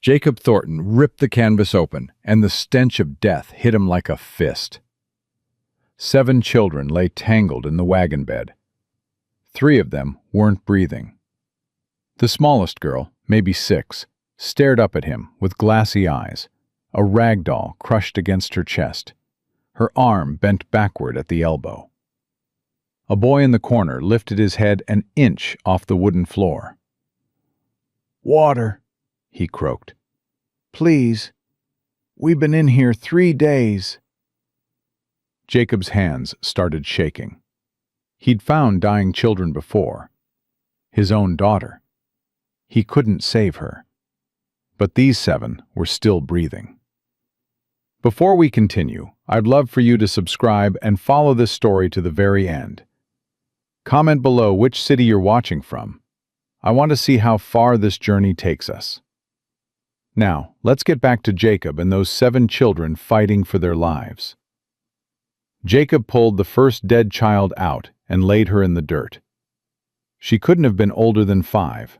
Jacob Thornton ripped the canvas open, and the stench of death hit him like a fist. 7 children lay tangled in the wagon bed. 3 of them weren't breathing. The smallest girl, maybe 6, stared up at him with glassy eyes, a rag doll crushed against her chest, her arm bent backward at the elbow. A boy in the corner lifted his head an inch off the wooden floor. "Water," he croaked. "Please. We've been in here 3 days." Jacob's hands started shaking. He'd found dying children before. His own daughter. He couldn't save her. But these 7 were still breathing. Before we continue, I'd love for you to subscribe and follow this story to the very end. Comment below which city you're watching from. I want to see how far this journey takes us. Now, let's get back to Jacob and those 7 children fighting for their lives. Jacob pulled the first dead child out and laid her in the dirt. She couldn't have been older than 5.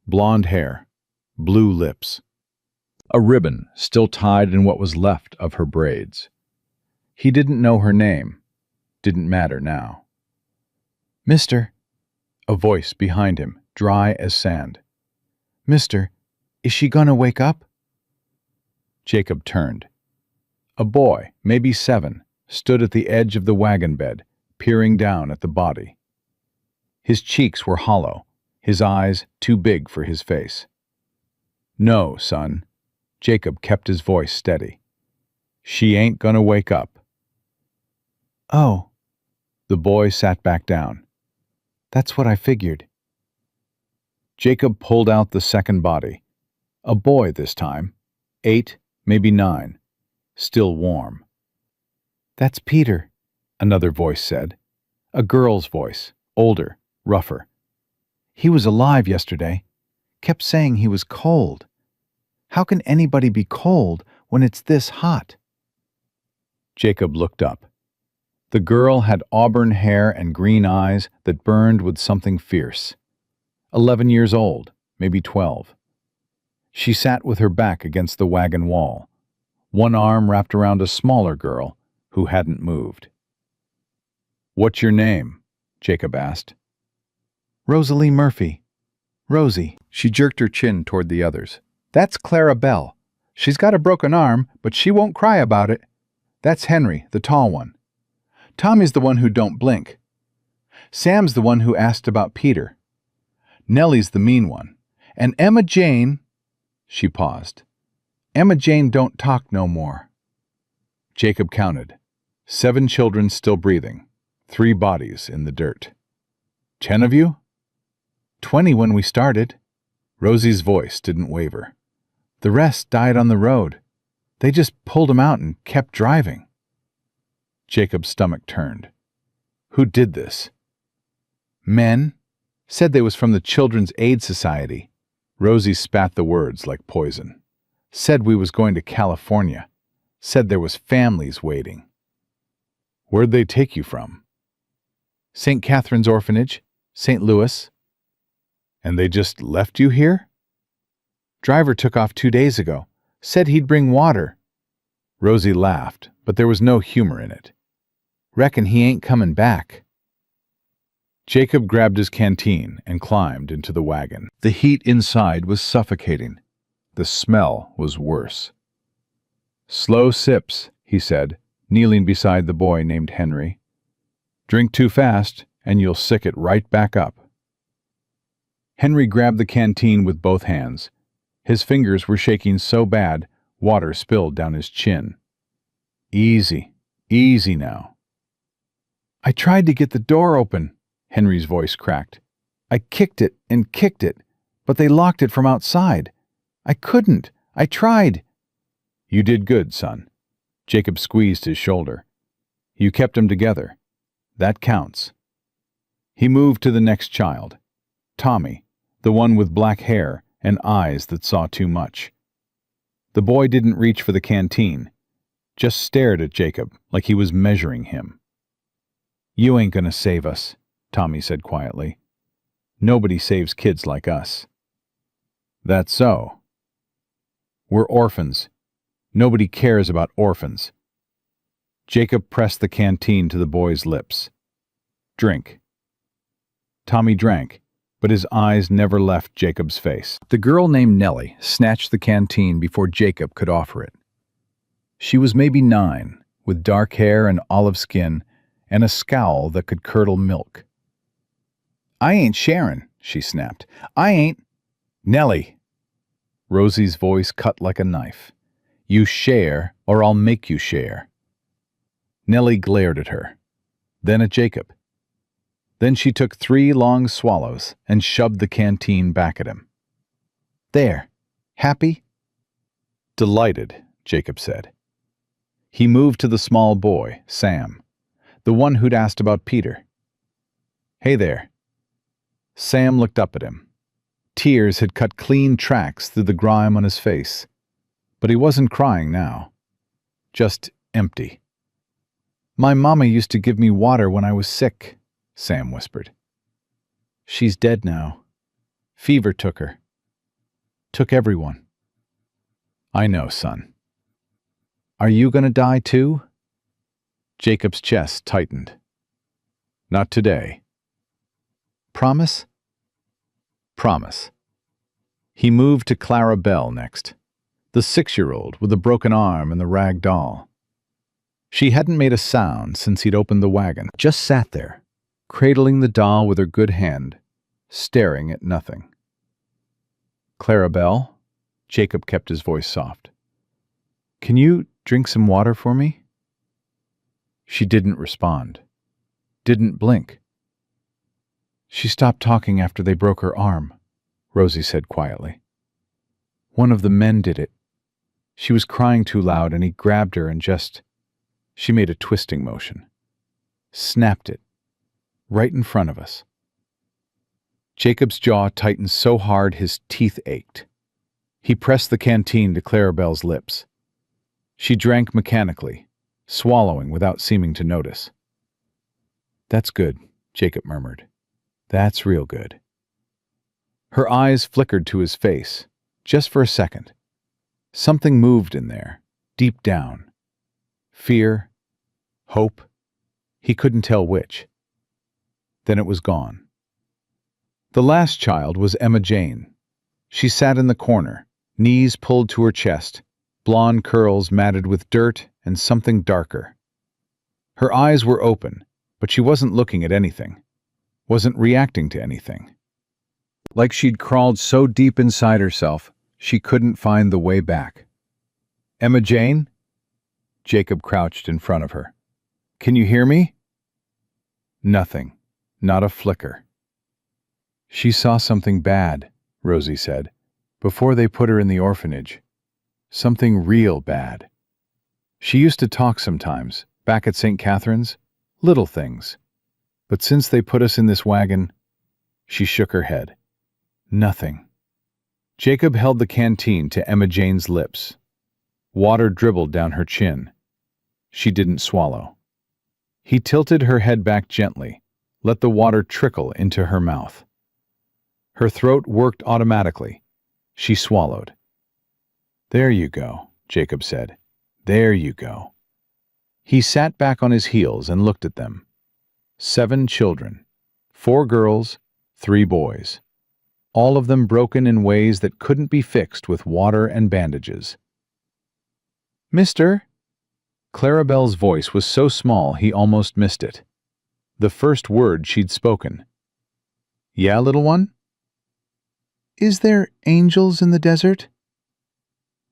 Blonde hair, blue lips. A ribbon still tied in what was left of her braids. He didn't know her name. Didn't matter now. "Mister," A voice behind him, dry as sand. "Mister, is she gonna wake up?" Jacob turned. A boy, maybe 7, stood at the edge of the wagon bed, peering down at the body. His cheeks were hollow, his eyes too big for his face. "No, son." Jacob kept his voice steady. "She ain't gonna wake up." "Oh." The boy sat back down. "That's what I figured." Jacob pulled out the second body. A boy this time. 8, maybe 9. Still warm. "That's Peter," another voice said. A girl's voice, older, rougher. "He was alive yesterday. Kept saying he was cold. How can anybody be cold when it's this hot?" Jacob looked up. The girl had auburn hair and green eyes that burned with something fierce. 11 years old, maybe 12. She sat with her back against the wagon wall, one arm wrapped around a smaller girl who hadn't moved. "What's your name?" Jacob asked. "Rosalie Murphy. Rosie." She jerked her chin toward the others. "That's Clara Bell. She's got a broken arm, but she won't cry about it. That's Henry, the tall one. Tommy's the one who don't blink. Sam's the one who asked about Peter. Nellie's the mean one. And Emma Jane—" She paused. "Emma Jane don't talk no more." Jacob counted. 7 children still breathing. 3 bodies in the dirt. "10 of you?" 20 when we started." Rosie's voice didn't waver. "The rest died on the road. They just pulled 'em out and kept driving." Jacob's stomach turned. Who did this? "Men. Said they was from the Children's Aid Society." Rosie spat the words like poison. "Said we was going to California. Said there was families waiting." "Where'd they take you from?" "St. Catherine's Orphanage, St. Louis." "And they just left you here?" "Driver took off 2 days ago. Said he'd bring water." Rosie laughed, but there was no humor in it. "Reckon he ain't coming back." Jacob grabbed his canteen and climbed into the wagon. The heat inside was suffocating. The smell was worse. "Slow sips," he said, kneeling beside the boy named Henry. "Drink too fast, and you'll sick it right back up." Henry grabbed the canteen with both hands. His fingers were shaking so bad, water spilled down his chin. "Easy, easy now." "I tried to get the door open," Henry's voice cracked. "I kicked it and kicked it, but they locked it from outside. I couldn't. I tried." "You did good, son." Jacob squeezed his shoulder. "You kept them together. That counts." He moved to the next child. Tommy, the one with black hair and eyes that saw too much. The boy didn't reach for the canteen, just stared at Jacob like he was measuring him. "You ain't gonna save us," Tommy said quietly. "Nobody saves kids like us." "That's so." We're orphans. Nobody cares about orphans. Jacob pressed the canteen to the boy's lips. Drink. Tommy drank, but his eyes never left Jacob's face. The girl named Nellie snatched the canteen before Jacob could offer it. She was maybe 9, with dark hair and olive skin, and a scowl that could curdle milk. I ain't sharing, she snapped. I ain't. Nellie! Rosie's voice cut like a knife. You share, or I'll make you share. Nellie glared at her, then at Jacob. Then she took 3 long swallows and shoved the canteen back at him. There. Happy? Delighted, Jacob said. He moved to the small boy, Sam, the one who'd asked about Peter. Hey there. Sam looked up at him. Tears had cut clean tracks through the grime on his face, but he wasn't crying now. Just empty. My mama used to give me water when I was sick, Sam whispered. She's dead now. Fever took her. Took everyone. I know, son. Are you going to die too? Jacob's chest tightened. Not today. Promise? Promise. He moved to Clara Bell next, the 6-year-old with the broken arm and the rag doll. She hadn't made a sound since he'd opened the wagon, just sat there, cradling the doll with her good hand, staring at nothing. Clara Bell? Jacob kept his voice soft. Can you drink some water for me? She didn't respond. Didn't blink. She stopped talking after they broke her arm, Rosie said quietly. One of the men did it. She was crying too loud and he grabbed her and just... She made a twisting motion. Snapped it. Right in front of us. Jacob's jaw tightened so hard his teeth ached. He pressed the canteen to Clarabelle's lips. She drank mechanically, swallowing without seeming to notice. That's good, Jacob murmured. That's real good. Her eyes flickered to his face, just for a second. Something moved in there, deep down. Fear, hope, he couldn't tell which. Then it was gone. The last child was Emma Jane. She sat in the corner, knees pulled to her chest, blonde curls matted with dirt and something darker. Her eyes were open, but she wasn't looking at anything, wasn't reacting to anything. Like she'd crawled so deep inside herself, she couldn't find the way back. Emma Jane? Jacob crouched in front of her. Can you hear me? Nothing. Not a flicker. She saw something bad, Rosie said, before they put her in the orphanage. Something real bad. She used to talk sometimes, back at St. Catherine's, little things. But since they put us in this wagon, she shook her head. Nothing. Jacob held the canteen to Emma Jane's lips. Water dribbled down her chin. She didn't swallow. He tilted her head back gently, let the water trickle into her mouth. Her throat worked automatically. She swallowed. There you go, Jacob said. There you go. He sat back on his heels and looked at them. 7 children, 4 girls, 3 boys. All of them broken in ways that couldn't be fixed with water and bandages. Mister? Clarabelle's voice was so small he almost missed it. The first word she'd spoken. Yeah, little one? Is there angels in the desert?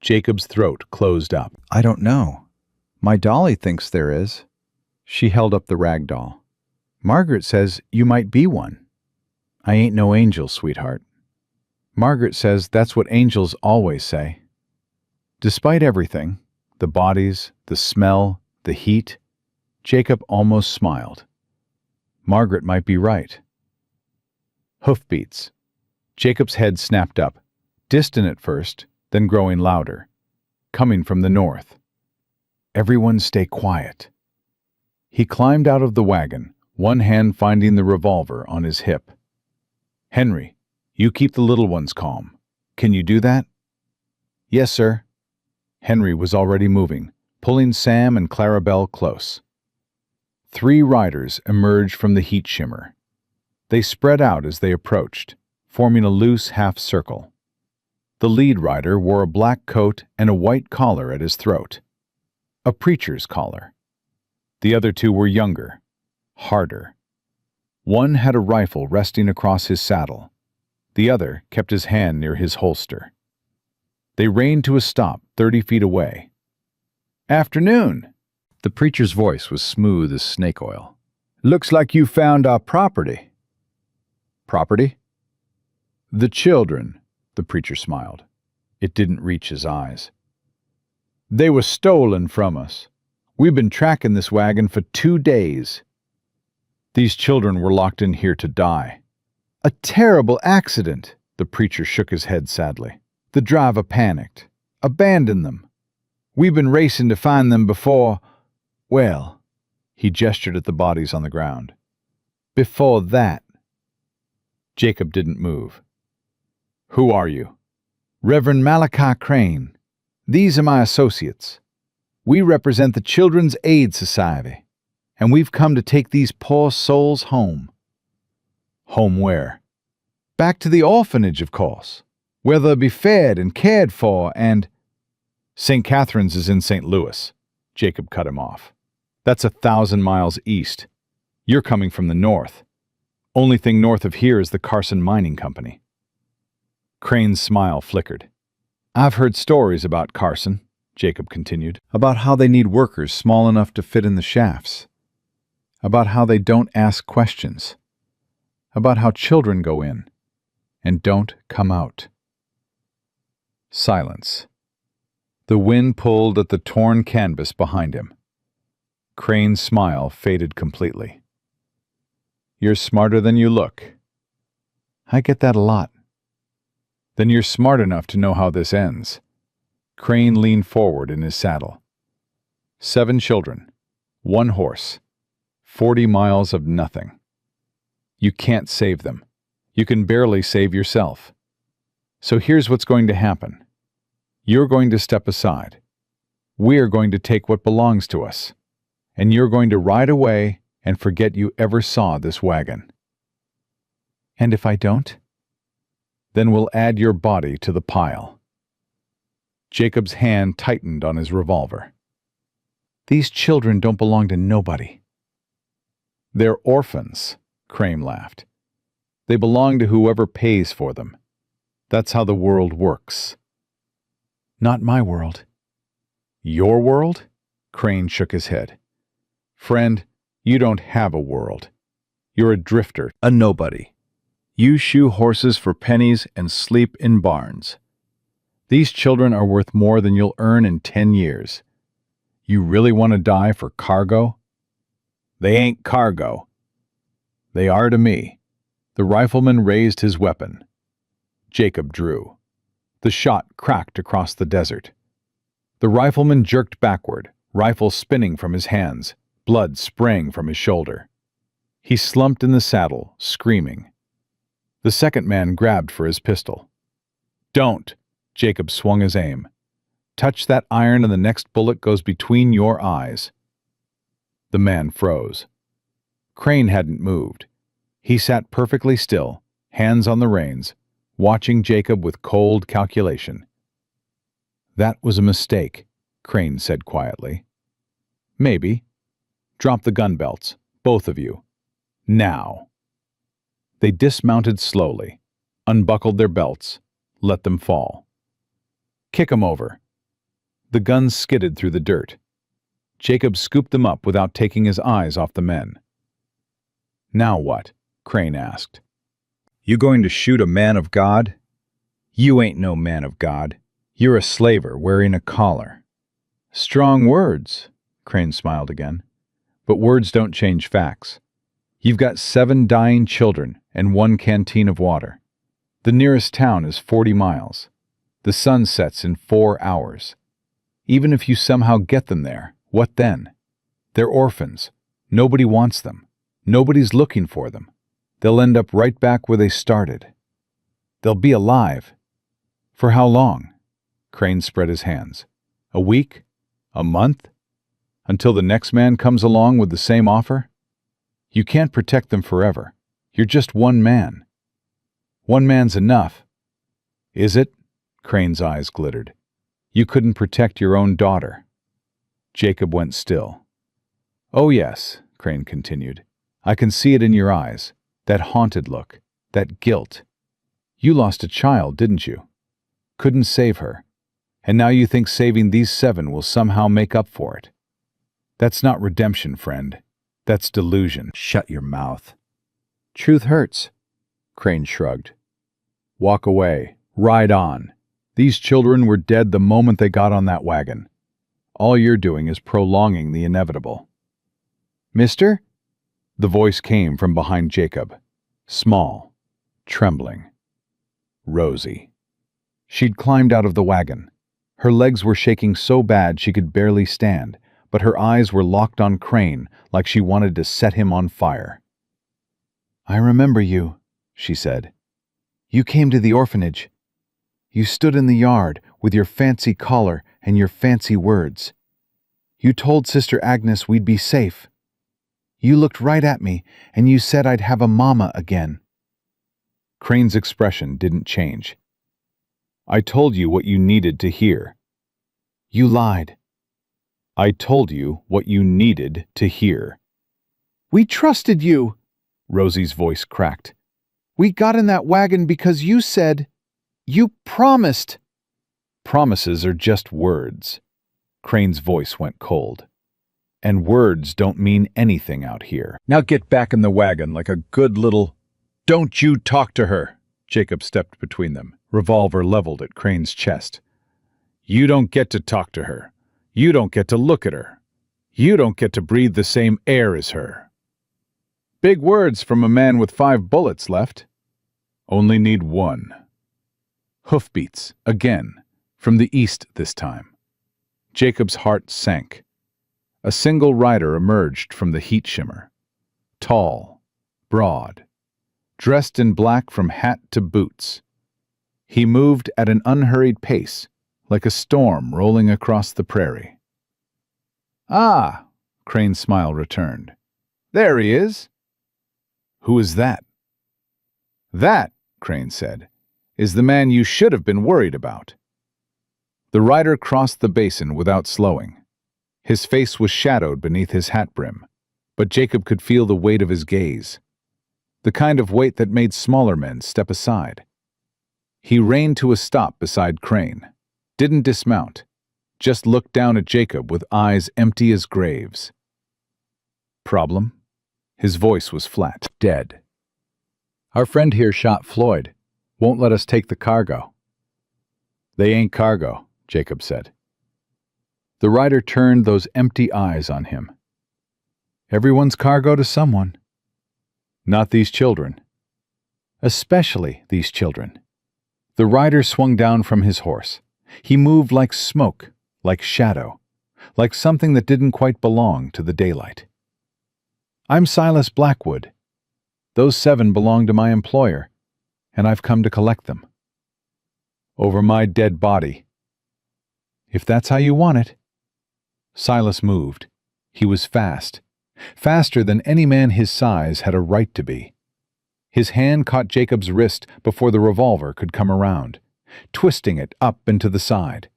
Jacob's throat closed up. I don't know. My dolly thinks there is. She held up the rag doll. Margaret says you might be one. I ain't no angel, sweetheart. Margaret says that's what angels always say. Despite everything, the bodies, the smell, the heat, Jacob almost smiled. Margaret might be right. Hoofbeats. Jacob's head snapped up, distant at first, then growing louder, coming from the north. Everyone stay quiet. He climbed out of the wagon, one hand finding the revolver on his hip. Henry, you keep the little ones calm. Can you do that? Yes, sir. Henry was already moving, pulling Sam and Clarabelle close. 3 riders emerged from the heat shimmer. They spread out as they approached, forming a loose half-circle. The lead rider wore a black coat and a white collar at his throat. A preacher's collar. The other 2 were younger, harder. One had a rifle resting across his saddle. The other kept his hand near his holster. They reined to a stop 30 feet away. "Afternoon." The preacher's voice was smooth as snake oil. "Looks like you found our property." "Property?" "The children," the preacher smiled. It didn't reach his eyes. "They were stolen from us. We've been tracking this wagon for 2 days. These children were locked in here to die." "A terrible accident," the preacher shook his head sadly. "The driver panicked. Abandoned them. We've been racing to find them before, well," he gestured at the bodies on the ground. "Before that." Jacob didn't move. "Who are you?" "Reverend Malachi Crane. These are my associates. We represent the Children's Aid Society, and we've come to take these poor souls home." "Home where?" "Back to the orphanage, of course, where they'll be fed and cared for and—" "St. Catherine's is in St. Louis," Jacob cut him off. "That's 1,000 miles east. You're coming from the north. Only thing north of here is the Carson Mining Company." Crane's smile flickered. "I've heard stories about Carson," Jacob continued, "about how they need workers small enough to fit in the shafts, about how they don't ask questions, about how children go in and don't come out." Silence. The wind pulled at the torn canvas behind him. Crane's smile faded completely. "You're smarter than you look." "I get that a lot." "Then you're smart enough to know how this ends." Crane leaned forward in his saddle. 7 children, 1 horse, 40 miles of nothing. You can't save them. You can barely save yourself. So here's what's going to happen. You're going to step aside. We're going to take what belongs to us. And you're going to ride away and forget you ever saw this wagon. "And if I don't?" "Then we'll add your body to the pile." Jacob's hand tightened on his revolver. "These children don't belong to nobody." "They're orphans," Crane laughed. "They belong to whoever pays for them. That's how the world works." "Not my world." "Your world?" Crane shook his head. "Friend, you don't have a world. You're a drifter, a nobody. You shoe horses for pennies and sleep in barns. These children are worth more than you'll earn in 10 years. You really want to die for cargo?" "They ain't cargo." "They are to me." The rifleman raised his weapon. Jacob drew. The shot cracked across the desert. The rifleman jerked backward, rifle spinning from his hands, blood spraying from his shoulder. He slumped in the saddle, screaming. The second man grabbed for his pistol. "Don't!" Jacob swung his aim. "Touch that iron and the next bullet goes between your eyes." The man froze. Crane hadn't moved. He sat perfectly still, hands on the reins, watching Jacob with cold calculation. "That was a mistake," Crane said quietly. "Maybe. Drop the gun belts, both of you. Now." They dismounted slowly, unbuckled their belts, let them fall. "Kick 'em over." The guns skidded through the dirt. Jacob scooped them up without taking his eyes off the men. "Now what?" Crane asked. "You going to shoot a man of God?" "You ain't no man of God. You're a slaver wearing a collar." "Strong words," Crane smiled again. "But words don't change facts. You've got 7 dying children and 1 canteen of water. The nearest town is 40 miles. The sun sets in 4 hours. Even if you somehow get them there, what then? They're orphans. Nobody wants them. Nobody's looking for them. They'll end up right back where they started. They'll be alive. For how long?" Crane spread his hands. A week? A month? Until the next man comes along with the same offer? You can't protect them forever. You're just one man. One man's enough. Is it? Crane's eyes glittered. You couldn't protect your own daughter. Jacob went still. Oh yes, Crane continued. I can see it in your eyes. That haunted look. That guilt. You lost a child, didn't you? Couldn't save her. And now you think saving these 7 will somehow make up for it. That's not redemption, friend. That's delusion. Shut your mouth. Truth hurts. Crane shrugged. Walk away. Ride on. These children were dead the moment they got on that wagon. All you're doing is prolonging the inevitable. Mister? The voice came from behind Jacob. Small. Trembling. Rosie. She'd climbed out of the wagon. Her legs were shaking so bad she could barely stand, but her eyes were locked on Crane like she wanted to set him on fire. I remember you, she said. You came to the orphanage. You stood in the yard with your fancy collar and your fancy words. You told Sister Agnes we'd be safe. You looked right at me and you said I'd have a mama again. Crane's expression didn't change. I told you what you needed to hear. You lied. I told you what you needed to hear. We trusted you, Rosie's voice cracked. We got in that wagon because you said, you promised. Promises are just words. Crane's voice went cold. And words don't mean anything out here. Now get back in the wagon like a good little... Don't you talk to her! Jacob stepped between them, revolver leveled at Crane's chest. You don't get to talk to her. You don't get to look at her. You don't get to breathe the same air as her. Big words from a man with 5 bullets left. Only need 1. Hoofbeats, again, from the east this time. Jacob's heart sank. A single rider emerged from the heat shimmer. Tall, broad, dressed in black from hat to boots. He moved at an unhurried pace, like a storm rolling across the prairie. Ah, Crane's smile returned. There he is. Who is that? That, Crane said, is the man you should have been worried about. The rider crossed the basin without slowing. His face was shadowed beneath his hat brim, but Jacob could feel the weight of his gaze, the kind of weight that made smaller men step aside. He reined to a stop beside Crane, didn't dismount, just looked down at Jacob with eyes empty as graves. Problem? His voice was flat. Dead. Our friend here shot Floyd. Won't let us take the cargo. They ain't cargo, Jacob said. The rider turned those empty eyes on him. Everyone's cargo to someone. Not these children. Especially these children. The rider swung down from his horse. He moved like smoke, like shadow, like something that didn't quite belong to the daylight. I'm Silas Blackwood. Those 7 belong to my employer, and I've come to collect them. Over my dead body. If that's how you want it. Silas moved. He was fast. Faster than any man his size had a right to be. His hand caught Jacob's wrist before the revolver could come around, twisting it up and to the side.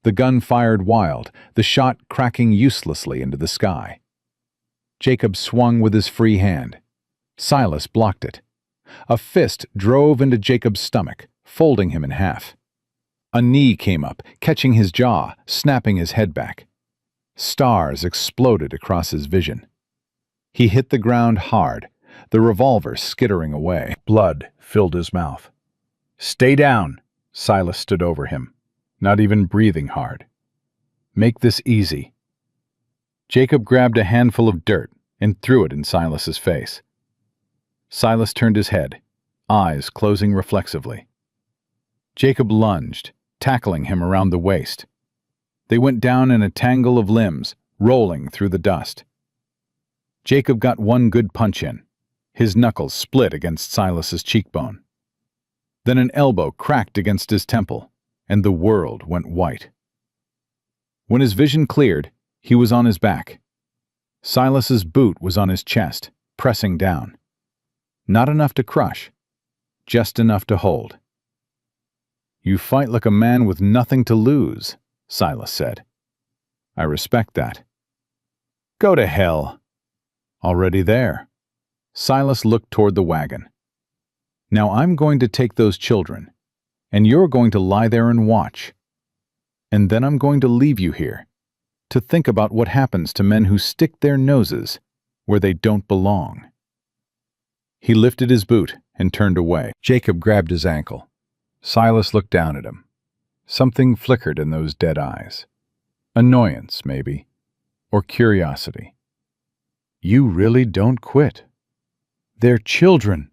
The gun fired wild, the shot cracking uselessly into the sky. Jacob swung with his free hand. Silas blocked it. A fist drove into Jacob's stomach, folding him in half. A knee came up, catching his jaw, snapping his head back. Stars exploded across his vision. He hit the ground hard, the revolver skittering away. Blood filled his mouth. Stay down, Silas stood over him, not even breathing hard. Make this easy. Jacob grabbed a handful of dirt and threw it in Silas's face. Silas turned his head, eyes closing reflexively. Jacob lunged, tackling him around the waist. They went down in a tangle of limbs, rolling through the dust. Jacob got one good punch in. His knuckles split against Silas's cheekbone. Then an elbow cracked against his temple, and the world went white. When his vision cleared, he was on his back. Silas's boot was on his chest, pressing down. Not enough to crush, just enough to hold. "You fight like a man with nothing to lose," Silas said. "I respect that." "Go to hell." Already there. Silas looked toward the wagon. "Now I'm going to take those children, and you're going to lie there and watch. And then I'm going to leave you here, to think about what happens to men who stick their noses where they don't belong." He lifted his boot and turned away. Jacob grabbed his ankle. Silas looked down at him. Something flickered in those dead eyes. Annoyance, maybe, or curiosity. "You really don't quit." "They're children."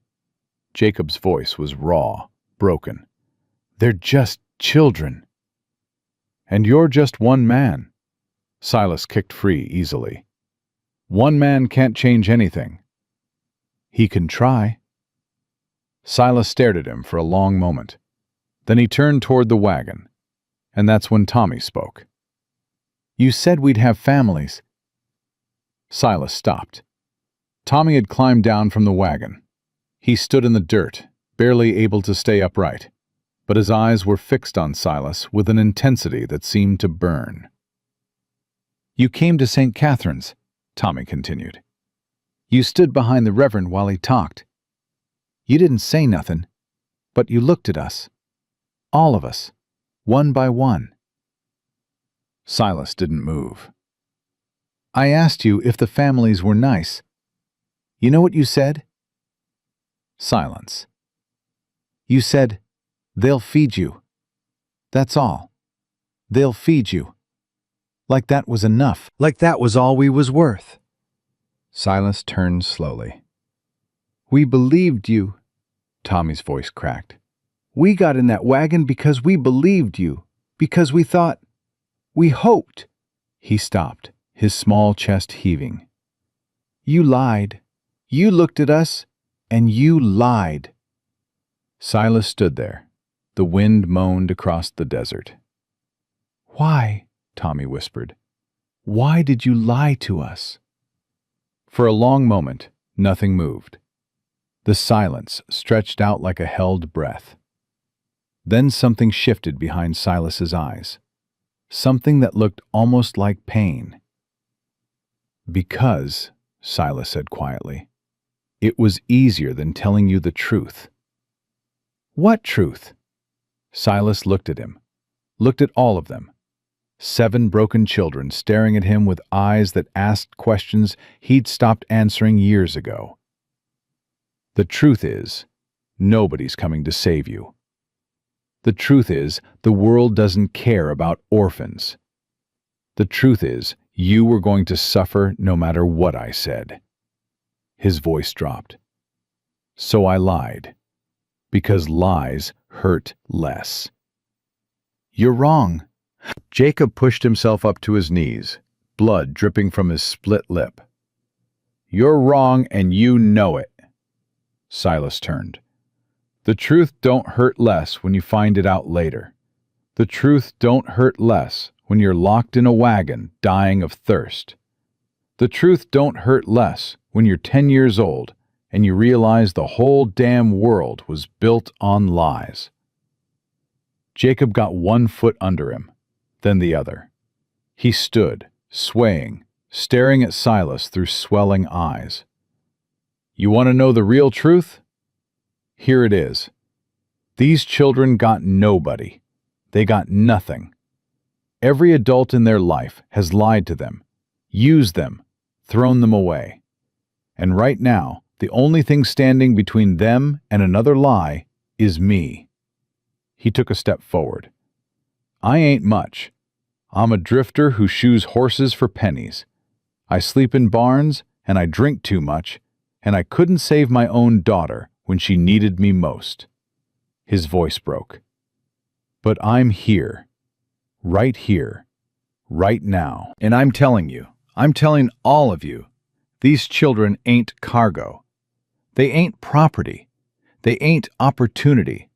Jacob's voice was raw, broken. "They're just children." "And you're just one man." Silas kicked free easily. "One man can't change anything." "He can try." Silas stared at him for a long moment. Then he turned toward the wagon, and that's when Tommy spoke. "You said we'd have families." Silas stopped. Tommy had climbed down from the wagon. He stood in the dirt, barely able to stay upright, but his eyes were fixed on Silas with an intensity that seemed to burn. "You came to St. Catherine's," Tommy continued. "You stood behind the Reverend while he talked. You didn't say nothing, but you looked at us. All of us, one by one." Silas didn't move. "I asked you if the families were nice. You know what you said?" Silence. "You said, 'They'll feed you.' That's all. They'll feed you. Like that was enough. Like that was all we was worth." Silas turned slowly. "We believed you," Tommy's voice cracked. "We got in that wagon because we believed you, because we thought, we hoped." He stopped, his small chest heaving. "You lied. You looked at us, and you lied." Silas stood there. The wind moaned across the desert. "Why?" Tommy whispered. "Why did you lie to us?" For a long moment, nothing moved. The silence stretched out like a held breath. Then something shifted behind Silas's eyes. Something that looked almost like pain. "Because," Silas said quietly, "it was easier than telling you the truth." "What truth?" Silas looked at him, looked at all of them. 7 broken children staring at him with eyes that asked questions he'd stopped answering years ago. "The truth is, nobody's coming to save you. The truth is, the world doesn't care about orphans. The truth is, you were going to suffer no matter what I said." His voice dropped. "So I lied, because lies hurt less." "You're wrong." Jacob pushed himself up to his knees, blood dripping from his split lip. "You're wrong, and you know it." Silas turned. "The truth don't hurt less when you find it out later. The truth don't hurt less when you're locked in a wagon dying of thirst. The truth don't hurt less when you're 10 years old and you realize the whole damn world was built on lies." Jacob got one foot under him, then the other. He stood, swaying, staring at Silas through swelling eyes. "You want to know the real truth? Here it is. These children got nobody. They got nothing. Every adult in their life has lied to them, used them, thrown them away. And right now, the only thing standing between them and another lie is me." He took a step forward. "I ain't much. I'm a drifter who shoes horses for pennies. I sleep in barns, and I drink too much, and I couldn't save my own daughter when she needed me most." His voice broke. "But I'm here, right now, and I'm telling you, I'm telling all of you, these children ain't cargo. They ain't property. They ain't opportunity.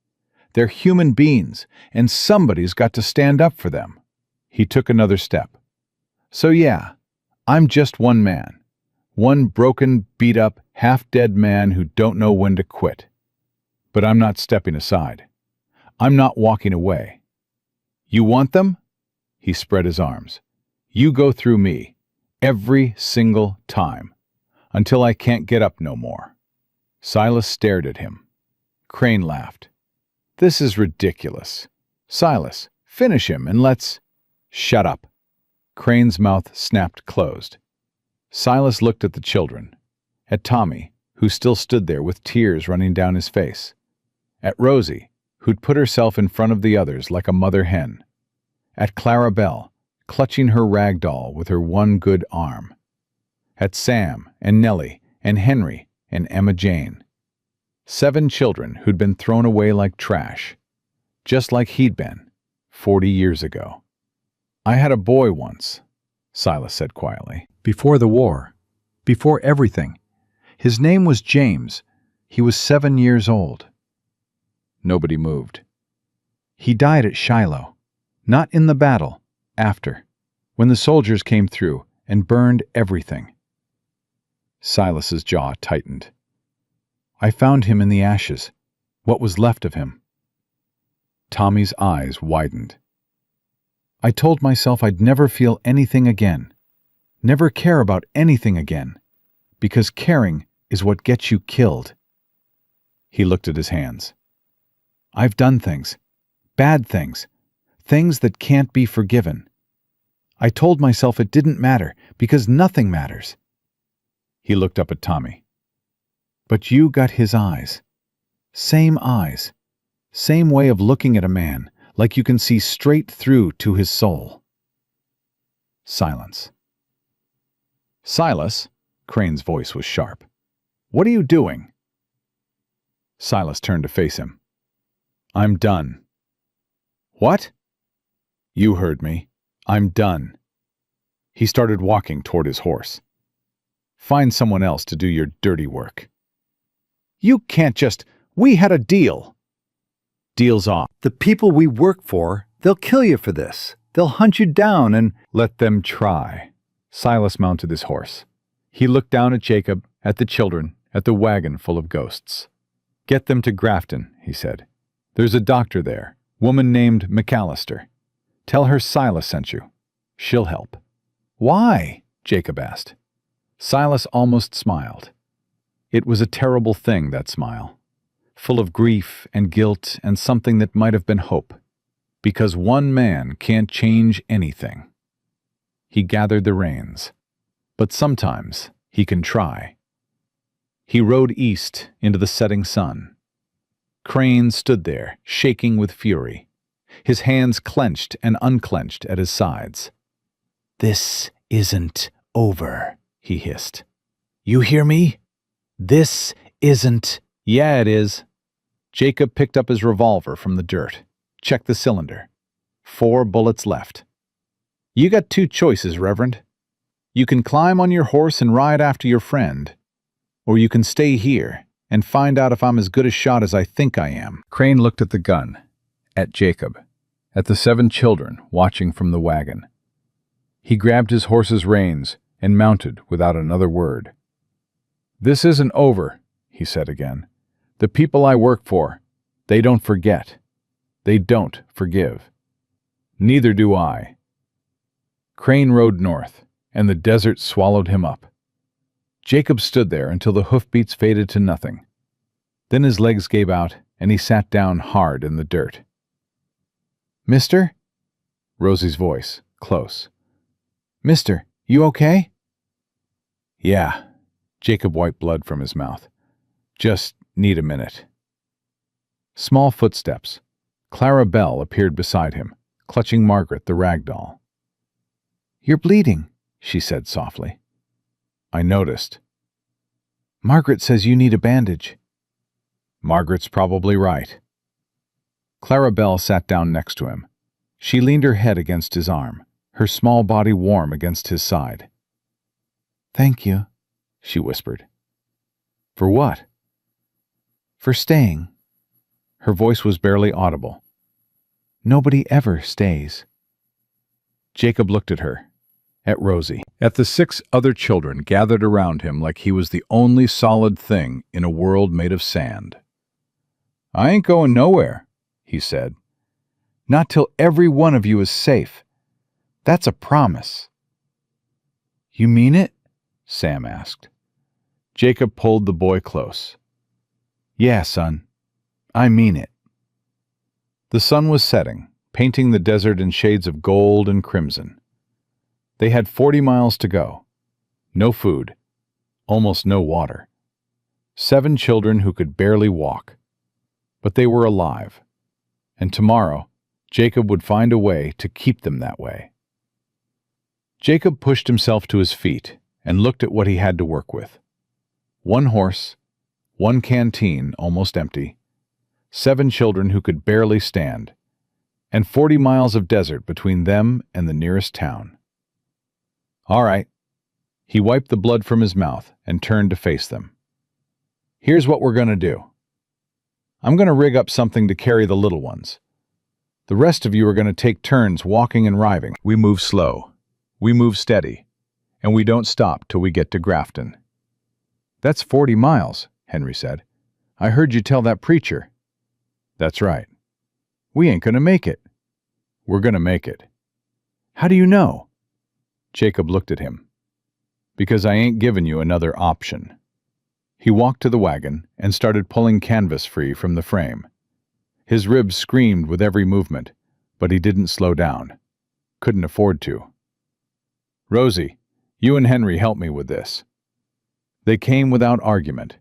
They're human beings, and somebody's got to stand up for them." He took another step. So yeah, I'm just one man. One broken, beat-up, half-dead man who don't know when to quit. But I'm not stepping aside. I'm not walking away. You want them? He spread his arms. You go through me, every single time, until I can't get up no more. Silas stared at him. Crane laughed. This is ridiculous. Silas, finish him and let's— Shut up. Crane's mouth snapped closed. Silas looked at the children, at Tommy, who still stood there with tears running down his face, at Rosie, who'd put herself in front of the others like a mother hen, at Clara Belle, clutching her rag doll with her one good arm, at Sam and Nellie and Henry and Emma Jane. 7 children who'd been thrown away like trash, just like he'd been 40 years ago. I had a boy once, Silas said quietly. Before the war. Before everything. His name was James. He was 7 years old. Nobody moved. He died at Shiloh. Not in the battle. After. When the soldiers came through and burned everything. Silas's jaw tightened. I found him in the ashes. What was left of him. Tommy's eyes widened. I told myself I'd never feel anything again. Never care about anything again. Because caring is what gets you killed. He looked at his hands. I've done things. Bad things. Things that can't be forgiven. I told myself it didn't matter because nothing matters. He looked up at Tommy. But you got his eyes. Same eyes. Same way of looking at a man, like you can see straight through to his soul. Silence. Silas, Crane's voice was sharp. What are you doing? Silas turned to face him. I'm done. What? You heard me. I'm done. He started walking toward his horse. Find someone else to do your dirty work. You can't just— We had a deal. Deal's off. The people we work for, they'll kill you for this. They'll hunt you down and— Let them try. Silas mounted his horse. He looked down at Jacob, at the children, at the wagon full of ghosts. Get them to Grafton, he said. There's a doctor there, woman named McAllister. Tell her Silas sent you. She'll help. Why? Jacob asked. Silas almost smiled. It was a terrible thing, that smile. Full of grief and guilt and something that might have been hope. Because one man can't change anything. He gathered the reins. But sometimes he can try. He rode east into the setting sun. Crane stood there, shaking with fury. His hands clenched and unclenched at his sides. This isn't over, he hissed. You hear me? This isn't— Yeah, it is. Jacob picked up his revolver from the dirt. Checked the cylinder. 4 bullets left. You got 2 choices, Reverend. You can climb on your horse and ride after your friend, or you can stay here and find out if I'm as good a shot as I think I am. Crane looked at the gun, at Jacob, at the 7 children watching from the wagon. He grabbed his horse's reins and mounted without another word. This isn't over, he said again. The people I work for, they don't forget. They don't forgive. Neither do I. Crane rode north, and the desert swallowed him up. Jacob stood there until the hoofbeats faded to nothing. Then his legs gave out, and he sat down hard in the dirt. Mister? Rosie's voice, close. Mister, you okay? Yeah. Jacob wiped blood from his mouth. Just need a minute. Small footsteps. Clara Belle appeared beside him, clutching Margaret the rag doll. You're bleeding, she said softly. I noticed. Margaret says you need a bandage. Margaret's probably right. Clara Belle sat down next to him. She leaned her head against his arm, her small body warm against his side. Thank you, she whispered. For what? For staying. Her voice was barely audible. Nobody ever stays. Jacob looked at her, at Rosie, at the 6 other children gathered around him like he was the only solid thing in a world made of sand. "I ain't going nowhere," he said. "Not till every one of you is safe. That's a promise." "You mean it?" Sam asked. Jacob pulled the boy close. "Yeah, son. I mean it." The sun was setting, painting the desert in shades of gold and crimson. They had 40 miles to go. No food, almost no water. 7 children who could barely walk. But they were alive. And tomorrow, Jacob would find a way to keep them that way. Jacob pushed himself to his feet and looked at what he had to work with. 1 horse, 1 canteen almost empty, 7 children who could barely stand, and 40 miles of desert between them and the nearest town. "All right." He wiped the blood from his mouth and turned to face them. "Here's what we're going to do. I'm going to rig up something to carry the little ones. The rest of you are going to take turns walking and riding. We move slow. We move steady. And we don't stop till we get to Grafton." "That's 40 miles, Henry said. "I heard you tell that preacher." "That's right. We ain't going to make it." "We're going to make it." "How do you know?" Jacob looked at him. "Because I ain't giving you another option." He walked to the wagon and started pulling canvas free from the frame. His ribs screamed with every movement, but he didn't slow down. Couldn't afford to. "Rosie, you and Henry help me with this." They came without argument.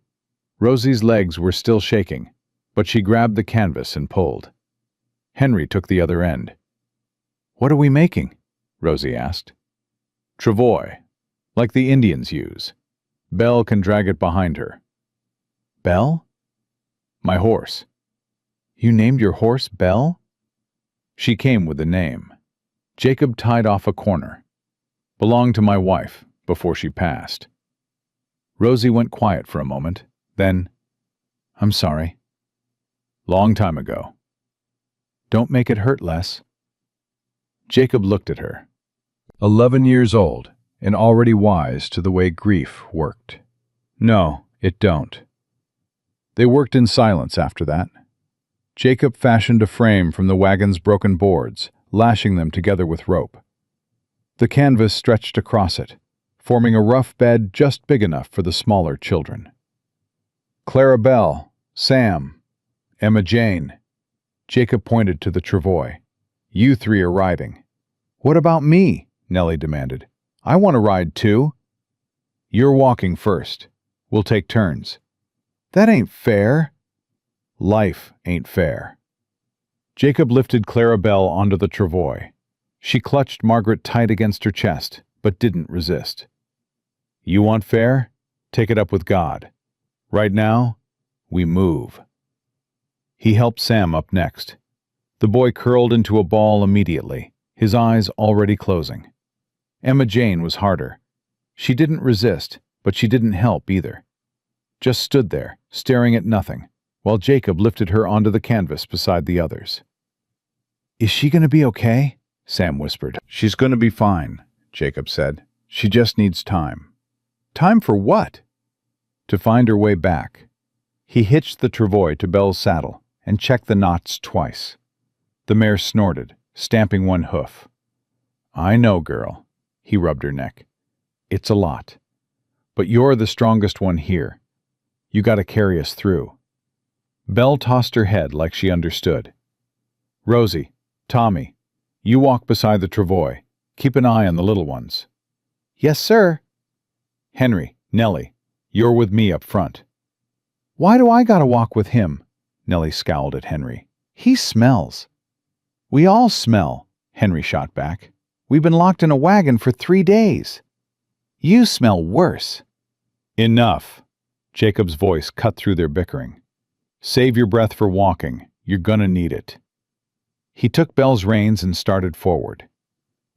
Rosie's legs were still shaking, but she grabbed the canvas and pulled. Henry took the other end. "What are we making?" Rosie asked. "Travois, like the Indians use. Belle can drag it behind her." "Belle?" "My horse." "You named your horse Belle?" "She came with the name. Jacob tied off a corner. Belonged to my wife before she passed." Rosie went quiet for a moment, then, "I'm sorry." "Long time ago." "Don't make it hurt less." Jacob looked at her. 11 years old, and already wise to the way grief worked. "No, it don't." They worked in silence after that. Jacob fashioned a frame from the wagon's broken boards, lashing them together with rope. The canvas stretched across it, forming a rough bed just big enough for the smaller children. "Clarabelle, Sam, Emma Jane." Jacob pointed to the travois. "You 3 are riding." "What about me?" Nellie demanded. "I want to ride too." "You're walking first. We'll take turns." "That ain't fair." "Life ain't fair." Jacob lifted Clarabelle onto the travois. She clutched Margaret tight against her chest, but didn't resist. "You want fair? Take it up with God. Right now, we move." He helped Sam up next. The boy curled into a ball immediately, his eyes already closing. Emma Jane was harder. She didn't resist, but she didn't help either. Just stood there, staring at nothing, while Jacob lifted her onto the canvas beside the others. "Is she going to be okay?" Sam whispered. "She's going to be fine," Jacob said. "She just needs time." "Time for what?" "To find her way back." He hitched the travois to Belle's saddle and checked the knots twice. The mare snorted, stamping one hoof. "I know, girl." He rubbed her neck. "It's a lot. But you're the strongest one here. You got to carry us through." Belle tossed her head like she understood. "Rosie, Tommy, you walk beside the travois. Keep an eye on the little ones." "Yes, sir." "Henry, Nellie, you're with me up front." "Why do I gotta walk with him?" Nellie scowled at Henry. "He smells." "We all smell," Henry shot back. "We've been locked in a wagon for 3 days." "You smell worse." "Enough." Jacob's voice cut through their bickering. "Save your breath for walking. You're gonna need it." He took Belle's reins and started forward.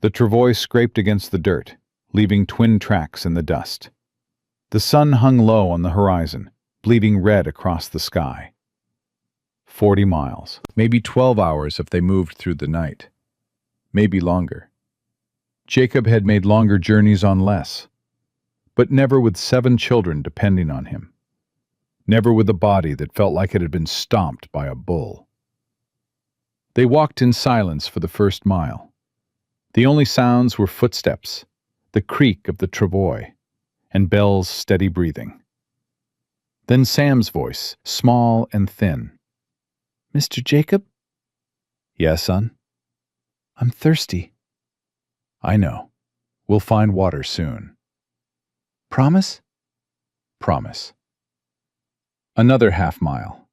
The travois scraped against the dirt, leaving twin tracks in the dust. The sun hung low on the horizon, bleeding red across the sky. 40 miles, maybe 12 hours if they moved through the night. Maybe longer. Jacob had made longer journeys on less, but never with 7 children depending on him. Never with a body that felt like it had been stomped by a bull. They walked in silence for the first mile. The only sounds were footsteps, the creak of the travois, and Belle's steady breathing. Then Sam's voice, small and thin. "Mr. Jacob?" "Yes, son?" "I'm thirsty." "I know. We'll find water soon." "Promise?" "Promise." Another half-mile.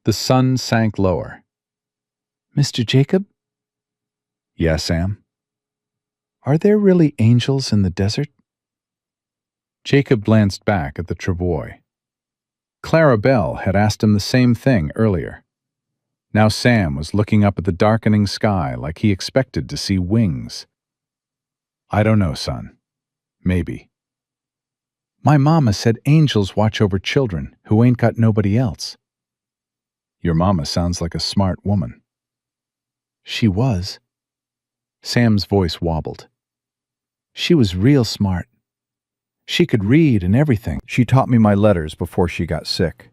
The sun sank lower. "Mr. Jacob?" "Yes, Sam?" "Are there really angels in the desert?" Jacob glanced back at the travois. Clara Belle had asked him the same thing earlier. Now Sam was looking up at the darkening sky like he expected to see wings. "I don't know, son. Maybe." "My mama said angels watch over children who ain't got nobody else." "Your mama sounds like a smart woman." "She was." Sam's voice wobbled. "She was real smart. She could read and everything. She taught me my letters before she got sick."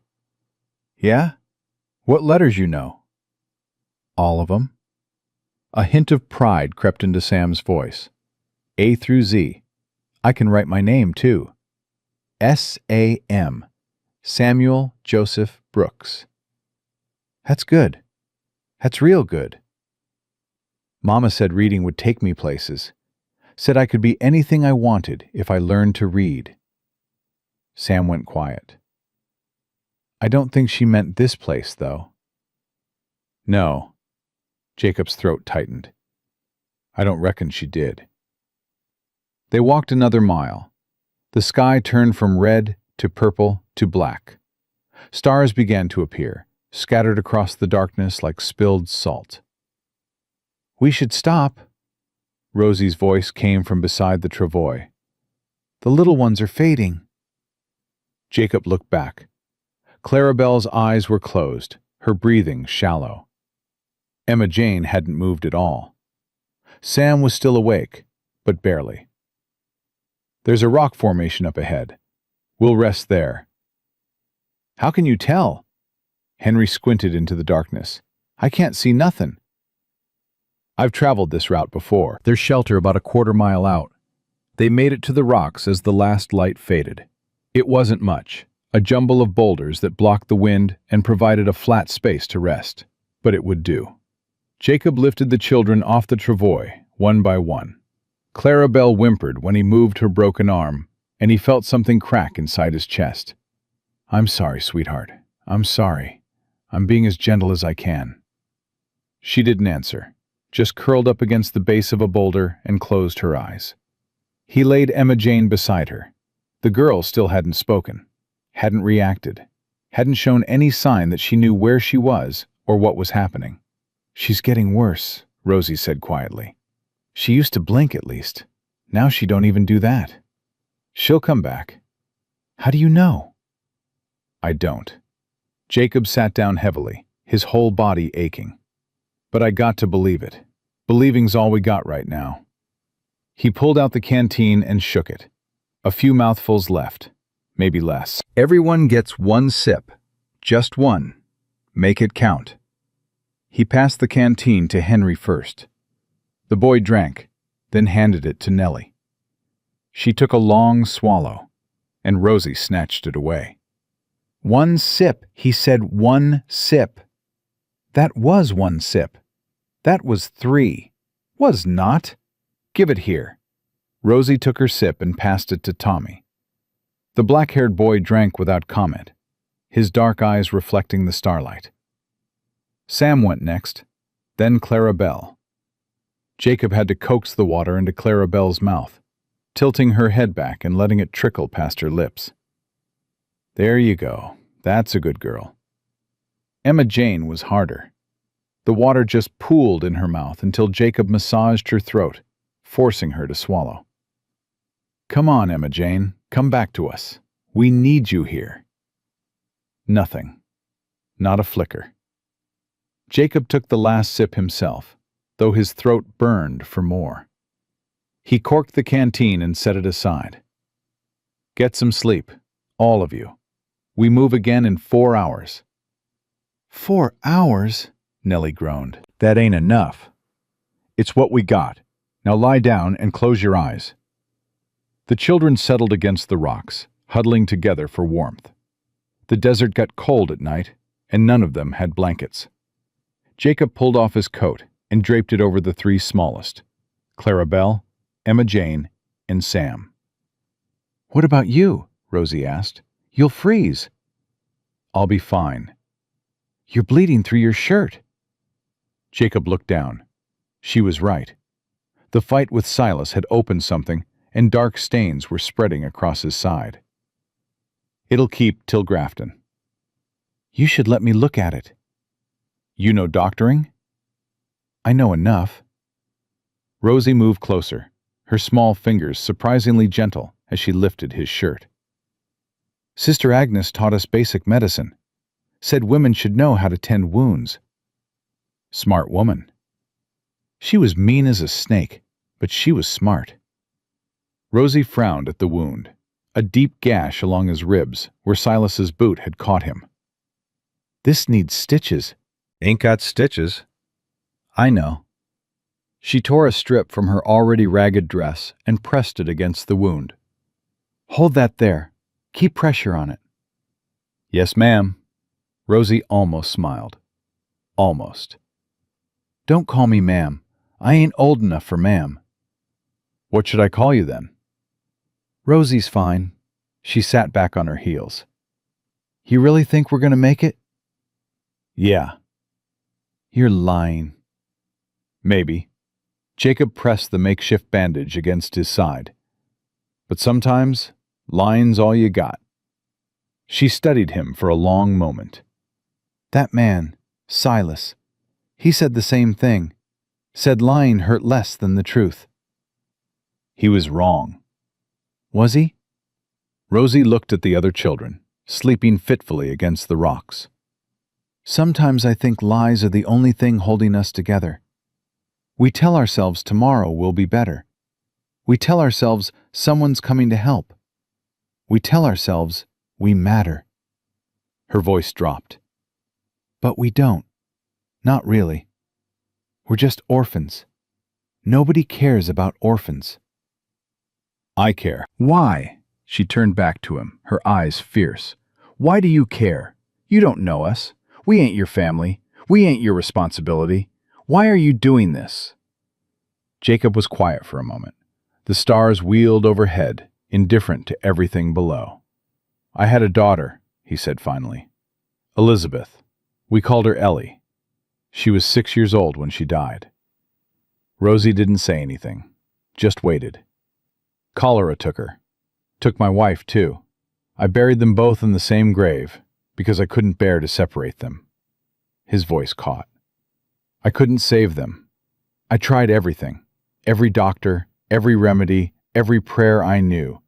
"Yeah? What letters you know?" "All of them." A hint of pride crept into Sam's voice. "A through Z. I can write my name, too. S-A-M. Samuel Joseph Brooks." "That's good. That's real good." "Mama said reading would take me places. Said I could be anything I wanted if I learned to read." Sam went quiet. "I don't think she meant this place, though." "No." Jacob's throat tightened. "I don't reckon she did." They walked another mile. The sky turned from red to purple to black. Stars began to appear, scattered across the darkness like spilled salt. "We should stop." Rosie's voice came from beside the travois. "The little ones are fading." Jacob looked back. Clara Belle's eyes were closed, her breathing shallow. Emma Jane hadn't moved at all. Sam was still awake, but barely. "There's a rock formation up ahead. We'll rest there." "How can you tell?" Henry squinted into the darkness. "I can't see nothing." "I've traveled this route before. There's shelter about a quarter-mile out." They made it to the rocks as the last light faded. It wasn't much, a jumble of boulders that blocked the wind and provided a flat space to rest, but it would do. Jacob lifted the children off the travois, one by one. Clara Belle whimpered when he moved her broken arm, and he felt something crack inside his chest. "I'm sorry, sweetheart. I'm sorry. I'm being as gentle as I can." She didn't answer, just curled up against the base of a boulder and closed her eyes. He laid Emma Jane beside her. The girl still hadn't spoken, hadn't reacted, hadn't shown any sign that she knew where she was or what was happening. "She's getting worse," Rosie said quietly. "She used to blink at least. Now she don't even do that. She'll come back." "How do you know?" "I don't." Jacob sat down heavily, his whole body aching. "But I got to believe it. Believing's all we got right now." He pulled out the canteen and shook it. A few mouthfuls left, maybe less. "Everyone gets one sip. Just one. Make it count." He passed the canteen to Henry first. The boy drank, then handed it to Nellie. She took a long swallow, and Rosie snatched it away. "One sip," he said, "one sip." "That was one sip. That was 3. Was not. Give it here." Rosie took her sip and passed it to Tommy. The black-haired boy drank without comment, his dark eyes reflecting the starlight. Sam went next, then Clara Belle. Jacob had to coax the water into Clara Belle's mouth, tilting her head back and letting it trickle past her lips. "There you go. That's a good girl." Emma Jane was harder. The water just pooled in her mouth until Jacob massaged her throat, forcing her to swallow. "Come on, Emma Jane. Come back to us. We need you here." Nothing. Not a flicker. Jacob took the last sip himself, though his throat burned for more. He corked the canteen and set it aside. Get some sleep, all of you. We move again in 4 hours. 4 hours? Nellie groaned. That ain't enough. It's what we got. Now lie down and close your eyes. The children settled against the rocks, huddling together for warmth. The desert got cold at night, and none of them had blankets. Jacob pulled off his coat and draped it over the 3 smallest, Clarabelle, Emma Jane, and Sam. What about you? Rosie asked. You'll freeze. I'll be fine. You're bleeding through your shirt. Jacob looked down. She was right. The fight with Silas had opened something, and dark stains were spreading across his side. It'll keep till Grafton. You should let me look at it. You know doctoring? I know enough. Rosie moved closer, her small fingers surprisingly gentle as she lifted his shirt. Sister Agnes taught us basic medicine. Said women should know how to tend wounds. Smart woman. She was mean as a snake, but she was smart. Rosie frowned at the wound, a deep gash along his ribs where Silas's boot had caught him. This needs stitches. Ain't got stitches. I know. She tore a strip from her already ragged dress and pressed it against the wound. Hold that there. Keep pressure on it. Yes, ma'am. Rosie almost smiled. Almost. Don't call me ma'am. I ain't old enough for ma'am. What should I call you then? Rosie's fine. She sat back on her heels. You really think we're going to make it? Yeah. You're lying. Maybe. Jacob pressed the makeshift bandage against his side. But sometimes, lying's all you got. She studied him for a long moment. That man, Silas, he said the same thing. Said lying hurt less than the truth. He was wrong. Was he? Rosie looked at the other children, sleeping fitfully against the rocks. Sometimes I think lies are the only thing holding us together. We tell ourselves tomorrow will be better. We tell ourselves someone's coming to help. We tell ourselves we matter. Her voice dropped. But we don't. Not really. We're just orphans. Nobody cares about orphans. I care. Why? She turned back to him, her eyes fierce. Why do you care? You don't know us. We ain't your family. We ain't your responsibility. Why are you doing this? Jacob was quiet for a moment. The stars wheeled overhead, indifferent to everything below. I had a daughter, he said finally. Elizabeth. We called her Ellie. She was 6 years old when she died. Rosie didn't say anything, just waited. Cholera took her. Took my wife, too. I buried them both in the same grave, because I couldn't bear to separate them. His voice caught. I couldn't save them. I tried everything. Every doctor, every remedy, every prayer I knew.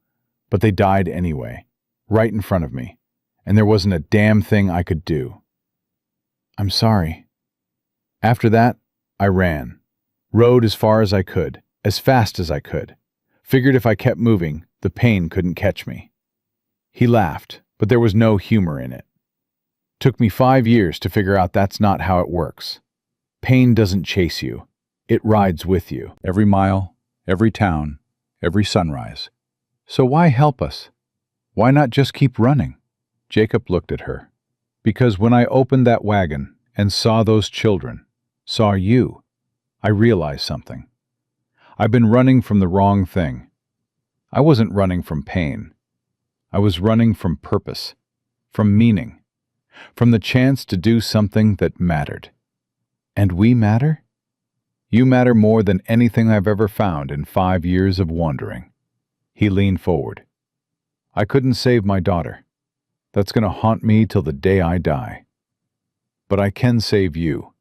But they died anyway, right in front of me, and there wasn't a damn thing I could do. I'm sorry. After that, I ran. Rode as far as I could, as fast as I could. Figured if I kept moving, the pain couldn't catch me. He laughed, but there was no humor in it. Took me 5 years to figure out that's not how it works. Pain doesn't chase you. It rides with you. Every mile, every town, every sunrise. So why help us? Why not just keep running? Jacob looked at her. Because when I opened that wagon and saw those children, saw you, I realized something. I've been running from the wrong thing. I wasn't running from pain. I was running from purpose, from meaning, from the chance to do something that mattered. And we matter? You matter more than anything I've ever found in 5 years of wandering. He leaned forward. I couldn't save my daughter. That's going to haunt me till the day I die. But I can save you.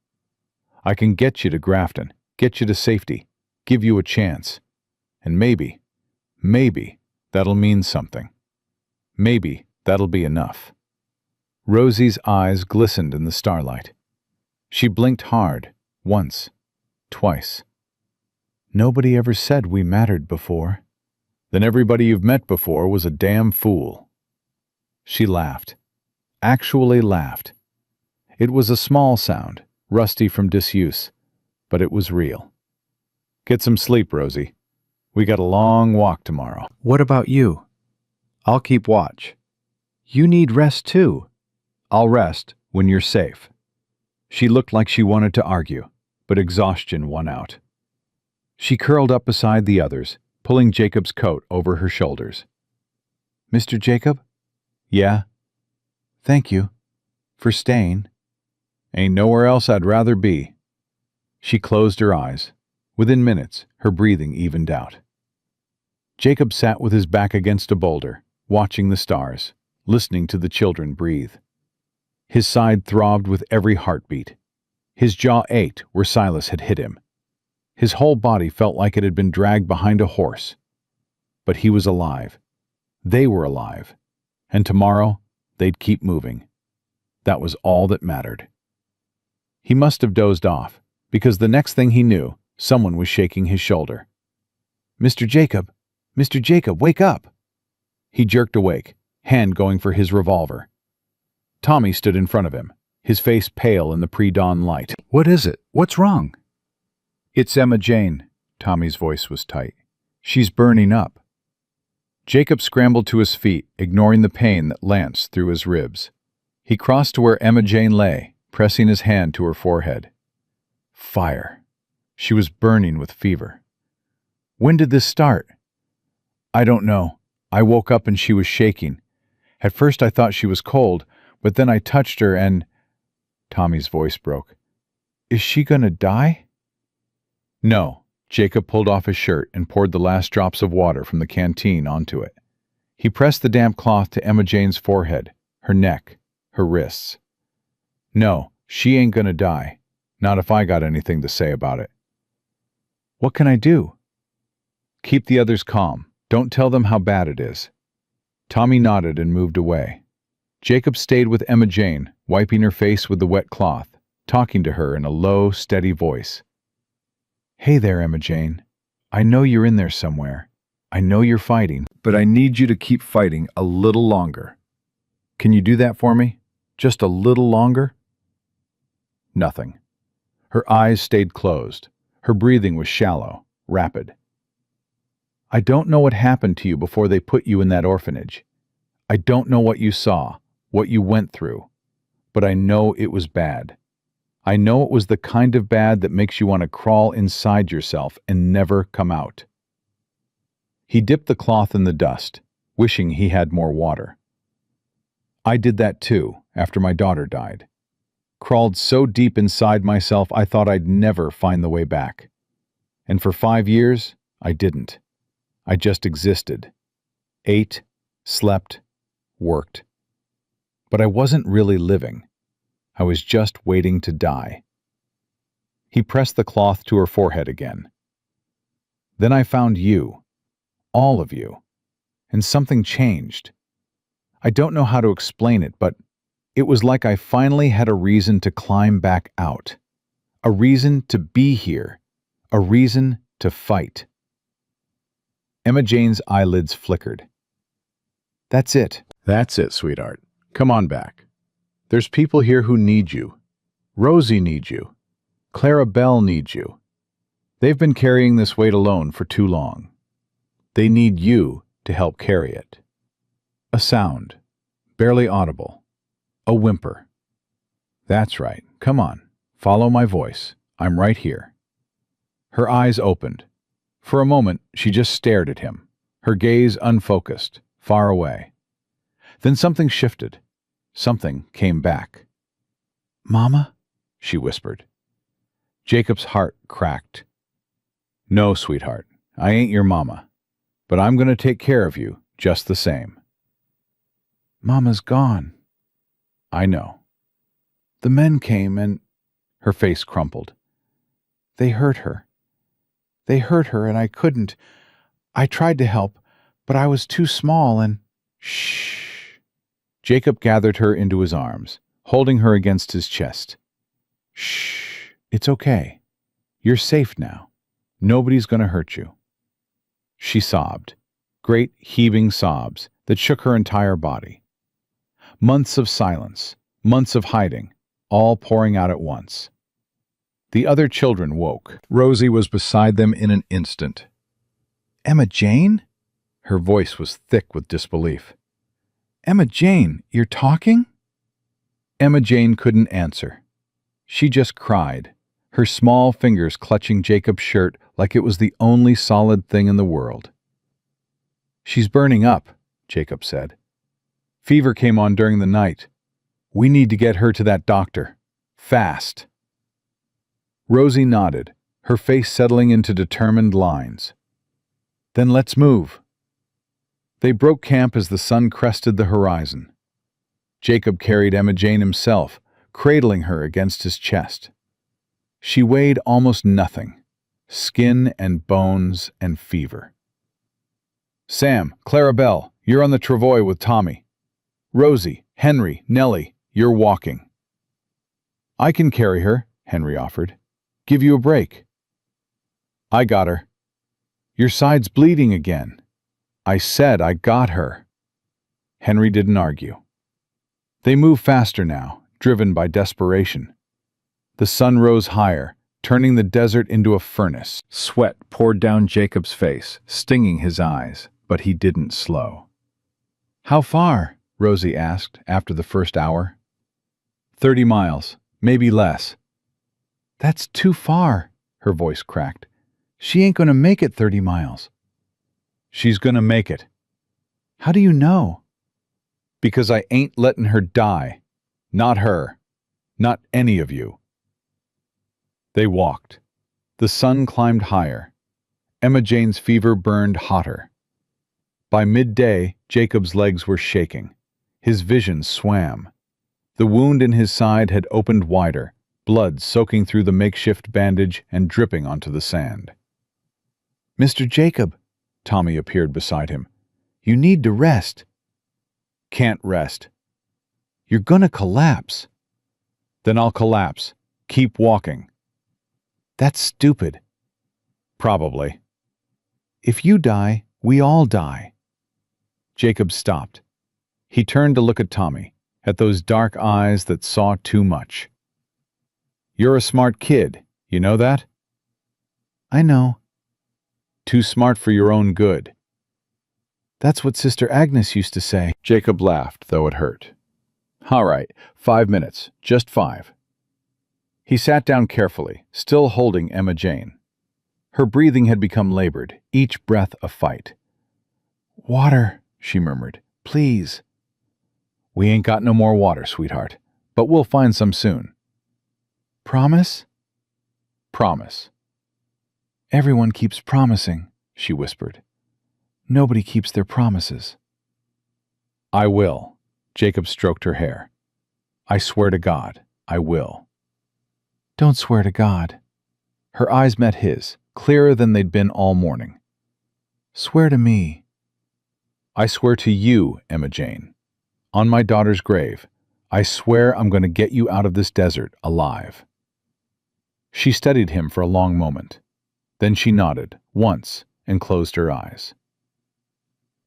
I can get you to Grafton, get you to safety, give you a chance. And maybe that'll mean something. Maybe that'll be enough. Rosie's eyes glistened in the starlight. She blinked hard, once, twice. Nobody ever said we mattered before. Then everybody you've met before was a damn fool. She laughed. Actually laughed. It was a small sound, rusty from disuse, but it was real. Get some sleep, Rosie. We got a long walk tomorrow. What about you? I'll keep watch. You need rest too. I'll rest when you're safe. She looked like she wanted to argue, but exhaustion won out. She curled up beside the others, pulling Jacob's coat over her shoulders. Mr. Jacob? Yeah? Thank you. For staying. Ain't nowhere else I'd rather be. She closed her eyes. Within minutes, her breathing evened out. Jacob sat with his back against a boulder, watching the stars, listening to the children breathe. His side throbbed with every heartbeat. His jaw ached where Silas had hit him. His whole body felt like it had been dragged behind a horse. But he was alive. They were alive. And tomorrow, they'd keep moving. That was all that mattered. He must have dozed off, because the next thing he knew, someone was shaking his shoulder. Mr. Jacob! Mr. Jacob, wake up! He jerked awake, hand going for his revolver. Tommy stood in front of him, his face pale in the pre-dawn light. What is it? What's wrong? It's Emma Jane. Tommy's voice was tight. She's burning up. Jacob scrambled to his feet, ignoring the pain that lanced through his ribs. He crossed to where Emma Jane lay, pressing his hand to her forehead. Fire. She was burning with fever. When did this start? I don't know. I woke up and she was shaking. At first I thought she was cold, but then I touched her and... Tommy's voice broke. Is she gonna die? No. Jacob pulled off his shirt and poured the last drops of water from the canteen onto it. He pressed the damp cloth to Emma Jane's forehead, her neck, her wrists. No, she ain't gonna die. Not if I got anything to say about it. What can I do? Keep the others calm. Don't tell them how bad it is. Tommy nodded and moved away. Jacob stayed with Emma Jane, wiping her face with the wet cloth, talking to her in a low, steady voice. Hey there, Emma Jane. I know you're in there somewhere. I know you're fighting, but I need you to keep fighting a little longer. Can you do that for me? Just a little longer? Nothing. Her eyes stayed closed. Her breathing was shallow, rapid. I don't know what happened to you before they put you in that orphanage. I don't know what you saw, what you went through, but I know it was bad. I know it was the kind of bad that makes you want to crawl inside yourself and never come out. He dipped the cloth in the dust, wishing he had more water. I did that too, after my daughter died. Crawled so deep inside myself I thought I'd never find the way back. And for 5 years, I didn't. I just existed. Ate, slept, worked. But I wasn't really living. I was just waiting to die. He pressed the cloth to her forehead again. Then I found you. All of you. And something changed. I don't know how to explain it, but it was like I finally had a reason to climb back out. A reason to be here. A reason to fight. Emma Jane's eyelids flickered. That's it. That's it, sweetheart. Come on back. There's people here who need you. Rosie needs you. Clara Bell needs you. They've been carrying this weight alone for too long. They need you to help carry it. A sound, barely audible. A whimper. That's right. Come on. Follow my voice. I'm right here. Her eyes opened. For a moment, she just stared at him, her gaze unfocused, far away. Then something shifted. Something came back. Mama? She whispered. Jacob's heart cracked. No, sweetheart, I ain't your mama, but I'm going to take care of you just the same. Mama's gone. I know. The men came and... Her face crumpled. They hurt her. They hurt her and I couldn't. I tried to help, but I was too small and... Shh. Jacob gathered her into his arms, holding her against his chest. Shh. It's okay. You're safe now. Nobody's going to hurt you." She sobbed, great heaving sobs that shook her entire body. Months of silence, months of hiding, all pouring out at once. The other children woke. Rosie was beside them in an instant. "Emma Jane?" Her voice was thick with disbelief. "Emma Jane, you're talking?" Emma Jane couldn't answer. She just cried, her small fingers clutching Jacob's shirt like it was the only solid thing in the world. "She's burning up," Jacob said. "Fever came on during the night. We need to get her to that doctor. Fast." Rosie nodded, her face settling into determined lines. "Then let's move." They broke camp as the sun crested the horizon. Jacob carried Emma Jane himself, cradling her against his chest. She weighed almost nothing, skin and bones and fever. "Sam, Clarabelle, you're on the travois with Tommy. Rosie, Henry, Nellie, you're walking." "I can carry her," Henry offered. "Give you a break." "I got her." "Your side's bleeding again." "I said I got her." Henry didn't argue. They moved faster now, driven by desperation. The sun rose higher, turning the desert into a furnace. Sweat poured down Jacob's face, stinging his eyes, but he didn't slow. "How far?" Rosie asked after the first hour. 30 miles, maybe less." "That's too far," her voice cracked. "She ain't gonna make it 30 miles. "She's gonna make it." "How do you know?" "Because I ain't letting her die. Not her. Not any of you." They walked. The sun climbed higher. Emma Jane's fever burned hotter. By midday, Jacob's legs were shaking. His vision swam. The wound in his side had opened wider, blood soaking through the makeshift bandage and dripping onto the sand. "Mr. Jacob," Tommy appeared beside him, "you need to rest." "Can't rest." "You're gonna collapse." "Then I'll collapse. Keep walking." "That's stupid." "Probably." "If you die, we all die." Jacob stopped. He turned to look at Tommy, at those dark eyes that saw too much. "You're a smart kid, you know that?" "I know." "Too smart for your own good." "That's what Sister Agnes used to say." Jacob laughed, though it hurt. "All right, 5 minutes, just 5. He sat down carefully, still holding Emma Jane. Her breathing had become labored, each breath a fight. "Water," she murmured. "Please." "We ain't got no more water, sweetheart, but we'll find some soon." "Promise?" "Promise." "Everyone keeps promising," she whispered. "Nobody keeps their promises." "I will." Jacob stroked her hair. "I swear to God, I will." "Don't swear to God." Her eyes met his, clearer than they'd been all morning. "Swear to me." "I swear to you, Emma Jane. On my daughter's grave, I swear I'm going to get you out of this desert alive." She studied him for a long moment. Then she nodded, once, and closed her eyes.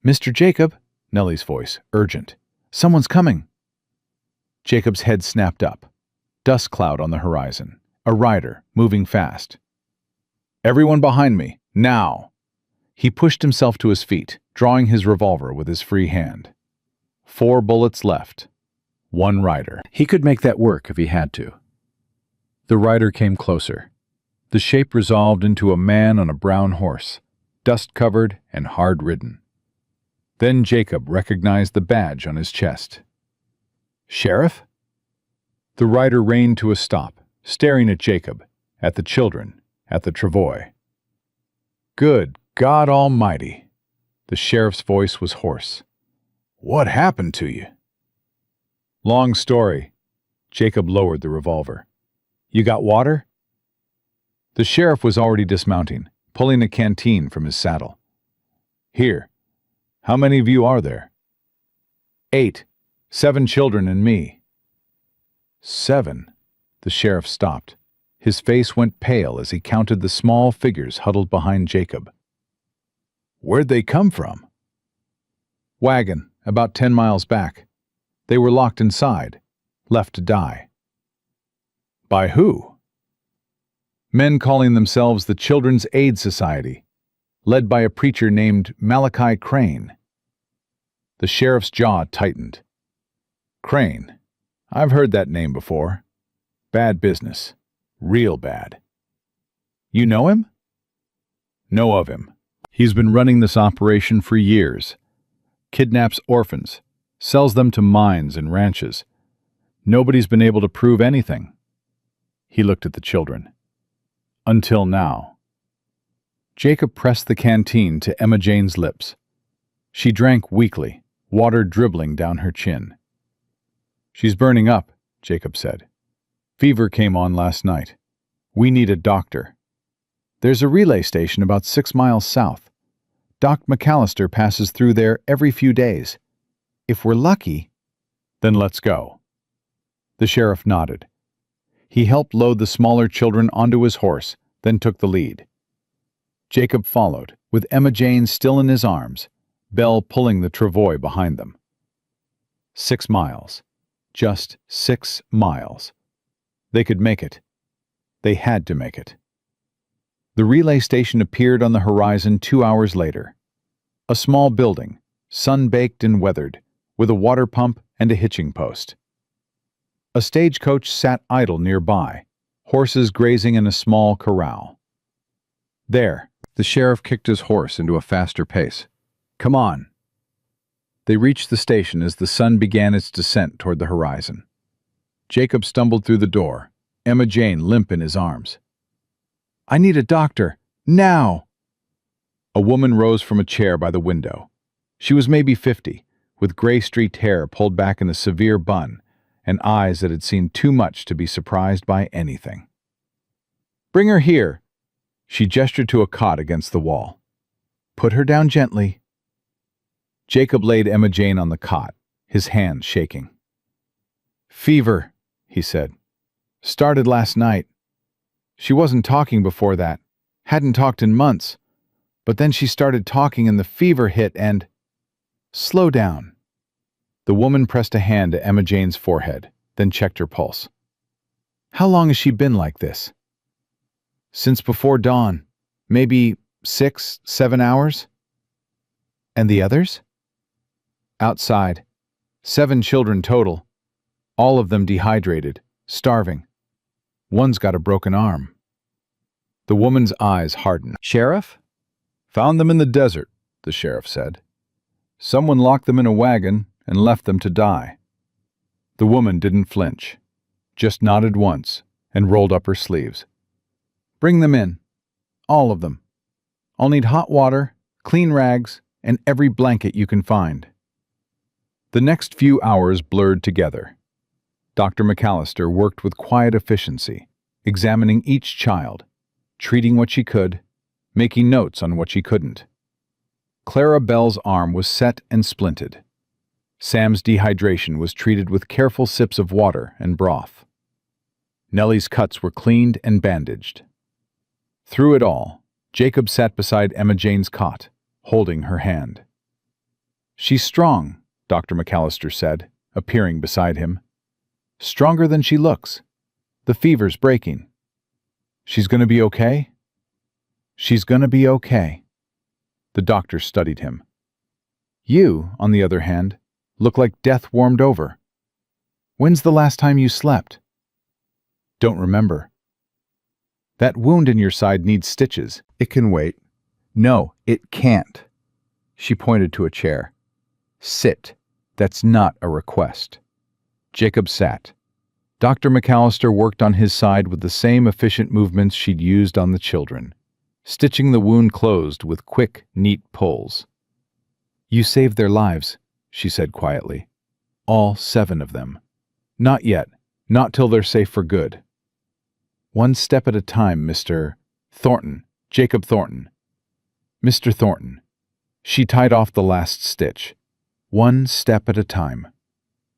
"Mr. Jacob," Nellie's voice, urgent. "Someone's coming." Jacob's head snapped up. Dust cloud on the horizon. A rider, moving fast. "Everyone behind me, now!" He pushed himself to his feet, drawing his revolver with his free hand. 4 bullets left. 1 rider. He could make that work if he had to. The rider came closer. The shape resolved into a man on a brown horse, dust-covered and hard-ridden. Then Jacob recognized the badge on his chest. "Sheriff?" The rider reined to a stop, staring at Jacob, at the children, at the travois. "Good God Almighty!" The sheriff's voice was hoarse. "What happened to you?" "Long story." Jacob lowered the revolver. "You got water?" The sheriff was already dismounting, pulling a canteen from his saddle. "Here. How many of you are there?" 8. 7 children and me." 7. The sheriff stopped. His face went pale as he counted the small figures huddled behind Jacob. "Where'd they come from?" "Wagon, about 10 miles back. They were locked inside, left to die." "By who?" "Men calling themselves the Children's Aid Society, led by a preacher named Malachi Crane." The sheriff's jaw tightened. "Crane. I've heard that name before. Bad business. Real bad." "You know him?" "Know of him. He's been running this operation for years. Kidnaps orphans, sells them to mines and ranches. Nobody's been able to prove anything." He looked at the children. "Until now." Jacob pressed the canteen to Emma Jane's lips. She drank weakly, water dribbling down her chin. "She's burning up," Jacob said. "Fever came on last night. We need a doctor. There's a relay station about 6 miles south. Doc McAllister passes through there every few days. If we're lucky..." "Then let's go." The sheriff nodded. He helped load the smaller children onto his horse, then took the lead. Jacob followed, with Emma Jane still in his arms, Belle pulling the travois behind them. 6 miles. Just 6 miles. They could make it. They had to make it. The relay station appeared on the horizon 2 hours later. A small building, sun-baked and weathered, with a water pump and a hitching post. A stagecoach sat idle nearby, horses grazing in a small corral. "There." The sheriff kicked his horse into a faster pace. "Come on." They reached the station as the sun began its descent toward the horizon. Jacob stumbled through the door, Emma Jane limp in his arms. "I need a doctor, now!" A woman rose from a chair by the window. She was maybe 50, with gray-streaked hair pulled back in a severe bun, and eyes that had seen too much to be surprised by anything. "Bring her here." She gestured to a cot against the wall. "Put her down gently." Jacob laid Emma Jane on the cot, his hands shaking. "Fever," he said. "Started last night. She wasn't talking before that, hadn't talked in months, but then she started talking and the fever hit and..." "Slow down." The woman pressed a hand to Emma Jane's forehead, then checked her pulse. "How long has she been like this?" "Since before dawn. Maybe 6, 7 hours." "And the others?" "Outside. 7 children total. All of them dehydrated, starving. One's got a broken arm." The woman's eyes hardened. "Sheriff?" "Found them in the desert," the sheriff said. "Someone locked them in a wagon and left them to die." The woman didn't flinch, just nodded once and rolled up her sleeves. "Bring them in. All of them. I'll need hot water, clean rags, and every blanket you can find." The next few hours blurred together. Dr. McAllister worked with quiet efficiency, examining each child, treating what she could, making notes on what she couldn't. Clara Bell's arm was set and splinted. Sam's dehydration was treated with careful sips of water and broth. Nellie's cuts were cleaned and bandaged. Through it all, Jacob sat beside Emma Jane's cot, holding her hand. "She's strong," Dr. McAllister said, appearing beside him. "Stronger than she looks. The fever's breaking. She's going to be okay?" "She's going to be okay." The doctor studied him. "You, on the other hand, look like death warmed over. When's the last time you slept?" "Don't remember." "That wound in your side needs stitches. It can wait." "No, it can't." She pointed to a chair. "Sit. That's not a request." Jacob sat. Dr. McAllister worked on his side with the same efficient movements she'd used on the children, stitching the wound closed with quick, neat pulls. "You saved their lives," she said quietly. "All 7 of them. Not yet. Not till they're safe for good. One step at a time, Mr. Thornton. Jacob Thornton. Mr. Thornton." She tied off the last stitch. "One step at a time."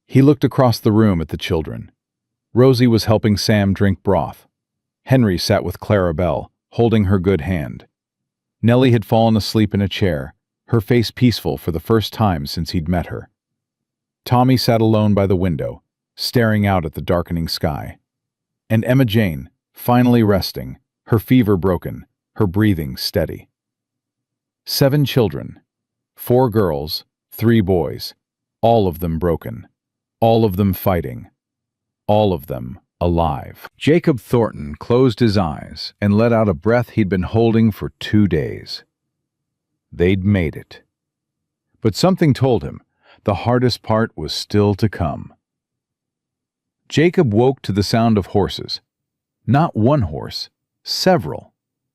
He looked across the room at the children. Rosie was helping Sam drink broth. Henry sat with Clarabelle, holding her good hand. Nellie had fallen asleep in a chair, her face peaceful for the first time since he'd met her. Tommy sat alone by the window, staring out at the darkening sky. And Emma Jane, finally resting, her fever broken, her breathing steady. 7 children, 4 girls, 3 boys, all of them broken, all of them fighting, all of them alive. Jacob Thornton closed his eyes and let out a breath he'd been holding for 2 days. They'd made it. But something told him the hardest part was still to come. Jacob woke to the sound of horses. Not one horse, several,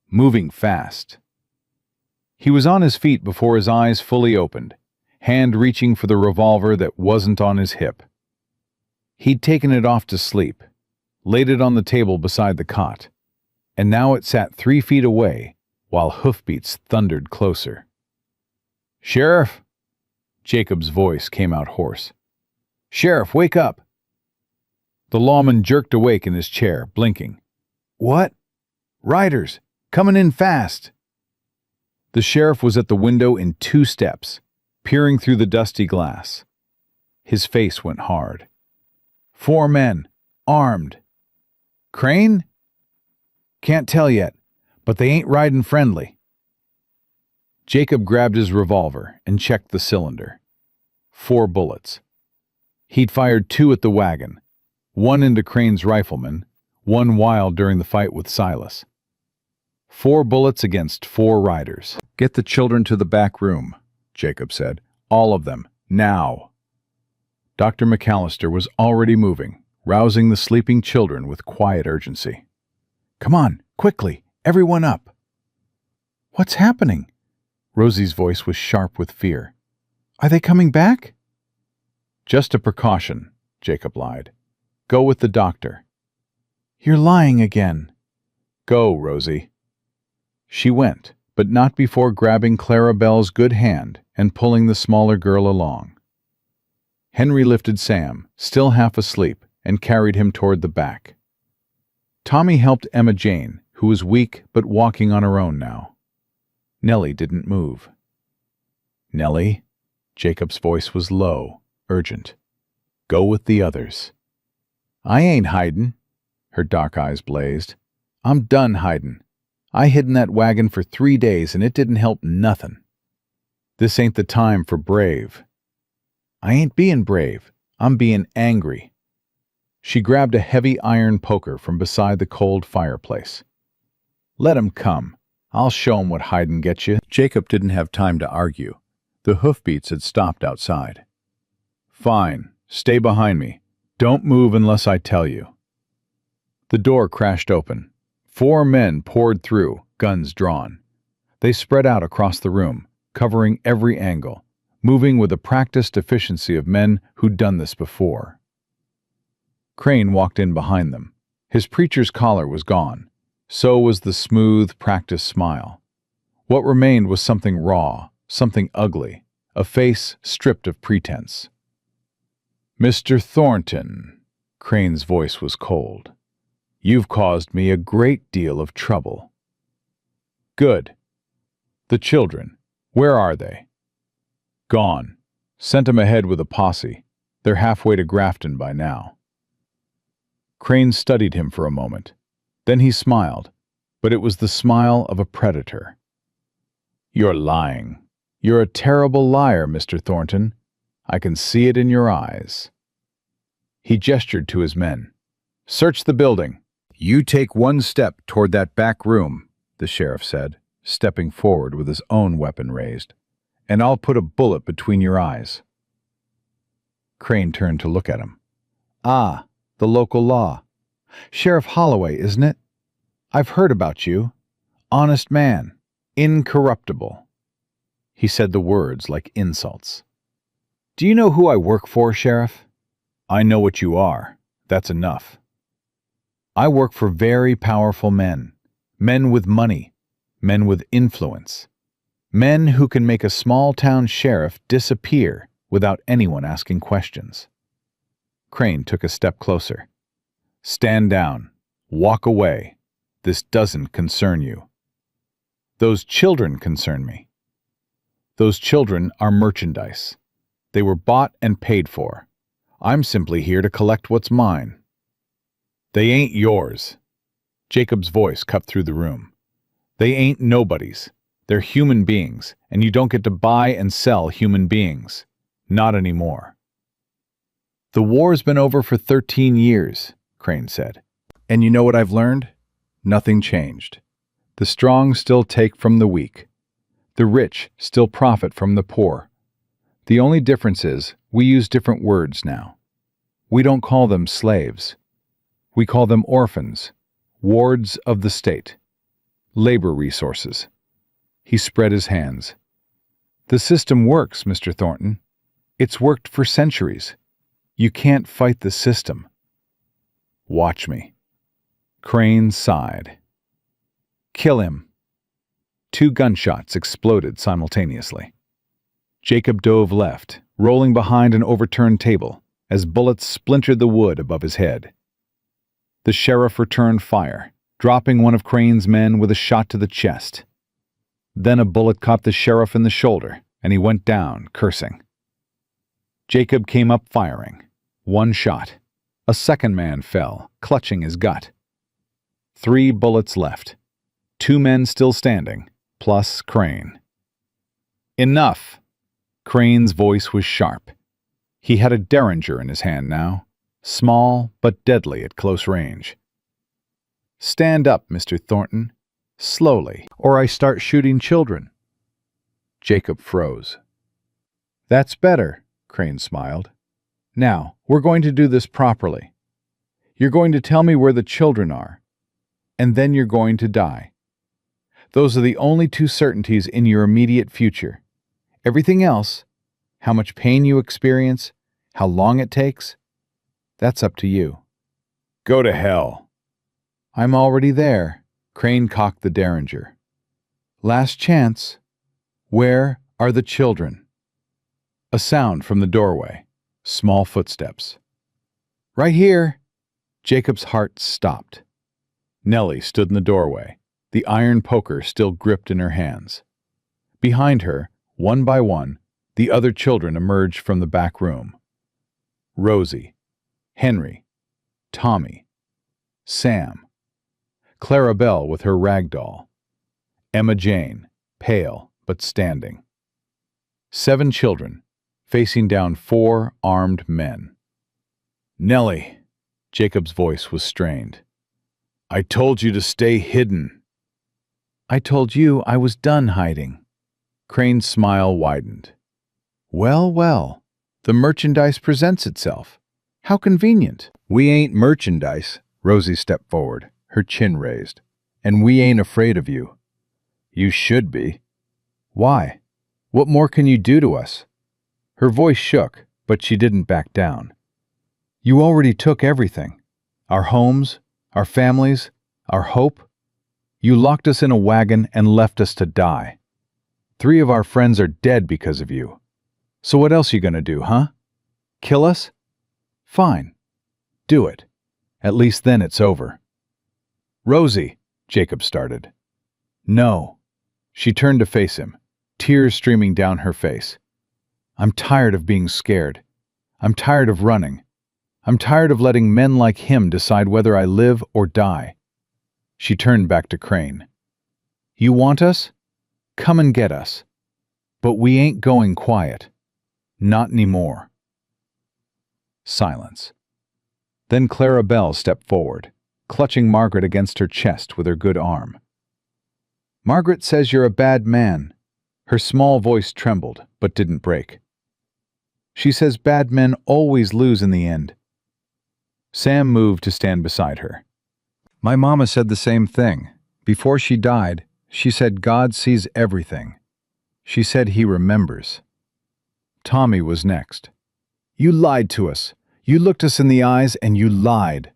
moving fast. He was on his feet before his eyes fully opened, hand reaching for the revolver that wasn't on his hip. He'd taken it off to sleep, laid it on the table beside the cot, and now it sat 3 feet away while hoofbeats thundered closer. "Sheriff!" Jacob's voice came out hoarse. "Sheriff, wake up!" The lawman jerked awake in his chair, blinking. "What?" "Riders! Coming in fast!" The sheriff was at the window in 2 steps, peering through the dusty glass. His face went hard. 4 men, armed. "Crane?" "Can't tell yet, but they ain't riding friendly." Jacob grabbed his revolver and checked the cylinder. 4 bullets. He'd fired 2 at the wagon, 1 into Crane's rifleman, 1 wild during the fight with Silas. 4 bullets against 4 riders. "Get the children to the back room," Jacob said. "All of them, now." Dr. McAllister was already moving, rousing the sleeping children with quiet urgency. "Come on, quickly, everyone up." "What's happening?" Rosie's voice was sharp with fear. "Are they coming back?" "Just a precaution," Jacob lied. "Go with the doctor." "You're lying again." "Go, Rosie." She went, but not before grabbing Clarabelle's good hand and pulling the smaller girl along. Henry lifted Sam, still half asleep, and carried him toward the back. Tommy helped Emma Jane, who was weak but walking on her own now. Nellie didn't move. "Nellie," Jacob's voice was low, urgent. "Go with the others." "I ain't hidin'." Her dark eyes blazed. "I'm done hidin'. I hid in that wagon for 3 days and it didn't help nothin'. This ain't the time for brave." "I ain't bein' brave. I'm bein' angry." She grabbed a heavy iron poker from beside the cold fireplace. "Let 'em come. I'll show 'em what hidin' gets you." Jacob didn't have time to argue. The hoofbeats had stopped outside. "Fine. Stay behind me. Don't move unless I tell you." The door crashed open. 4 men poured through, guns drawn. They spread out across the room, covering every angle, moving with the practiced efficiency of men who'd done this before. Crane walked in behind them. His preacher's collar was gone. So was the smooth, practiced smile. What remained was something raw, something ugly, a face stripped of pretense. "Mr. Thornton," Crane's voice was cold. "You've caused me a great deal of trouble." "Good. The children, where are they?" "Gone. Sent 'em ahead with a posse. They're halfway to Grafton by now." Crane studied him for a moment. Then he smiled, but it was the smile of a predator. "You're lying. You're a terrible liar, Mr. Thornton. I can see it in your eyes." He gestured to his men. "Search the building." "You take 1 step toward that back room," the sheriff said, stepping forward with his own weapon raised, "and I'll put a bullet between your eyes." Crane turned to look at him. "Ah, the local law. Sheriff Holloway, isn't it? I've heard about you. Honest man. Incorruptible." He said the words like insults. "Do you know who I work for, Sheriff?" "I know what you are. That's enough." "I work for very powerful men. Men with money. Men with influence. Men who can make a small-town sheriff disappear without anyone asking questions." Crane took a step closer. "Stand down. Walk away. This doesn't concern you. Those children concern me. Those children are merchandise. They were bought and paid for. I'm simply here to collect what's mine. They ain't yours. Jacob's voice cut through the room. They ain't nobody's. They're human beings, and you don't get to buy and sell human beings. Not anymore. The war's been over for 13 years, Crane said. And you know what I've learned? Nothing changed. The strong still take from the weak. The rich still profit from the poor. The only difference is we use different words now. We don't call them slaves. We call them orphans, wards of the state, labor resources. He spread his hands. The system works, Mr. Thornton. It's worked for centuries. You can't fight the system. Watch me. Crane sighed. Kill him. 2 gunshots exploded simultaneously. Jacob dove left, rolling behind an overturned table, as bullets splintered the wood above his head. The sheriff returned fire, dropping one of Crane's men with a shot to the chest. Then a bullet caught the sheriff in the shoulder, and he went down, cursing. Jacob came up firing. 1 shot. A second man fell, clutching his gut. 3 bullets left. 2 men still standing, plus Crane. Enough! Crane's voice was sharp. He had a derringer in his hand now, small but deadly at close range. Stand up, Mr. Thornton, slowly, or I start shooting children. Jacob froze. That's better, Crane smiled. Now, we're going to do this properly. You're going to tell me where the children are, and then you're going to die. Those are the only 2 certainties in your immediate future. Everything else, how much pain you experience, how long it takes, that's up to you. Go to hell. I'm already there. Crane cocked the derringer. Last chance. Where are the children? A sound from the doorway. Small footsteps. Right here. Jacob's heart stopped. Nellie stood in the doorway, the iron poker still gripped in her hands. Behind her, one by one, the other children emerged from the back room. Rosie, Henry, Tommy, Sam, Clarabelle with her rag doll, Emma Jane, pale but standing. 7 children, facing down 4 armed men. Nellie, Jacob's voice was strained. I told you to stay hidden. I told you I was done hiding. Crane's smile widened. Well, well, the merchandise presents itself. How convenient. We ain't merchandise. Rosie stepped forward, her chin raised. And we ain't afraid of you. You should be. Why? What more can you do to us? Her voice shook, but she didn't back down. You already took everything. Our homes, our families, our hope. You locked us in a wagon and left us to die. 3 of our friends are dead because of you. So what else you gonna do, huh? Kill us? Fine. Do it. At least then it's over. Rosie, Jacob started. No. She turned to face him, tears streaming down her face. I'm tired of being scared. I'm tired of running. I'm tired of letting men like him decide whether I live or die. She turned back to Crane. You want us? Come and get us. But we ain't going quiet. Not anymore. Silence. Then Clarabelle stepped forward, clutching Margaret against her chest with her good arm. Margaret says you're a bad man. Her small voice trembled, but didn't break. She says bad men always lose in the end. Sam moved to stand beside her. My mama said the same thing. Before she died, she said God sees everything. She said he remembers. Tommy was next. You lied to us. You looked us in the eyes and you lied.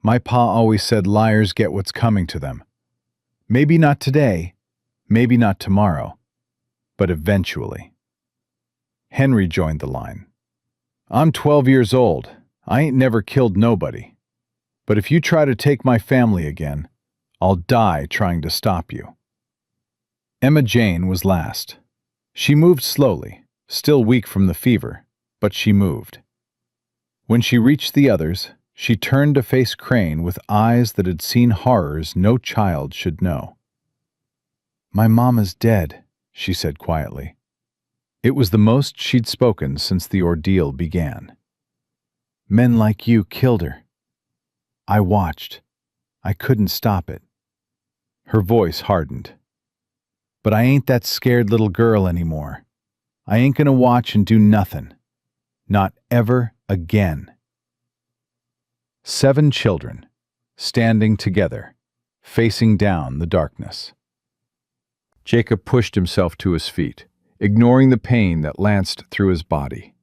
My pa always said liars get what's coming to them. Maybe not today, maybe not tomorrow, but eventually. Henry joined the line. I'm 12 years old. I ain't never killed nobody. But if you try to take my family again, I'll die trying to stop you." Emma Jane was last. She moved slowly, still weak from the fever, but she moved. When she reached the others, she turned to face Crane with eyes that had seen horrors no child should know. "My mama's dead," she said quietly. It was the most she'd spoken since the ordeal began. "Men like you killed her. I watched. I couldn't stop it." Her voice hardened. "But I ain't that scared little girl anymore. I ain't gonna watch and do nothing. Not ever again." 7 children, standing together, facing down the darkness. Jacob pushed himself to his feet, ignoring the pain that lanced through his body.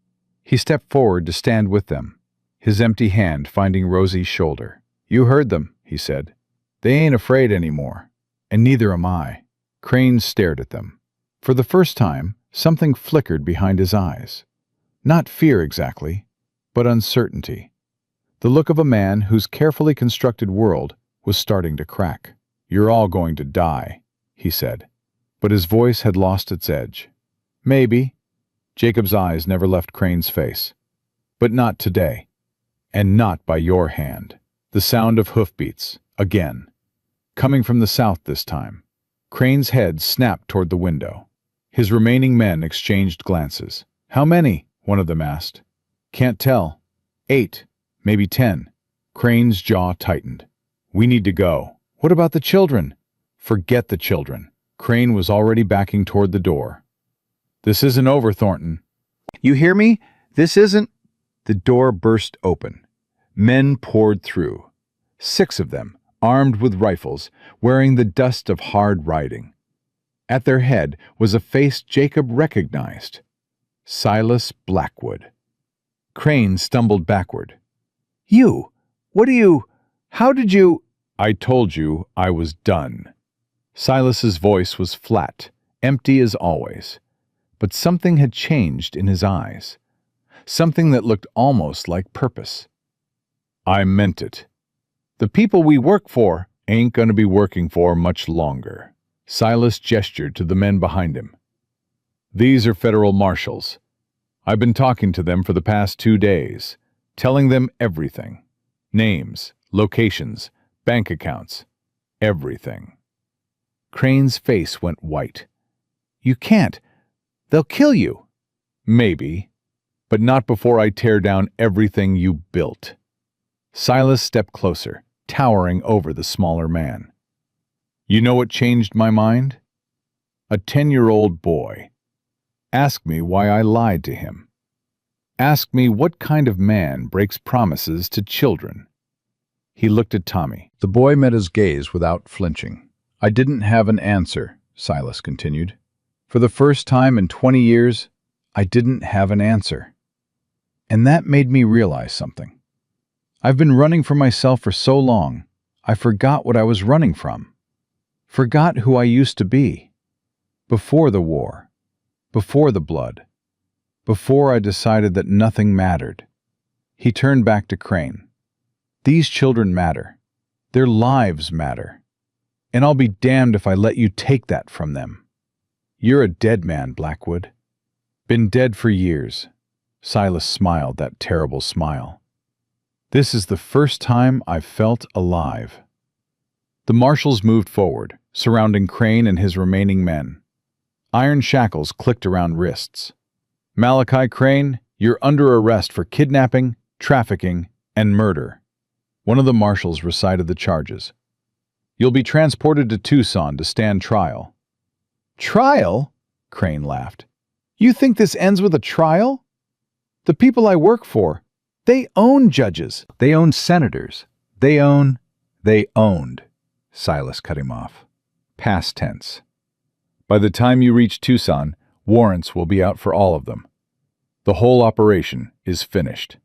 He stepped forward to stand with them, his empty hand finding Rosie's shoulder. "You heard them," he said. "They ain't afraid anymore, and neither am I." Crane stared at them. For the first time, something flickered behind his eyes. Not fear exactly, but uncertainty. The look of a man whose carefully constructed world was starting to crack. "You're all going to die," he said, but his voice had lost its edge. "Maybe." Jacob's eyes never left Crane's face. "But not today. And not by your hand." The sound of hoofbeats, again. Coming from the south this time. Crane's head snapped toward the window. His remaining men exchanged glances. "How many?" one of them asked. "Can't tell. 8, maybe 10. Crane's jaw tightened. "We need to go." "What about the children?" "Forget the children." Crane was already backing toward the door. "This isn't over, Thornton." "You hear me? This isn't—" The door burst open. Men poured through. 6 of them, armed with rifles, wearing the dust of hard riding. At their head was a face Jacob recognized. Silas Blackwood. Crane stumbled backward. "You! How did you—" "I told you I was done." Silas's voice was flat, empty as always. But something had changed in his eyes. Something that looked almost like purpose. "I meant it. The people we work for ain't gonna be working for much longer." Silas gestured to the men behind him. "These are federal marshals. I've been talking to them for the past 2 days, telling them everything. Names, locations, bank accounts, everything." Crane's face went white. "You can't. They'll kill you." "Maybe, but not before I tear down everything you built." Silas stepped closer, towering over the smaller man. "You know what changed my mind? A 10-year-old boy. Ask me why I lied to him. Ask me what kind of man breaks promises to children." He looked at Tommy. The boy met his gaze without flinching. "I didn't have an answer," Silas continued. "For the first time in 20 years, I didn't have an answer. And that made me realize something. I've been running for myself for so long, I forgot what I was running from. Forgot who I used to be. Before the war. Before the blood. Before I decided that nothing mattered." He turned back to Crane. "These children matter. Their lives matter. And I'll be damned if I let you take that from them. You're a dead man, Blackwood. Been dead for years." Silas smiled that terrible smile. "This is the first time I've felt alive." The marshals moved forward, surrounding Crane and his remaining men. Iron shackles clicked around wrists. "Malachi Crane, you're under arrest for kidnapping, trafficking, and murder." One of the marshals recited the charges. "You'll be transported to Tucson to stand trial." "Trial?" Crane laughed. "You think this ends with a trial? The people I work for, they own judges. They own senators. They owned. Silas cut him off. Past tense. "By the time you reach Tucson, warrants will be out for all of them. The whole operation is finished."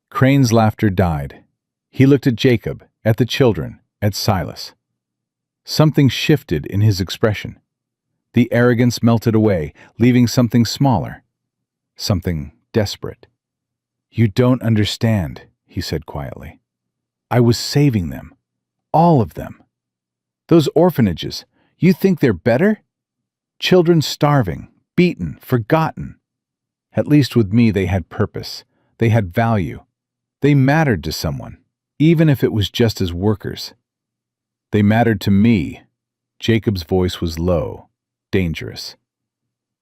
Crane's laughter died. He looked at Jacob, at the children, at Silas. Something shifted in his expression. The arrogance melted away, leaving something smaller. Something desperate. "You don't understand," he said quietly. "I was saving them. All of them. Those orphanages, you think they're better? Children starving, beaten, forgotten. At least with me they had purpose. They had value. They mattered to someone, even if it was just as workers. They mattered to me. Jacob's voice was low, dangerous.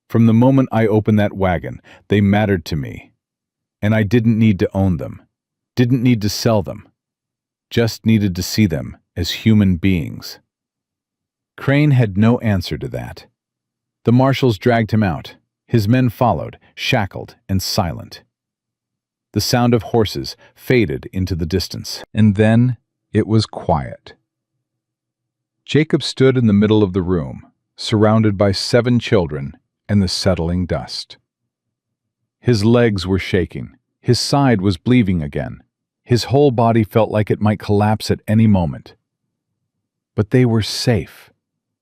From the moment I opened that wagon, they mattered to me. And I didn't need to own them, didn't need to sell them, just needed to see them as human beings. Crane had no answer to that. The marshals dragged him out. His men followed, shackled and silent. The sound of horses faded into the distance, and then it was quiet. Jacob stood in the middle of the room, surrounded by 7 children and the settling dust. His legs were shaking. His side was bleeding again. His whole body felt like it might collapse at any moment. But they were safe.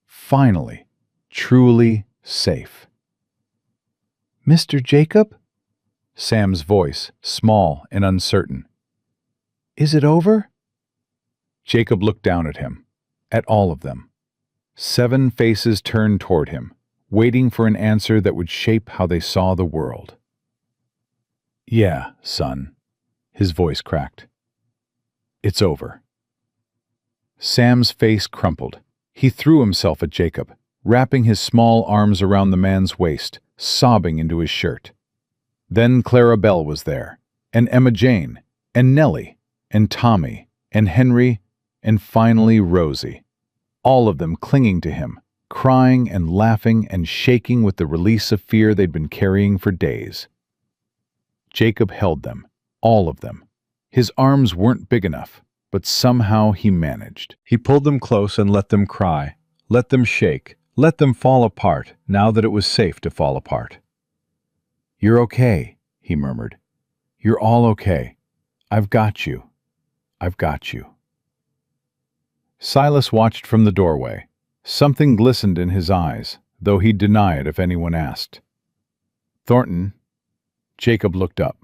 Finally, truly safe. "Mr. Jacob?" Sam's voice, small and uncertain. "Is it over?" Jacob looked down at him, at all of them. 7 faces turned toward him, waiting for an answer that would shape how they saw the world. "Yeah, son," his voice cracked. "It's over." Sam's face crumpled. He threw himself at Jacob, wrapping his small arms around the man's waist, sobbing into his shirt. Then Clara Belle was there, and Emma Jane, and Nellie, and Tommy, and Henry, and finally Rosie. All of them clinging to him, crying and laughing and shaking with the release of fear they'd been carrying for days. Jacob held them, all of them. His arms weren't big enough, but somehow he managed. He pulled them close and let them cry, let them shake, let them fall apart now that it was safe to fall apart. "You're okay," he murmured. "You're all okay. I've got you. I've got you." Silas watched from the doorway. Something glistened in his eyes, though he'd deny it if anyone asked. "Thornton." Jacob looked up.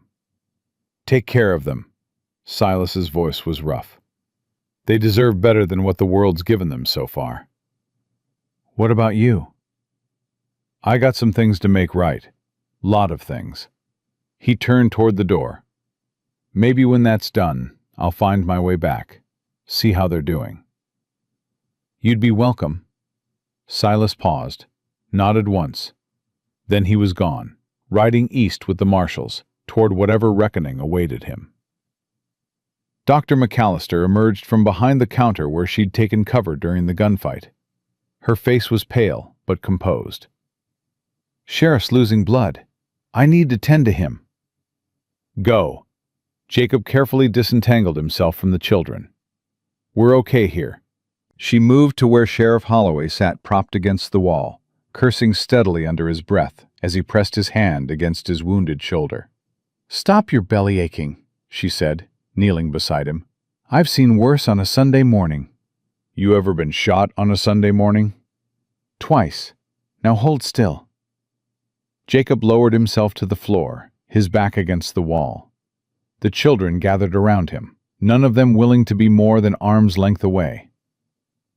"Take care of them." Silas's voice was rough. "They deserve better than what the world's given them so far." "What about you?" "I got some things to make right. Lot of things." He turned toward the door. "Maybe when that's done, I'll find my way back. See how they're doing." "You'd be welcome." Silas paused, nodded once. Then he was gone, riding east with the marshals, toward whatever reckoning awaited him. Dr. McAllister emerged from behind the counter where she'd taken cover during the gunfight. Her face was pale, but composed. "Sheriff's losing blood. I need to tend to him." "Go." Jacob carefully disentangled himself from the children. "We're okay here." She moved to where Sheriff Holloway sat propped against the wall, cursing steadily under his breath as he pressed his hand against his wounded shoulder. "Stop your belly aching," she said, kneeling beside him. "I've seen worse on a Sunday morning." "You ever been shot on a Sunday morning?" "Twice. Now hold still." Jacob lowered himself to the floor, his back against the wall. The children gathered around him, none of them willing to be more than arm's length away.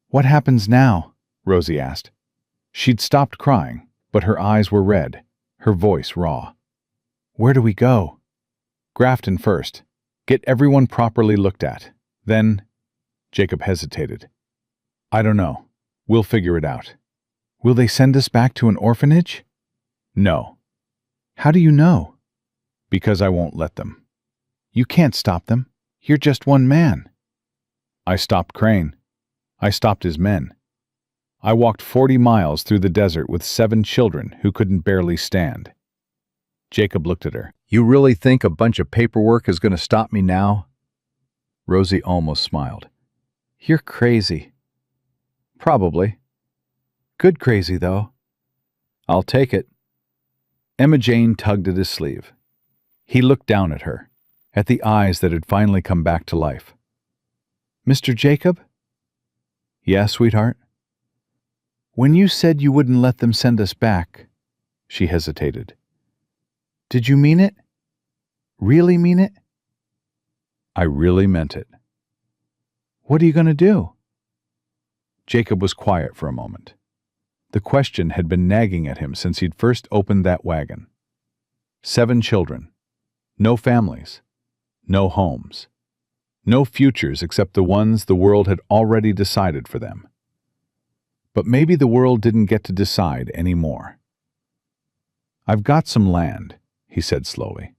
"What happens now?" Rosie asked. She'd stopped crying, but her eyes were red, her voice raw. "Where do we go?" "Grafton first. Get everyone properly looked at. Then—" Jacob hesitated. "I don't know. We'll figure it out." "Will they send us back to an orphanage?" "No." "How do you know?" "Because I won't let them." "You can't stop them. You're just one man." "I stopped Crane. I stopped his men. I walked 40 miles through the desert with 7 children who couldn't barely stand." Jacob looked at her. "You really think a bunch of paperwork is going to stop me now?" Rosie almost smiled. "You're crazy." "Probably. Good crazy, though." "I'll take it." Emma Jane tugged at his sleeve. He looked down at her, at the eyes that had finally come back to life. "Mr. Jacob?" "Yeah, sweetheart?" "When you said you wouldn't let them send us back," she hesitated. "Did you mean it? Really mean it?" "I really meant it." "What are you going to do?" Jacob was quiet for a moment. The question had been nagging at him since he'd first opened that wagon. 7 children. No families. No homes. No futures except the ones the world had already decided for them. But maybe the world didn't get to decide anymore. "I've got some land," he said slowly.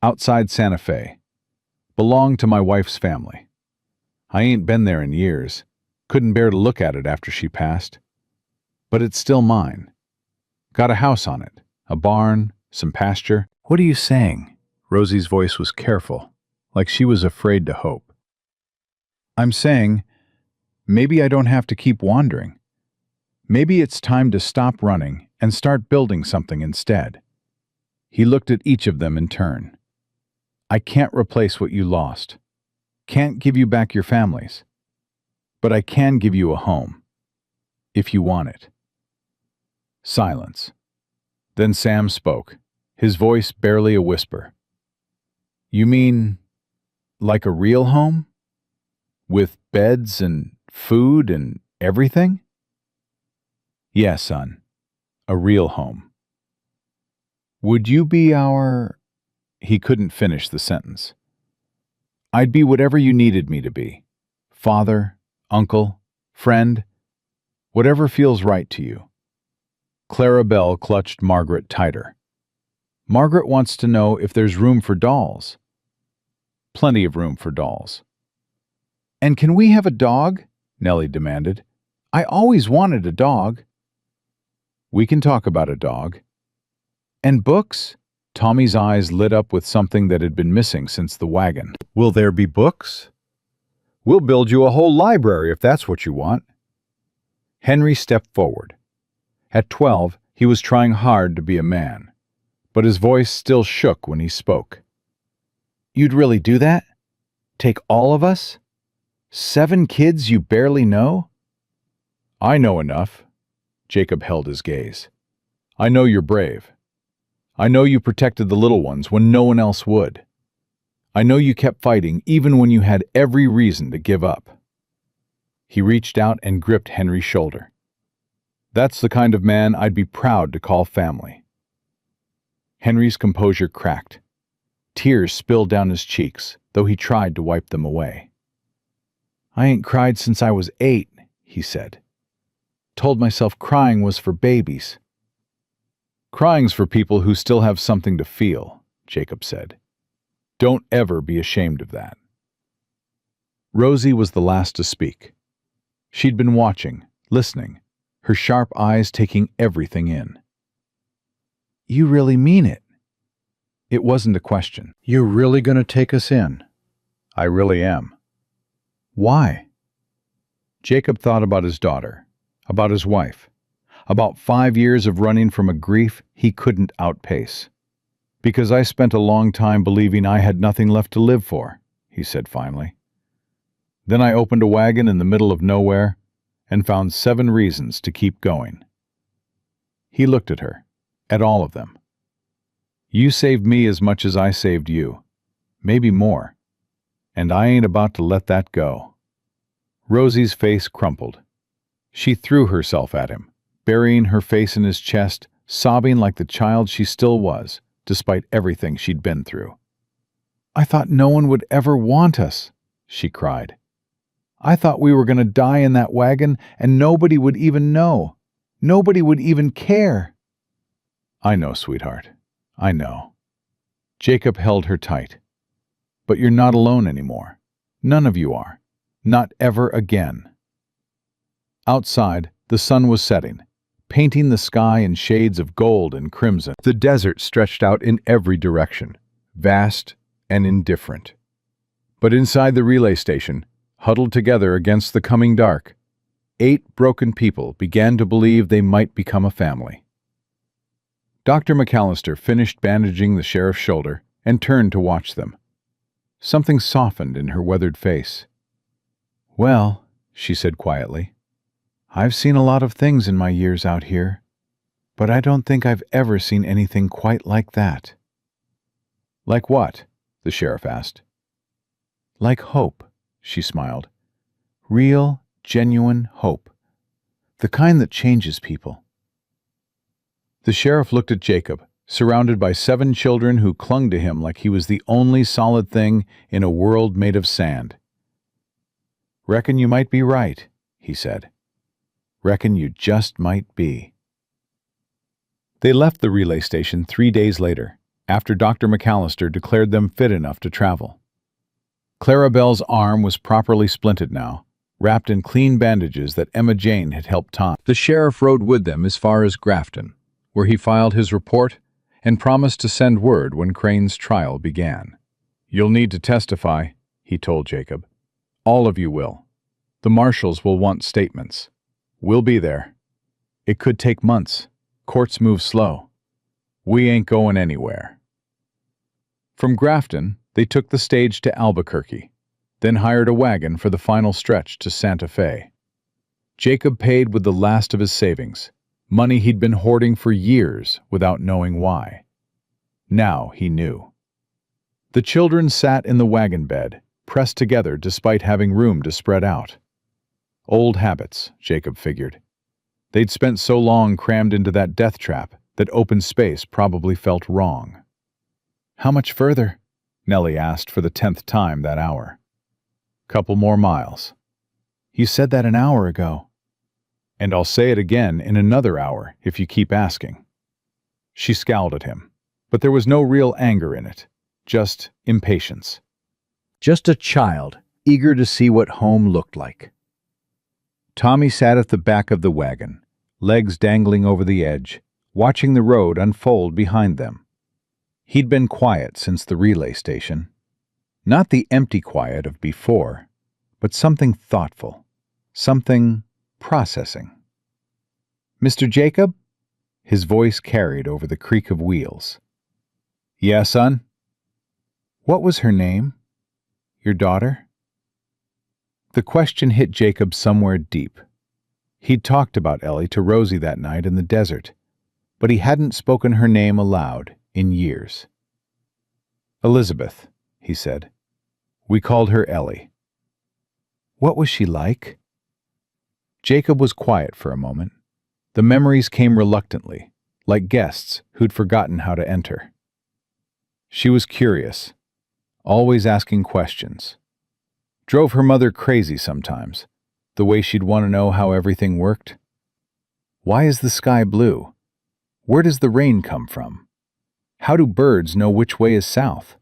"Outside Santa Fe. Belonged to my wife's family. I ain't been there in years. Couldn't bear to look at it after she passed. But it's still mine. Got a house on it, a barn, some pasture." "What are you saying?" Rosie's voice was careful, like she was afraid to hope. "I'm saying, maybe I don't have to keep wandering. Maybe it's time to stop running and start building something instead." He looked at each of them in turn. "I can't replace what you lost. Can't give you back your families. But I can give you a home. If you want it." Silence. Then Sam spoke, his voice barely a whisper. "You mean, like a real home? With beds and food and everything?" "Yeah, son. A real home." "Would you be our—" He couldn't finish the sentence. "I'd be whatever you needed me to be. Father, uncle, friend, whatever feels right to you." Clarabelle clutched Margaret tighter. "Margaret wants to know if there's room for dolls." "Plenty of room for dolls." "And can we have a dog?" Nellie demanded. "I always wanted a dog." "We can talk about a dog." "And books?" Tommy's eyes lit up with something that had been missing since the wagon. "Will there be books?" "We'll build you a whole library if that's what you want." Henry stepped forward. At 12, he was trying hard to be a man, but his voice still shook when he spoke. "You'd really do that? Take all of us? 7 kids you barely know?" "I know enough." Jacob held his gaze. "I know you're brave. I know you protected the little ones when no one else would. I know you kept fighting even when you had every reason to give up." He reached out and gripped Henry's shoulder. "That's the kind of man I'd be proud to call family." Henry's composure cracked. Tears spilled down his cheeks, though he tried to wipe them away. "I ain't cried since I was 8, he said. "Told myself crying was for babies." "Crying's for people who still have something to feel," Jacob said. "Don't ever be ashamed of that." Rosie was the last to speak. She'd been watching, listening, her sharp eyes taking everything in. "You really mean it?" It wasn't a question. "You're really going to take us in?" "I really am." "Why?" Jacob thought about his daughter, about his wife, about 5 years of running from a grief he couldn't outpace. "Because I spent a long time believing I had nothing left to live for," he said finally. "Then I opened a wagon in the middle of nowhere and found 7 reasons to keep going." He looked at her, at all of them. "You saved me as much as I saved you, maybe more, and I ain't about to let that go." Rosie's face crumpled. She threw herself at him, burying her face in his chest, sobbing like the child she still was, despite everything she'd been through. "I thought no one would ever want us," she cried. "I thought we were going to die in that wagon and nobody would even know. Nobody would even care." "I know, sweetheart. I know." Jacob held her tight. "But you're not alone anymore. None of you are. Not ever again." Outside, the sun was setting, painting the sky in shades of gold and crimson. The desert stretched out in every direction, vast and indifferent. But inside the relay station, huddled together against the coming dark, 8 broken people began to believe they might become a family. Dr. McAllister finished bandaging the sheriff's shoulder and turned to watch them. Something softened in her weathered face. "Well," she said quietly, "I've seen a lot of things in my years out here, but I don't think I've ever seen anything quite like that." "Like what?" the sheriff asked. "Like hope," she smiled. "Real, genuine hope The kind that changes people. The sheriff looked at Jacob, surrounded by 7 children who clung to him like he was the only solid thing in a world made of sand. "Reckon you might be right," he said. "Reckon you just might be." They left the relay station 3 days later, after Dr. McAllister declared them fit enough to travel. Clarabelle's arm was properly splinted now, wrapped in clean bandages that Emma Jane had helped Tom. The sheriff rode with them as far as Grafton, where he filed his report and promised to send word when Crane's trial began. "You'll need to testify," he told Jacob. "All of you will. The marshals will want statements. We'll be there. It could take months. Courts move slow. We ain't going anywhere." From Grafton, they took the stage to Albuquerque, then hired a wagon for the final stretch to Santa Fe. Jacob paid with the last of his savings, money he'd been hoarding for years without knowing why. Now he knew. The children sat in the wagon bed, pressed together despite having room to spread out. Old habits, Jacob figured. They'd spent so long crammed into that death trap that open space probably felt wrong. "How much further?" Nellie asked for the 10th time that hour. "Couple more miles." "You said that an hour ago." "And I'll say it again in another hour if you keep asking." She scowled at him, but there was no real anger in it, just impatience. Just a child, eager to see what home looked like. Tommy sat at the back of the wagon, legs dangling over the edge, watching the road unfold behind them. He'd been quiet since the relay station. Not the empty quiet of before, but something thoughtful, something processing. "Mr. Jacob?" His voice carried over the creak of wheels. "Yeah, son?" "What was her name? Your daughter?" The question hit Jacob somewhere deep. He'd talked about Ellie to Rosie that night in the desert, but he hadn't spoken her name aloud in years. "Elizabeth," he said. "We called her Ellie." "What was she like?" Jacob was quiet for a moment. The memories came reluctantly, like guests who'd forgotten how to enter. She was curious, always asking questions. Drove her mother crazy sometimes, the way she'd want to know how everything worked. Why is the sky blue? Where does the rain come from? How do birds know which way is south?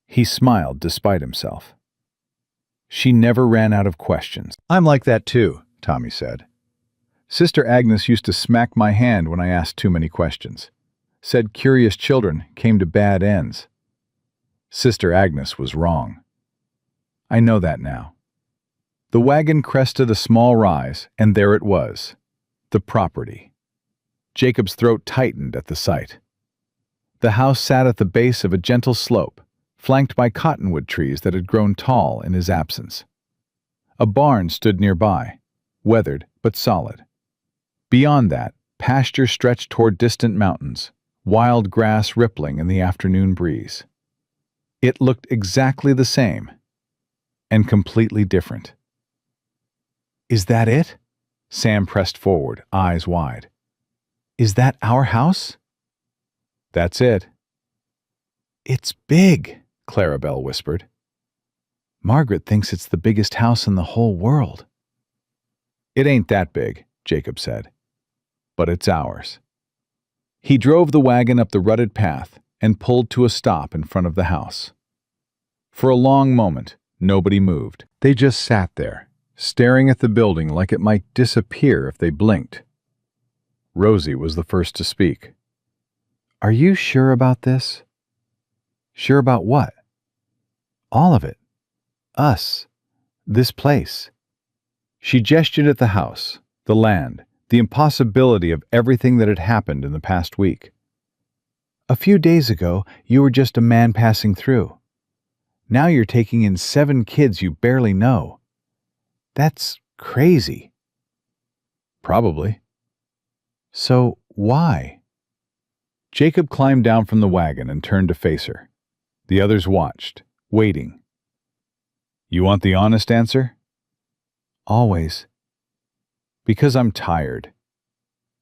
He smiled despite himself. She never ran out of questions. "I'm like that too," Tommy said. "Sister Agnes used to smack my hand when I asked too many questions. Said curious children came to bad ends. Sister Agnes was wrong. I know that now." The wagon crested a small rise, and there it was, the property. Jacob's throat tightened at the sight. The house sat at the base of a gentle slope, flanked by cottonwood trees that had grown tall in his absence. A barn stood nearby, weathered but solid. Beyond that, pasture stretched toward distant mountains, wild grass rippling in the afternoon breeze. It looked exactly the same, and completely different. "Is that it?" Sam pressed forward, eyes wide. "Is that our house?" "That's it." "It's big," Clarabelle whispered. "Margaret thinks it's the biggest house in the whole world." "It ain't that big," Jacob said. "But it's ours." He drove the wagon up the rutted path and pulled to a stop in front of the house. For a long moment, nobody moved. They just sat there, staring at the building like it might disappear if they blinked. Rosie was the first to speak. "Are you sure about this?" "Sure about what?" "All of it. Us. This place." She gestured at the house, the land, the impossibility of everything that had happened in the past week. "A few days ago, you were just a man passing through. Now you're taking in 7 kids you barely know. That's crazy." "Probably." "So why?" Jacob climbed down from the wagon and turned to face her. The others watched, waiting. "You want the honest answer?" "Always." Because I'm tired.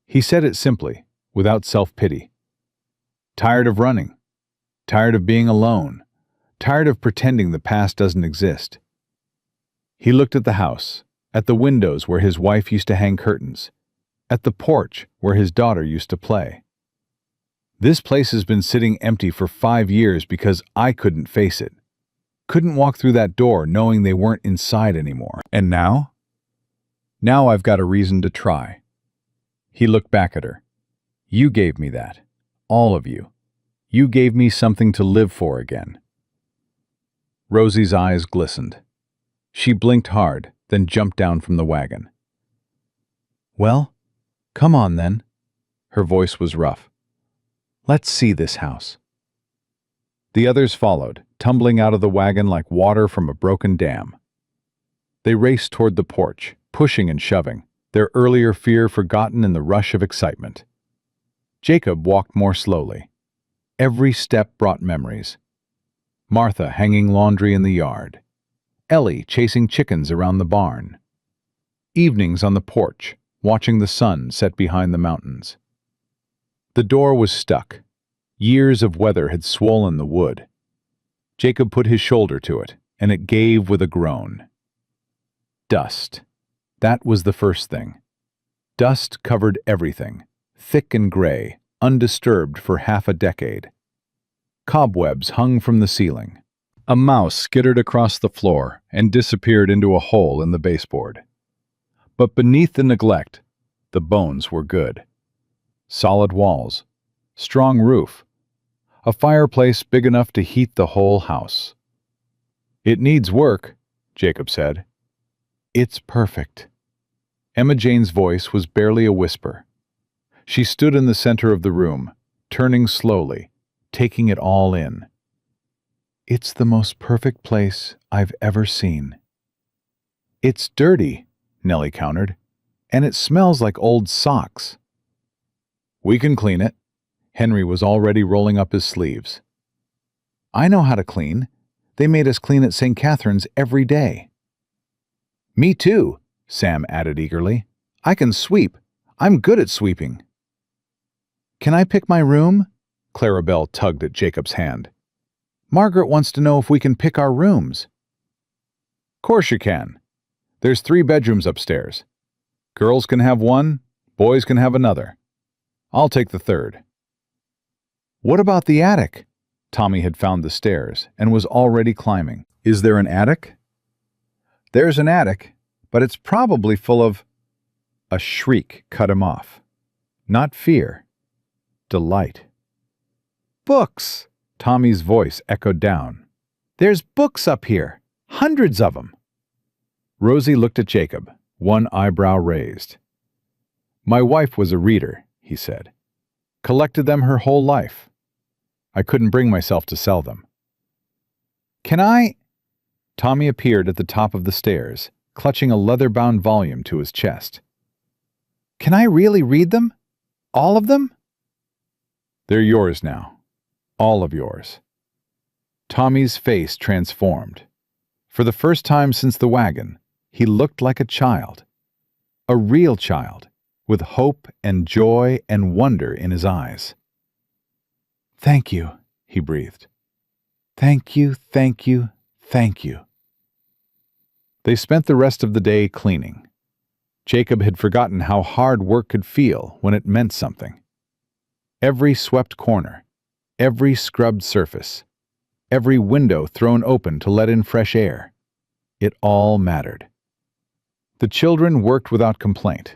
He said it simply, without self-pity. Tired of running. Tired of being alone. Tired of pretending the past doesn't exist. He looked at the house, at the windows where his wife used to hang curtains, at the porch where his daughter used to play. This place has been sitting empty for 5 years because I couldn't face it. Couldn't walk through that door knowing they weren't inside anymore. And now? Now I've got a reason to try. He looked back at her. You gave me that. All of you. You gave me something to live for again. Rosie's eyes glistened. She blinked hard, then jumped down from the wagon. Well, come on then. Her voice was rough. Let's see this house. The others followed, tumbling out of the wagon like water from a broken dam. They raced toward the porch, pushing and shoving, their earlier fear forgotten in the rush of excitement. Jacob walked more slowly. Every step brought memories. Martha hanging laundry in the yard. Ellie chasing chickens around the barn. Evenings on the porch, watching the sun set behind the mountains. The door was stuck. Years of weather had swollen the wood. Jacob put his shoulder to it, and it gave with a groan. Dust. That was the first thing. Dust covered everything, thick and gray, undisturbed for half a decade. Cobwebs hung from the ceiling. A mouse skittered across the floor and disappeared into a hole in the baseboard. But beneath the neglect, the bones were good. Solid walls, strong roof, a fireplace big enough to heat the whole house. It needs work, Jacob said. It's perfect. Emma Jane's voice was barely a whisper. She stood in the center of the room, turning slowly, taking it all in. It's the most perfect place I've ever seen. It's dirty, Nellie countered, and it smells like old socks. We can clean it. Henry was already rolling up his sleeves. I know how to clean. They made us clean at St. Catherine's every day. Me too, Sam added eagerly. I can sweep. I'm good at sweeping. Can I pick my room? Clarabelle tugged at Jacob's hand. Margaret wants to know if we can pick our rooms. Course you can. There's 3 bedrooms upstairs. Girls can have one, boys can have another. I'll take the 3rd. What about the attic? Tommy had found the stairs and was already climbing. Is there an attic? There's an attic, but it's probably full of... A shriek cut him off. Not fear. Delight. Books! Tommy's voice echoed down. There's books up here. Hundreds of them. Rosie looked at Jacob, one eyebrow raised. My wife was a reader, he said. Collected them her whole life. I couldn't bring myself to sell them. Can I? Tommy appeared at the top of the stairs, clutching a leather-bound volume to his chest. Can I really read them? All of them? They're yours now. All of yours. Tommy's face transformed. For the first time since the wagon, he looked like a child. A real child, with hope and joy and wonder in his eyes. Thank you, he breathed. Thank you, thank you, thank you. They spent the rest of the day cleaning. Jacob had forgotten how hard work could feel when it meant something. Every swept corner, every scrubbed surface, every window thrown open to let in fresh air. It all mattered. The children worked without complaint.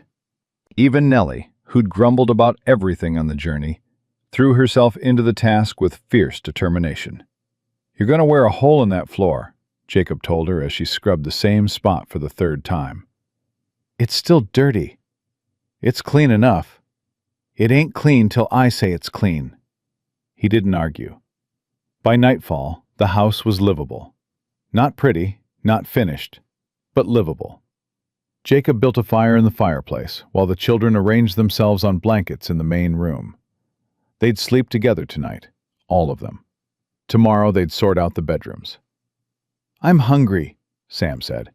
Even Nellie, who'd grumbled about everything on the journey, threw herself into the task with fierce determination. You're going to wear a hole in that floor, Jacob told her as she scrubbed the same spot for the 3rd time. It's still dirty. It's clean enough. It ain't clean till I say it's clean. He didn't argue. By nightfall, the house was livable. Not pretty, not finished, but livable. Jacob built a fire in the fireplace while the children arranged themselves on blankets in the main room. They'd sleep together tonight, all of them. Tomorrow they'd sort out the bedrooms. I'm hungry, Sam said.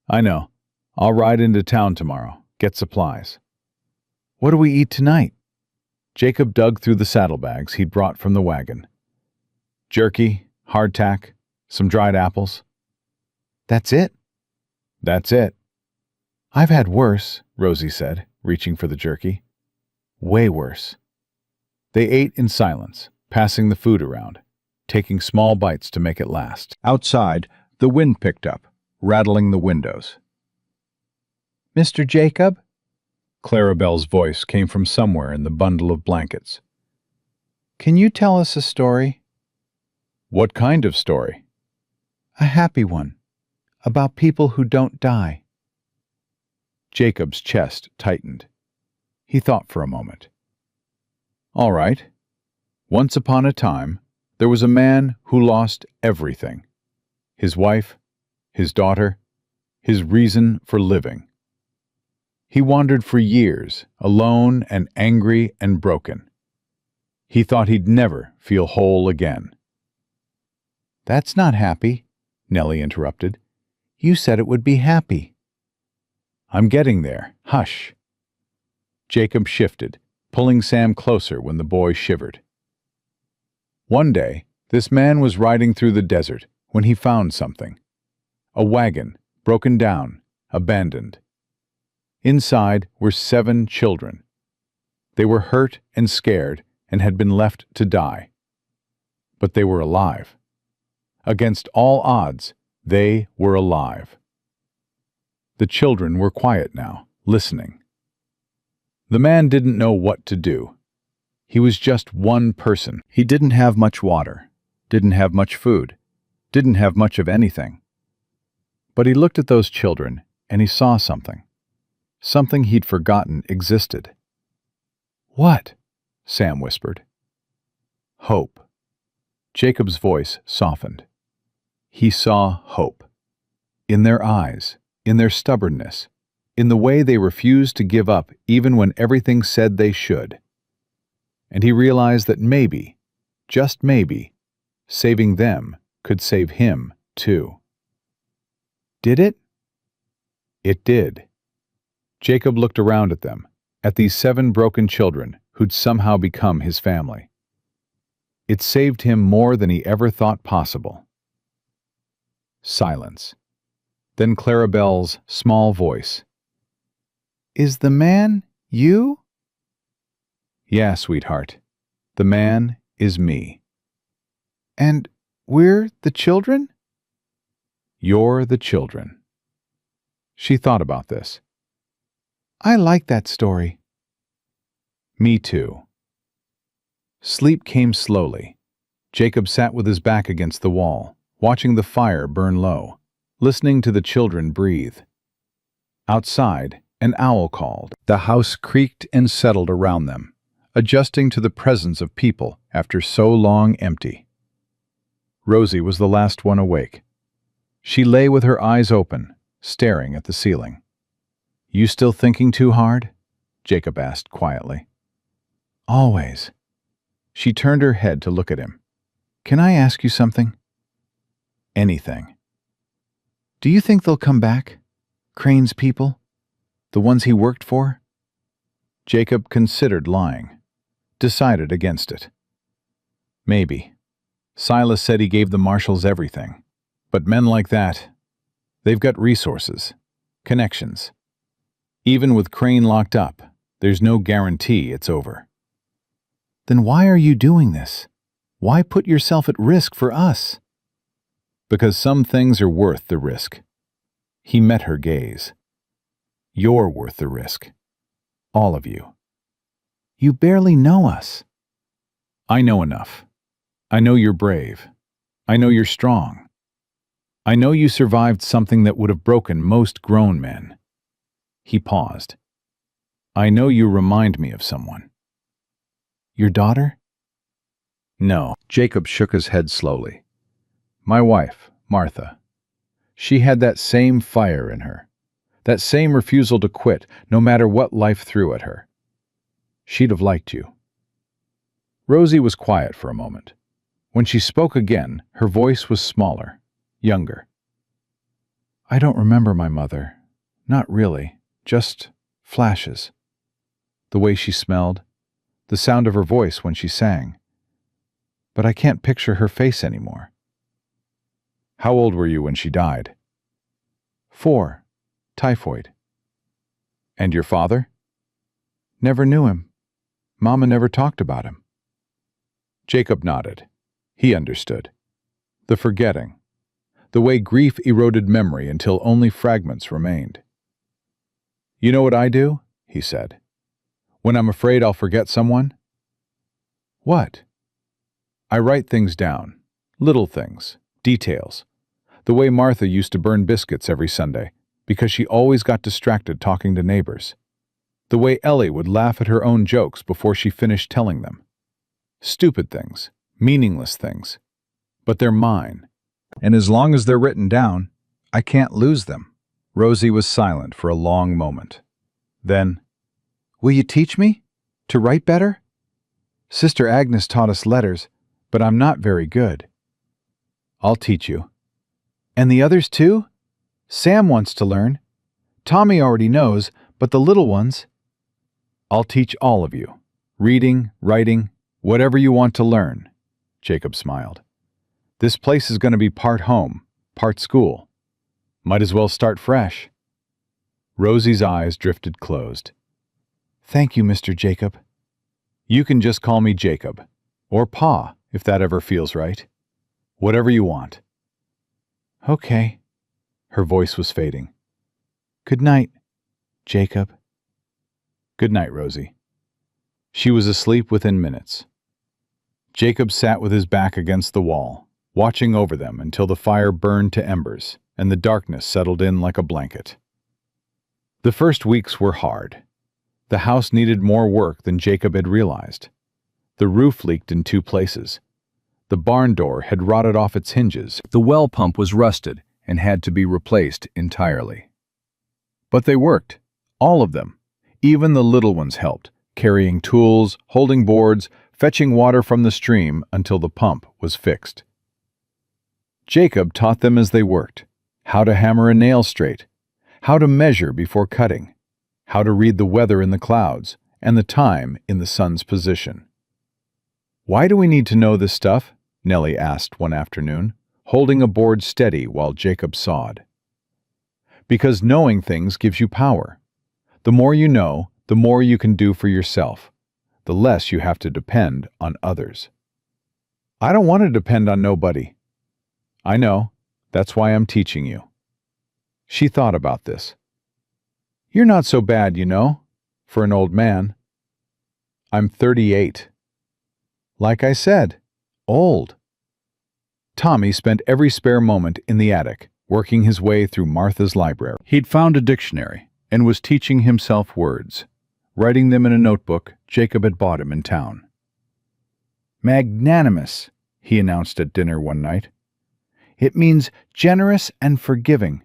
I know. I'll ride into town tomorrow. Get supplies. What do we eat tonight? Jacob dug through the saddlebags he'd brought from the wagon. Jerky, hardtack, some dried apples. That's it? That's it. I've had worse, Rosie said, reaching for the jerky. Way worse. They ate in silence, passing the food around, taking small bites to make it last. Outside, the wind picked up, rattling the windows. Mr. Jacob? Clarabelle's voice came from somewhere in the bundle of blankets. Can you tell us a story? What kind of story? A happy one, about people who don't die. Jacob's chest tightened. He thought for a moment. All right. Once upon a time, there was a man who lost everything. His wife, his daughter, his reason for living. He wandered for years, alone and angry and broken. He thought he'd never feel whole again. That's not happy, Nellie interrupted. You said it would be happy. I'm getting there. Hush. Jacob shifted, pulling Sam closer when the boy shivered. One day, this man was riding through the desert when he found something. A wagon, broken down, abandoned. Inside were 7 children. They were hurt and scared and had been left to die. But they were alive. Against all odds, they were alive. The children were quiet now, listening. The man didn't know what to do. He was just one person. He didn't have much water, didn't have much food, didn't have much of anything. But he looked at those children and he saw something. Something he'd forgotten existed. What? Sam whispered. Hope. Jacob's voice softened. He saw hope. In their eyes, in their stubbornness, in the way they refused to give up even when everything said they should. And he realized that maybe, just maybe, saving them could save him too. Did it? It did. Jacob looked around at them, at these 7 broken children who'd somehow become his family. It saved him more than he ever thought possible. Silence. Then Clarabelle's small voice. Is the man you? Yeah, sweetheart. The man is me. And we're the children? You're the children. She thought about this. I like that story. Me too. Sleep came slowly. Jacob sat with his back against the wall, watching the fire burn low, listening to the children breathe. Outside, an owl called. The house creaked and settled around them, adjusting to the presence of people after so long empty. Rosie was the last one awake. She lay with her eyes open, staring at the ceiling. You still thinking too hard? Jacob asked quietly. Always. She turned her head to look at him. Can I ask you something? Anything. Do you think they'll come back? Crane's people? The ones he worked for? Jacob considered lying, decided against it. Maybe. Silas said he gave the marshals everything. But men like that, they've got resources, connections. Even with Crane locked up, there's no guarantee it's over. Then why are you doing this? Why put yourself at risk for us? Because some things are worth the risk. He met her gaze. You're worth the risk. All of you. You barely know us. I know enough. I know you're brave. I know you're strong. I know you survived something that would have broken most grown men. He paused. I know you remind me of someone. Your daughter? No. Jacob shook his head slowly. My wife, Martha. She had that same fire in her, that same refusal to quit no matter what life threw at her. She'd have liked you. Rosie was quiet for a moment. When she spoke again, her voice was smaller, younger. I don't remember my mother. Not really. Just flashes. The way she smelled, the sound of her voice when she sang. But I can't picture her face anymore. How old were you when she died? 4. Typhoid. And your father? Never knew him. Mama never talked about him. Jacob nodded. He understood. The forgetting. The way grief eroded memory until only fragments remained. You know what I do? He said. When I'm afraid I'll forget someone? What? I write things down. Little things. Details. The way Martha used to burn biscuits every Sunday, because she always got distracted talking to neighbors. The way Ellie would laugh at her own jokes before she finished telling them. Stupid things. Meaningless things. But they're mine. And as long as they're written down, I can't lose them. Rosie was silent for a long moment. Then, Will you teach me to write better? Sister Agnes taught us letters, but I'm not very good. I'll teach you. And the others too? Sam wants to learn. Tommy already knows, but the little ones... I'll teach all of you. Reading, writing, whatever you want to learn. Jacob smiled. This place is going to be part home, part school. Might as well start fresh. Rosie's eyes drifted closed. Thank you, Mr. Jacob. You can just call me Jacob, or Pa, if that ever feels right. Whatever you want. Okay. Her voice was fading. Good night, Jacob. Good night, Rosie. She was asleep within minutes. Jacob sat with his back against the wall, watching over them until the fire burned to embers and the darkness settled in like a blanket. The first weeks were hard. The house needed more work than Jacob had realized. The roof leaked in 2 places. The barn door had rotted off its hinges. The well pump was rusted and had to be replaced entirely. But they worked, all of them. Even the little ones helped, carrying tools, holding boards, fetching water from the stream until the pump was fixed. Jacob taught them as they worked, how to hammer a nail straight, how to measure before cutting, how to read the weather in the clouds and the time in the sun's position. Why do we need to know this stuff? Nellie asked one afternoon, holding a board steady while Jacob sawed. Because knowing things gives you power. The more you know, the more you can do for yourself. The less you have to depend on others. I don't want to depend on nobody. I know. That's why I'm teaching you. She thought about this. You're not so bad, you know, for an old man. I'm 38. Like I said, old. Tommy spent every spare moment in the attic, working his way through Martha's library. He'd found a dictionary and was teaching himself words, writing them in a notebook Jacob had bought him in town. Magnanimous, he announced at dinner one night. It means generous and forgiving.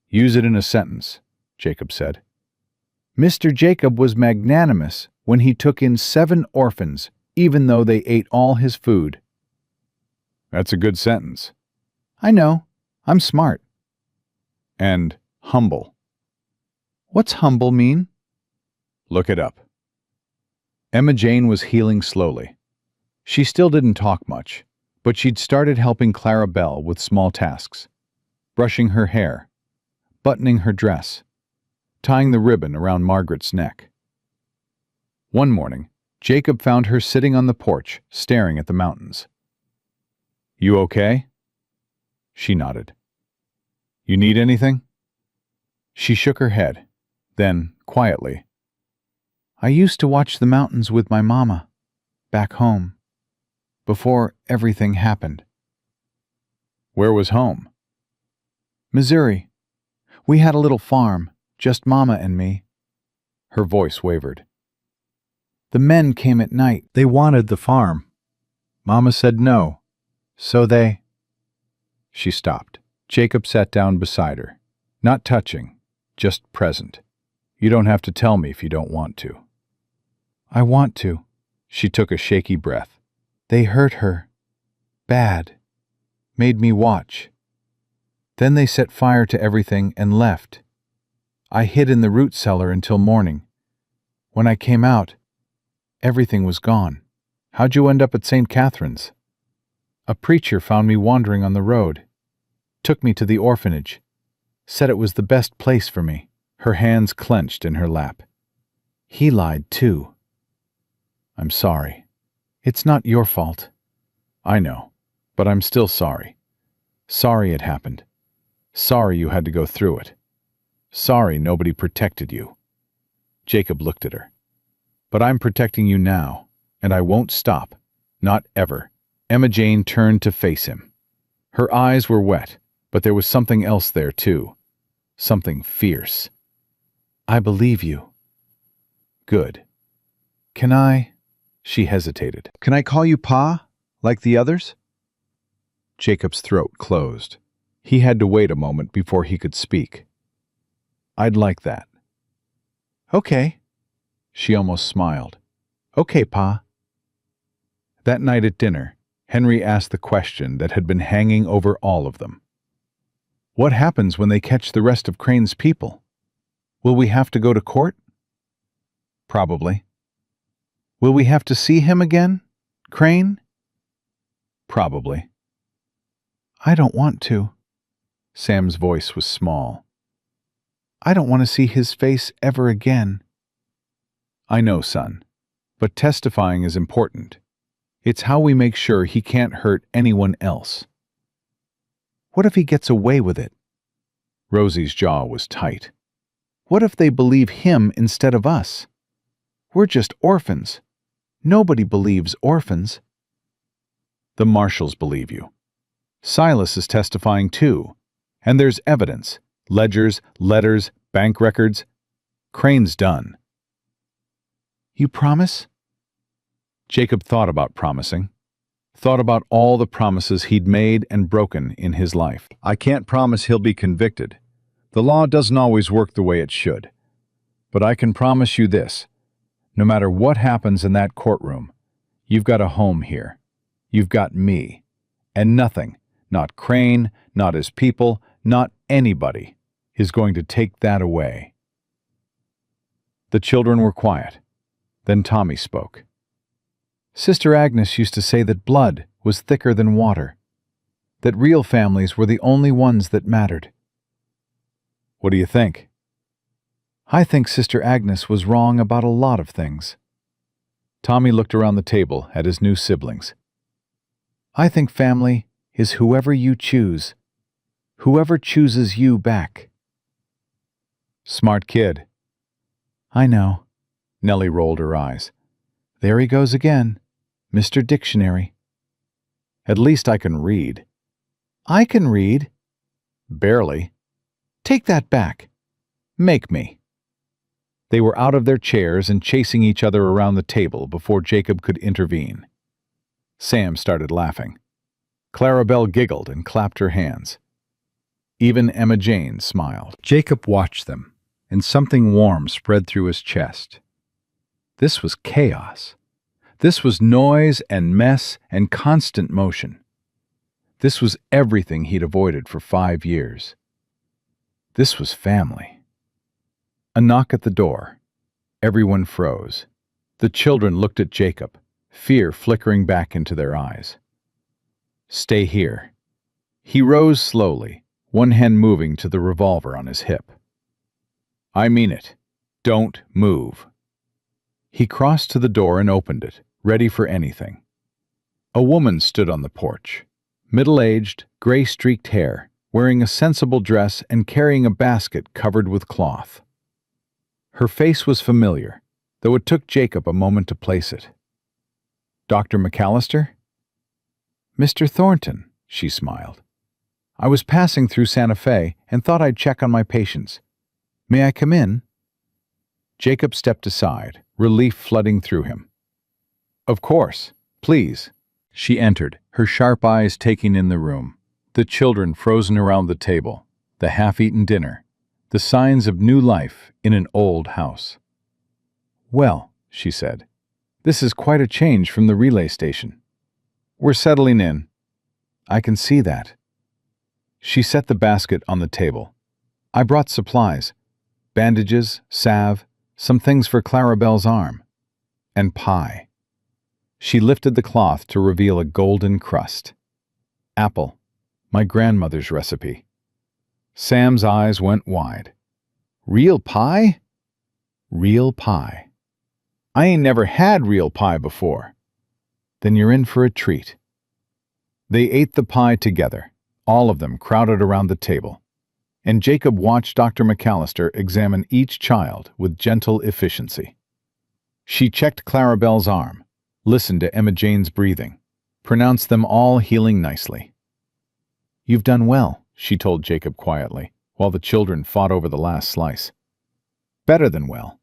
Use it in a sentence, Jacob said. Mr. Jacob was magnanimous when he took in 7 orphans, even though they ate all his food. That's a good sentence. I know. I'm smart. And humble. What's humble mean? Look it up. Emma Jane was healing slowly. She still didn't talk much, but she'd started helping Clara Bell with small tasks. Brushing her hair, buttoning her dress, tying the ribbon around Margaret's neck. One morning, Jacob found her sitting on the porch, staring at the mountains. You okay? She nodded. You need anything? She shook her head. Then, quietly, I used to watch the mountains with my mama, back home, before everything happened. Where was home? Missouri. We had a little farm, just Mama and me. Her voice wavered. The men came at night. They wanted the farm. Mama said no, so they... She stopped. Jacob sat down beside her, not touching, just present. You don't have to tell me if you don't want to. I want to. She took a shaky breath. They hurt her. Bad. Made me watch. Then they set fire to everything and left. I hid in the root cellar until morning. When I came out, everything was gone. How'd you end up at St. Catherine's? A preacher found me wandering on the road, took me to the orphanage, said it was the best place for me. Her hands clenched in her lap. He lied too. I'm sorry. It's not your fault. I know, but I'm still sorry. Sorry it happened. Sorry you had to go through it. Sorry nobody protected you. Jacob looked at her. But I'm protecting you now, and I won't stop. Not ever. Emma Jane turned to face him. Her eyes were wet, but there was something else there too. Something fierce. I believe you. Good. Can I? She hesitated. Can I call you Pa, like the others? Jacob's throat closed. He had to wait a moment before he could speak. I'd like that. Okay. She almost smiled. Okay, Pa. That night at dinner, Henry asked the question that had been hanging over all of them. What happens when they catch the rest of Crane's people? Will we have to go to court? Probably. Will we have to see him again, Crane? Probably. I don't want to. Sam's voice was small. I don't want to see his face ever again. I know, son, but testifying is important. It's how we make sure he can't hurt anyone else. What if he gets away with it? Rosie's jaw was tight. What if they believe him instead of us? We're just orphans. Nobody believes orphans. The marshals believe you. Silas is testifying too, and there's evidence. Ledgers, letters, bank records. Crane's done. You promise? Jacob thought about promising. Thought about all the promises he'd made and broken in his life. I can't promise he'll be convicted. The law doesn't always work the way it should. But I can promise you this. No matter what happens in that courtroom, you've got a home here. You've got me. And nothing, not Crane, not his people, not anybody, is going to take that away. The children were quiet. Then Tommy spoke. Sister Agnes used to say that blood was thicker than water, that real families were the only ones that mattered. What do you think? I think Sister Agnes was wrong about a lot of things. Tommy looked around the table at his new siblings. I think family is whoever you choose, whoever chooses you back. Smart kid. I know. Nellie rolled her eyes. There he goes again, Mr. Dictionary. At least I can read. I can read. Barely. Take that back. Make me. They were out of their chairs and chasing each other around the table before Jacob could intervene. Sam started laughing. Clarabelle giggled and clapped her hands. Even Emma Jane smiled. Jacob watched them, and something warm spread through his chest. This was chaos. This was noise and mess and constant motion. This was everything he'd avoided for 5 years. This was family. A knock at the door. Everyone froze. The children looked at Jacob, fear flickering back into their eyes. Stay here. He rose slowly, one hand moving to the revolver on his hip. I mean it. Don't move. He crossed to the door and opened it, ready for anything. A woman stood on the porch, middle-aged, gray-streaked hair, wearing a sensible dress and carrying a basket covered with cloth. Her face was familiar, though it took Jacob a moment to place it. Dr. McAllister? Mr. Thornton, she smiled. I was passing through Santa Fe and thought I'd check on my patients. May I come in? Jacob stepped aside, relief flooding through him. Of course, please. She entered, her sharp eyes taking in the room, the children frozen around the table, the half-eaten dinner, the signs of new life in an old house. Well, she said, this is quite a change from the relay station. We're settling in. I can see that. She set the basket on the table. I brought supplies. bandages, salve, some things for Clarabelle's arm, and pie. She lifted the cloth to reveal a golden crust. Apple, my grandmother's recipe. Sam's eyes went wide. Real pie? Real pie. I ain't never had real pie before. Then you're in for a treat. They ate the pie together, all of them crowded around the table, and Jacob watched Dr. McAllister examine each child with gentle efficiency. She checked Clarabelle's arm, listened to Emma Jane's breathing, pronounced them all healing nicely. "You've done well," she told Jacob quietly, while the children fought over the last slice. "Better than well.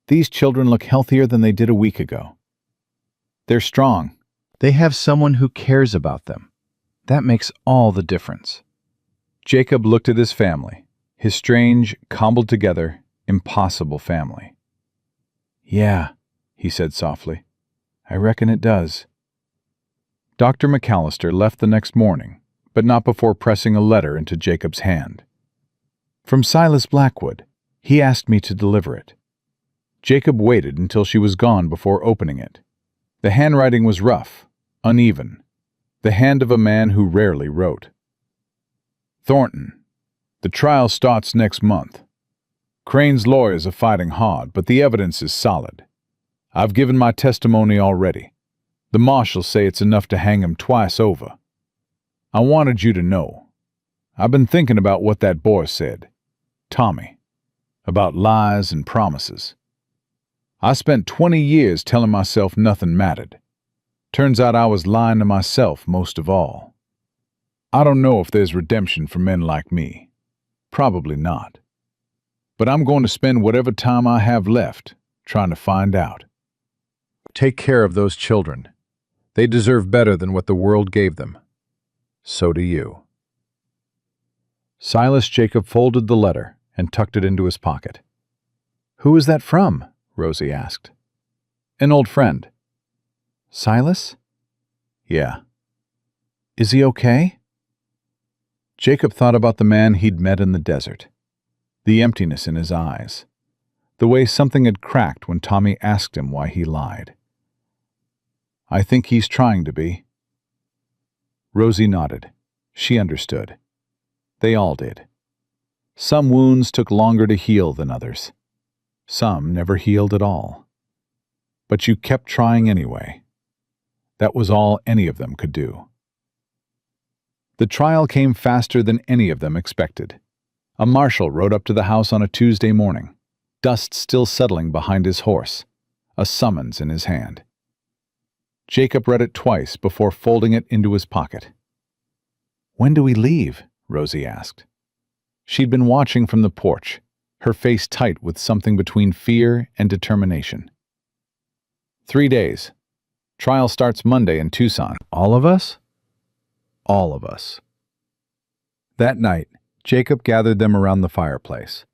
These children look healthier than they did a week ago. They're strong. They have someone who cares about them. That makes all the difference." Jacob looked at his family, his strange, cobbled-together, impossible family. "Yeah," he said softly. "I reckon it does." Dr. McAllister left the next morning, but not before pressing a letter into Jacob's hand. "From Silas Blackwood. He asked me to deliver it." Jacob waited until she was gone before opening it. The handwriting was rough, uneven, the hand of a man who rarely wrote. "Thornton, the trial starts next month. Crane's lawyers are fighting hard, but the evidence is solid. I've given my testimony already. The marshals say it's enough to hang him twice over. I wanted you to know. I've been thinking about what that boy said, Tommy, about lies and promises. I spent 20 years telling myself nothing mattered. Turns out I was lying to myself most of all. I don't know if there's redemption for men like me. Probably not. But I'm going to spend whatever time I have left trying to find out. Take care of those children. They deserve better than what the world gave them. So do you." Silas Jacob folded the letter and tucked it into his pocket. "Who is that from?" Rosie asked. "An old friend." "Silas?" "Yeah." "Is he okay?" Jacob thought about the man he'd met in the desert, the emptiness in his eyes, the way something had cracked when Tommy asked him why he lied. "I think he's trying to be." Rosie nodded. She understood. They all did. Some wounds took longer to heal than others. Some never healed at all. But you kept trying anyway. That was all any of them could do. The trial came faster than any of them expected. A marshal rode up to the house on a Tuesday morning, dust still settling behind his horse, a summons in his hand. Jacob read it twice before folding it into his pocket. "When do we leave?" Rosie asked. She'd been watching from the porch, her face tight with something between fear and determination. 3 days. Trial starts Monday in Tucson. All of us? All of us. That night, Jacob gathered them around the fireplace.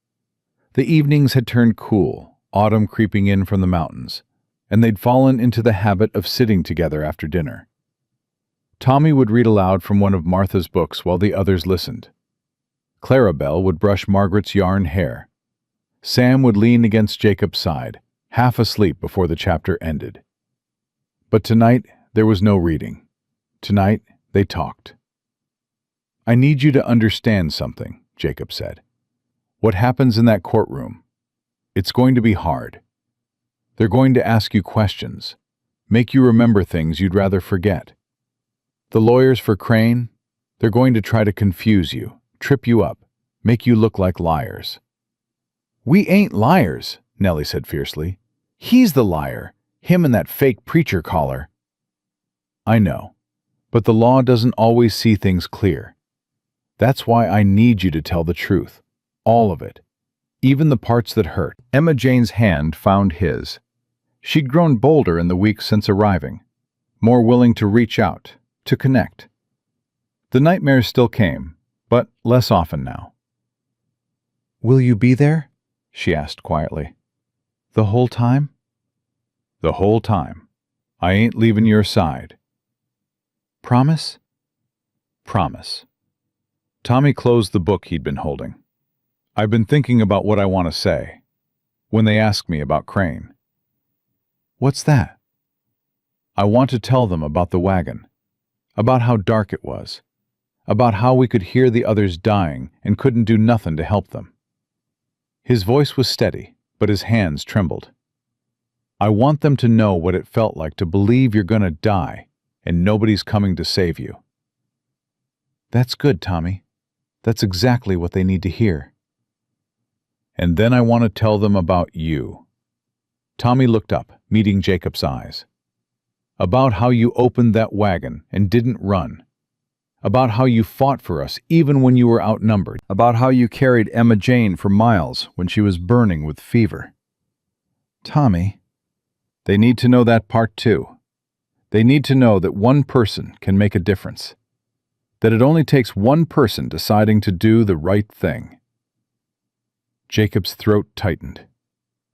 The evenings had turned cool, autumn creeping in from the mountains, and they'd fallen into the habit of sitting together after dinner. Tommy would read aloud from one of Martha's books while the others listened. Clarabelle would brush Margaret's yarn hair. Sam would lean against Jacob's side, half asleep before the chapter ended. But tonight, there was no reading. Tonight, they talked. "I need you to understand something," Jacob said. "What happens in that courtroom? It's going to be hard. They're going to ask you questions, make you remember things you'd rather forget. The lawyers for Crane, they're going to try to confuse you, trip you up, make you look like liars." "We ain't liars," Nellie said fiercely. "He's the liar, him and that fake preacher caller." "I know, but the law doesn't always see things clear. That's why I need you to tell the truth, all of it, even the parts that hurt." Emma Jane's hand found his. She'd grown bolder in the weeks since arriving, more willing to reach out, to connect. The nightmares still came, but less often now. "Will you be there?" she asked quietly. "The whole time?" "The whole time. I ain't leaving your side." "Promise?" "Promise." Tommy closed the book he'd been holding. I've been thinking about what I want to say when they ask me about Crane. What's that? I want to tell them about the wagon, about how dark it was, about how we could hear the others dying and couldn't do nothing to help them. His voice was steady, but his hands trembled. I want them to know what it felt like to believe you're gonna die and nobody's coming to save you. That's good, Tommy. That's exactly what they need to hear. And then I want to tell them about you. Tommy looked up, meeting Jacob's eyes. About how you opened that wagon and didn't run. About how you fought for us even when you were outnumbered. About how you carried Emma Jane for miles when she was burning with fever. Tommy, they need to know that part too. They need to know that one person can make a difference. That it only takes one person deciding to do the right thing. Jacob's throat tightened.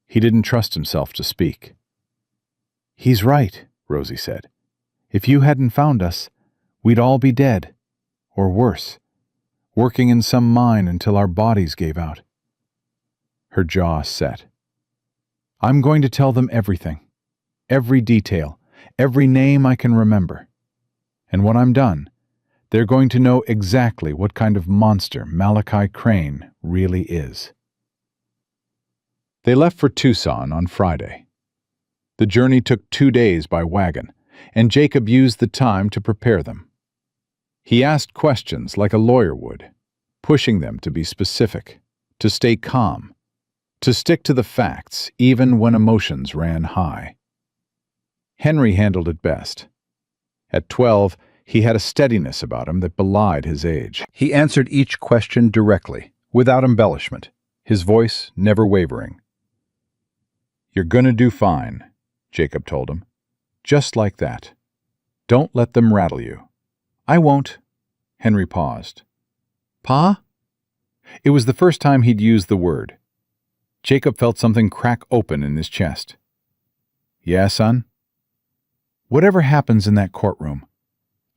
He didn't trust himself to speak. He's right, Rosie said. If you hadn't found us, we'd all be dead. Or worse, working in some mine until our bodies gave out. Her jaw set. I'm going to tell them everything. Every detail. Every name I can remember. And when I'm done, they're going to know exactly what kind of monster Malachi Crane really is. They left for Tucson on Friday. The journey took 2 days by wagon, and Jacob used the time to prepare them. He asked questions like a lawyer would, pushing them to be specific, to stay calm, to stick to the facts even when emotions ran high. Henry handled it best. At 12, he had a steadiness about him that belied his age. He answered each question directly, without embellishment, his voice never wavering. You're gonna do fine, Jacob told him. Just like that. Don't let them rattle you. I won't. Henry paused. Pa? It was the first time he'd used the word. Jacob felt something crack open in his chest. Yeah, son? Whatever happens in that courtroom,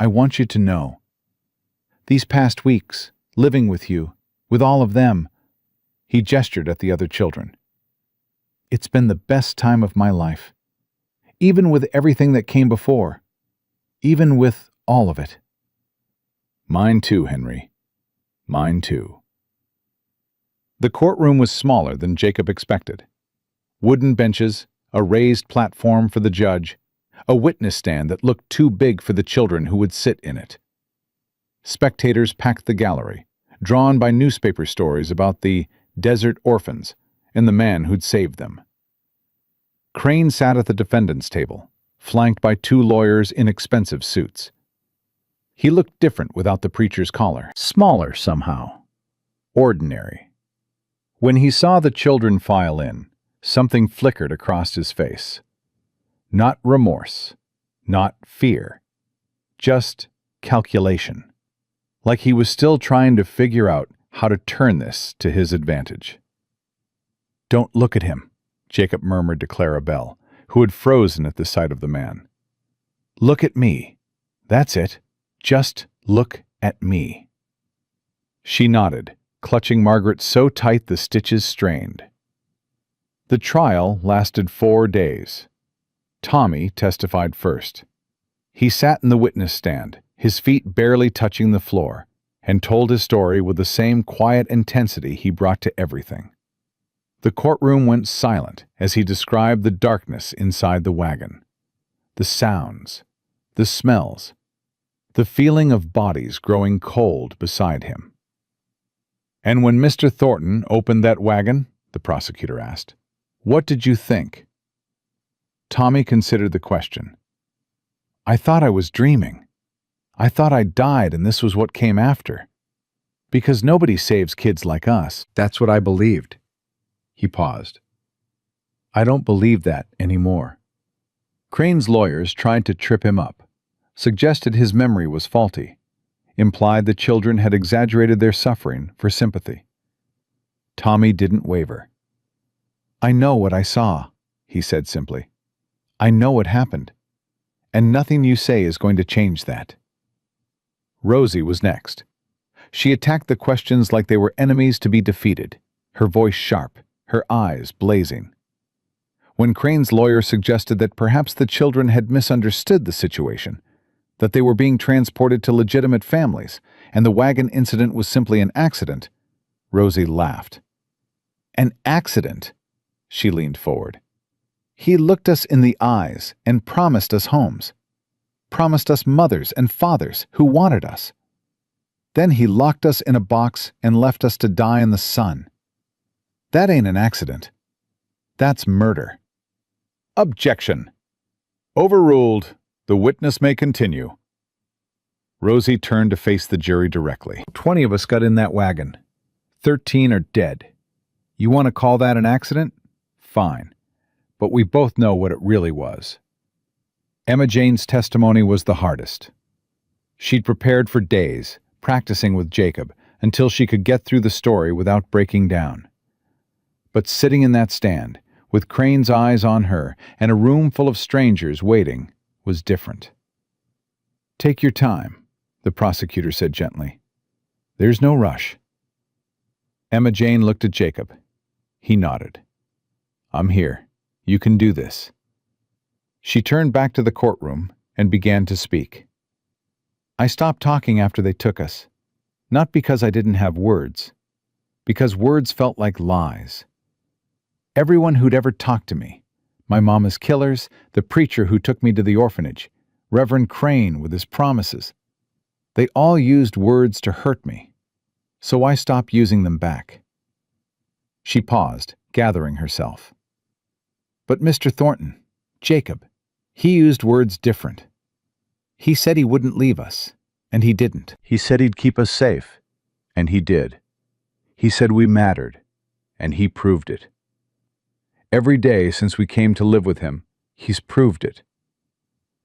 I want you to know. These past weeks, living with you, with all of them, he gestured at the other children. It's been the best time of my life. Even with everything that came before. Even with all of it. Mine too, Henry. Mine too. The courtroom was smaller than Jacob expected. Wooden benches, a raised platform for the judge, a witness stand that looked too big for the children who would sit in it. Spectators packed the gallery, drawn by newspaper stories about the desert orphans and the man who'd saved them. Crane sat at the defendant's table, flanked by 2 lawyers in expensive suits. He looked different without the preacher's collar, smaller somehow, ordinary. When he saw the children file in, something flickered across his face. Not remorse, not fear, just calculation, like he was still trying to figure out how to turn this to his advantage. Don't look at him, Jacob murmured to Clara Bell, who had frozen at the sight of the man. Look at me. That's it. Just look at me. She nodded, clutching Margaret so tight the stitches strained. The trial lasted 4 days. Tommy testified first. He sat in the witness stand, his feet barely touching the floor, and told his story with the same quiet intensity he brought to everything. The courtroom went silent as he described the darkness inside the wagon, the sounds, the smells, the feeling of bodies growing cold beside him. And when Mr. Thornton opened that wagon, the prosecutor asked, what did you think? Tommy considered the question. I thought I was dreaming. I thought I died and this was what came after. Because nobody saves kids like us. That's what I believed. He paused. I don't believe that anymore. Crane's lawyers tried to trip him up, suggested his memory was faulty, implied the children had exaggerated their suffering for sympathy. Tommy didn't waver. I know what I saw, he said simply. I know what happened, and nothing you say is going to change that. Rosie was next. She attacked the questions like they were enemies to be defeated, her voice sharp, her eyes blazing. When Crane's lawyer suggested that perhaps the children had misunderstood the situation, that they were being transported to legitimate families, and the wagon incident was simply an accident, Rosie laughed. An accident? She leaned forward. He looked us in the eyes and promised us homes, promised us mothers and fathers who wanted us. Then he locked us in a box and left us to die in the sun. That ain't an accident. That's murder. Objection. Overruled. The witness may continue. Rosie turned to face the jury directly. 20 of us got in that wagon. 13 are dead. You want to call that an accident? Fine. But we both know what it really was. Emma Jane's testimony was the hardest. She'd prepared for days, practicing with Jacob, until she could get through the story without breaking down. But sitting in that stand, with Crane's eyes on her and a room full of strangers waiting, was different. Take your time, the prosecutor said gently. There's no rush. Emma Jane looked at Jacob. He nodded. I'm here. You can do this. She turned back to the courtroom and began to speak. I stopped talking after they took us, not because I didn't have words, because words felt like lies. Everyone who'd ever talked to me, my mama's killers, the preacher who took me to the orphanage, Reverend Crane with his promises, they all used words to hurt me, so I stopped using them back. She paused, gathering herself. But Mr. Thornton, Jacob, he used words different. He said he wouldn't leave us, and he didn't. He said he'd keep us safe, and he did. He said we mattered, and he proved it. Every day since we came to live with him, he's proved it.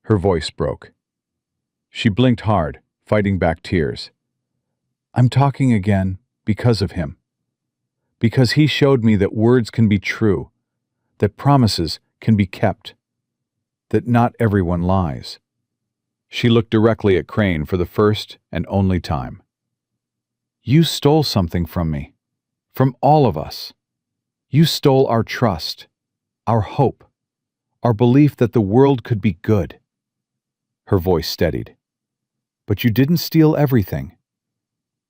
Her voice broke. She blinked hard, fighting back tears. I'm talking again because of him. Because he showed me that words can be true, that promises can be kept, that not everyone lies. She looked directly at Crane for the first and only time. You stole something from me, from all of us. You stole our trust, our hope, our belief that the world could be good. Her voice steadied. But you didn't steal everything.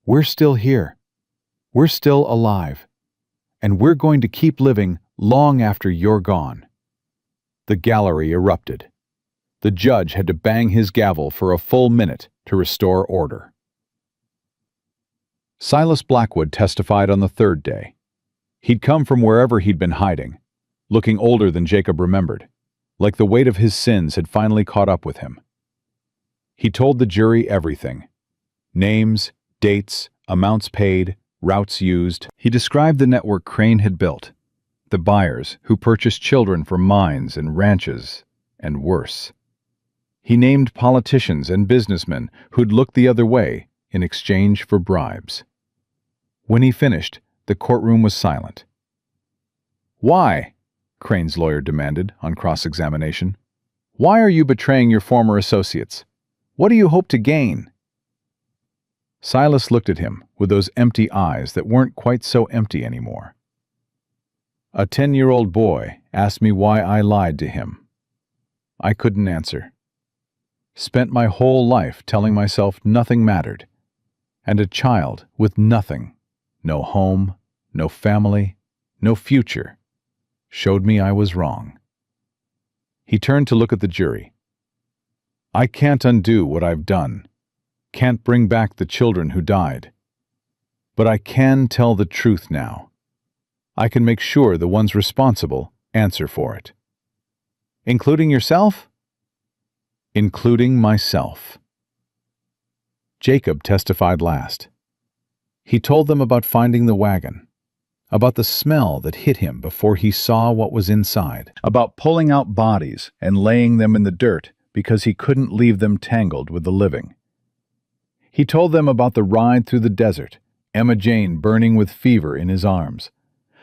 We're still here. We're still alive. And we're going to keep living long after you're gone. The gallery erupted. The judge had to bang his gavel for a full minute to restore order. Silas Blackwood testified on the third day. He'd come from wherever he'd been hiding, looking older than Jacob remembered, like the weight of his sins had finally caught up with him. He told the jury everything. Names, dates, amounts paid, routes used. He described the network Crane had built, the buyers who purchased children from mines and ranches, and worse. He named politicians and businessmen who'd looked the other way in exchange for bribes. When he finished, the courtroom was silent. Why? Crane's lawyer demanded on cross-examination. Why are you betraying your former associates? What do you hope to gain? Silas looked at him with those empty eyes that weren't quite so empty anymore. A 10-year-old boy asked me why I lied to him. I couldn't answer. Spent my whole life telling myself nothing mattered, and a child with nothing, no home, no family, no future, showed me I was wrong. He turned to look at the jury. I can't undo what I've done, can't bring back the children who died, but I can tell the truth now. I can make sure the ones responsible answer for it. Including yourself? Including myself. Jacob testified last. He told them about finding the wagon, about the smell that hit him before he saw what was inside, about pulling out bodies and laying them in the dirt because he couldn't leave them tangled with the living. He told them about the ride through the desert, Emma Jane burning with fever in his arms,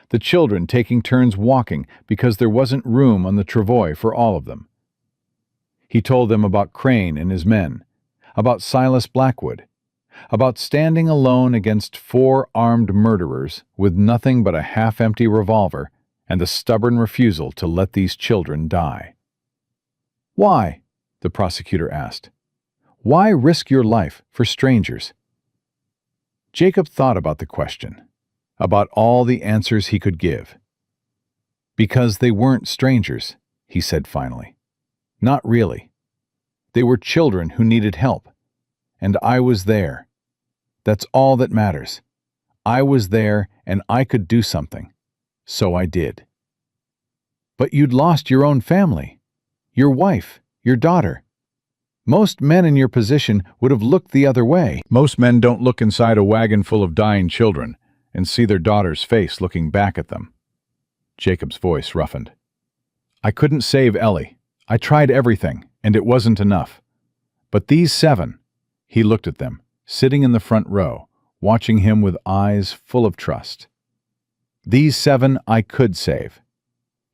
the children taking turns walking because there wasn't room on the travois for all of them. He told them about Crane and his men, about Silas Blackwood, about standing alone against 4 armed murderers with nothing but a half-empty revolver and the stubborn refusal to let these children die. "Why?" the prosecutor asked. "Why risk your life for strangers?" Jacob thought about the question, about all the answers he could give. "Because they weren't strangers," he said finally. "Not really. They were children who needed help. And I was there. That's all that matters. I was there and I could do something. So I did." "But you'd lost your own family. Your wife, your daughter. Most men in your position would have looked the other way." "Most men don't look inside a wagon full of dying children and see their daughter's face looking back at them." Jacob's voice roughened. "I couldn't save Ellie. I tried everything, and it wasn't enough. But these 7, he looked at them, sitting in the front row, watching him with eyes full of trust. "These 7 I could save.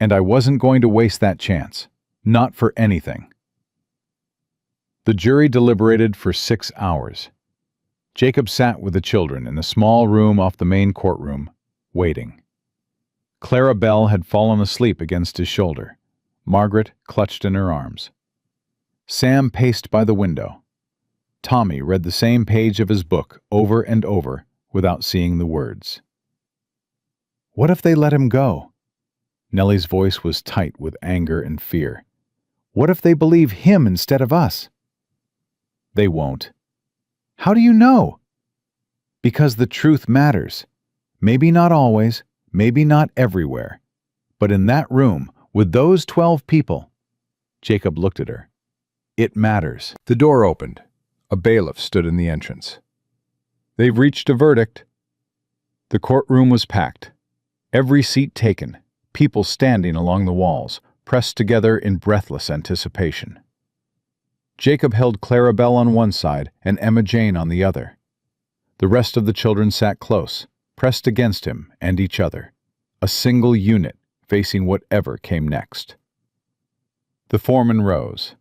And I wasn't going to waste that chance. Not for anything." The jury deliberated for 6 hours. Jacob sat with the children in a small room off the main courtroom, waiting. Clara Bell had fallen asleep against his shoulder, Margaret clutched in her arms. Sam paced by the window. Tommy read the same page of his book over and over without seeing the words. "What if they let him go?" Nellie's voice was tight with anger and fear. "What if they believe him instead of us?" "They won't." "How do you know?" "Because the truth matters. Maybe not always, maybe not everywhere. But in that room, with those 12 people," Jacob looked at her, "it matters." The door opened. A bailiff stood in the entrance. "They've reached a verdict." The courtroom was packed. Every seat taken, people standing along the walls, pressed together in breathless anticipation. Jacob held Clara Bell on one side and Emma Jane on the other. The rest of the children sat close, pressed against him and each other, a single unit facing whatever came next. The foreman rose.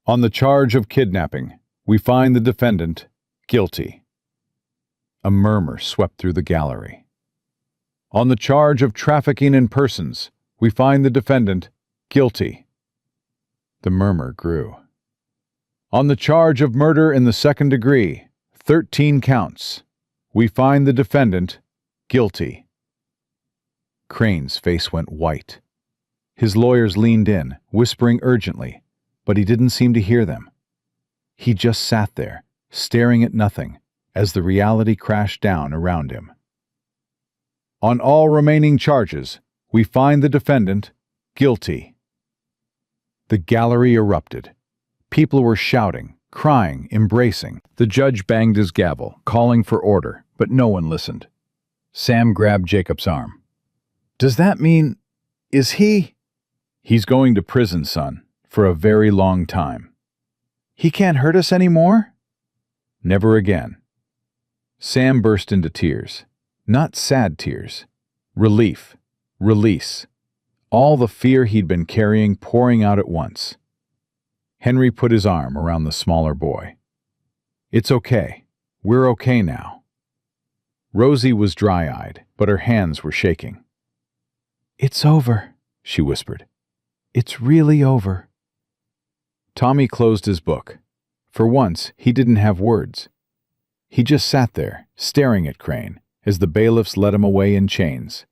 "On the charge of kidnapping, we find the defendant guilty." A murmur swept through the gallery. "On the charge of trafficking in persons, we find the defendant guilty." The murmur grew. "On the charge of murder in the second degree, 13 counts, we find the defendant guilty." Crane's face went white. His lawyers leaned in, whispering urgently, but he didn't seem to hear them. He just sat there, staring at nothing, as the reality crashed down around him. "On all remaining charges, we find the defendant guilty." The gallery erupted. People were shouting, crying, embracing. The judge banged his gavel, calling for order, but no one listened. Sam grabbed Jacob's arm. "Does that mean... is he..." "He's going to prison, son, for a very long time." "He can't hurt us anymore?" "Never again." Sam burst into tears. Not sad tears. Relief. Release. All the fear he'd been carrying pouring out at once. Henry put his arm around the smaller boy. "It's okay. We're okay now." Rosie was dry-eyed, but her hands were shaking. "It's over," she whispered. "It's really over." Tommy closed his book. For once, he didn't have words. He just sat there, staring at Crane, as the bailiffs led him away in chains,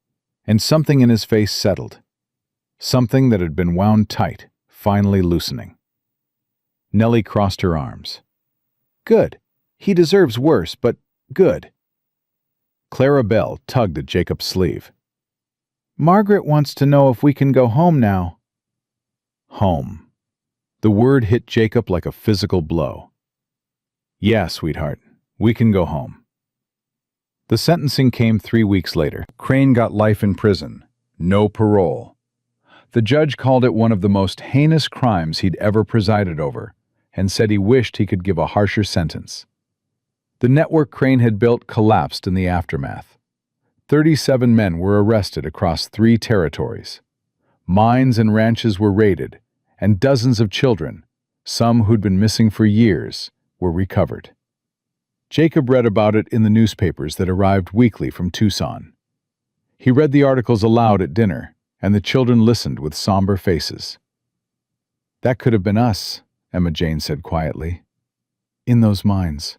and something in his face settled. Something that had been wound tight, finally loosening. Nellie crossed her arms. "Good. He deserves worse, but good." Clara Bell tugged at Jacob's sleeve. "Margaret wants to know if we can go home now." Home. The word hit Jacob like a physical blow. "Yeah, sweetheart, we can go home." The sentencing came 3 weeks later. Crane got life in prison. No parole. The judge called it one of the most heinous crimes he'd ever presided over, and said he wished he could give a harsher sentence. The network Crane had built collapsed in the aftermath. 37 men were arrested across 3 territories. Mines and ranches were raided, and dozens of children, some who'd been missing for years, were recovered. Jacob read about it in the newspapers that arrived weekly from Tucson. He read the articles aloud at dinner, and the children listened with somber faces. "That could have been us," Emma Jane said quietly. "In those mines."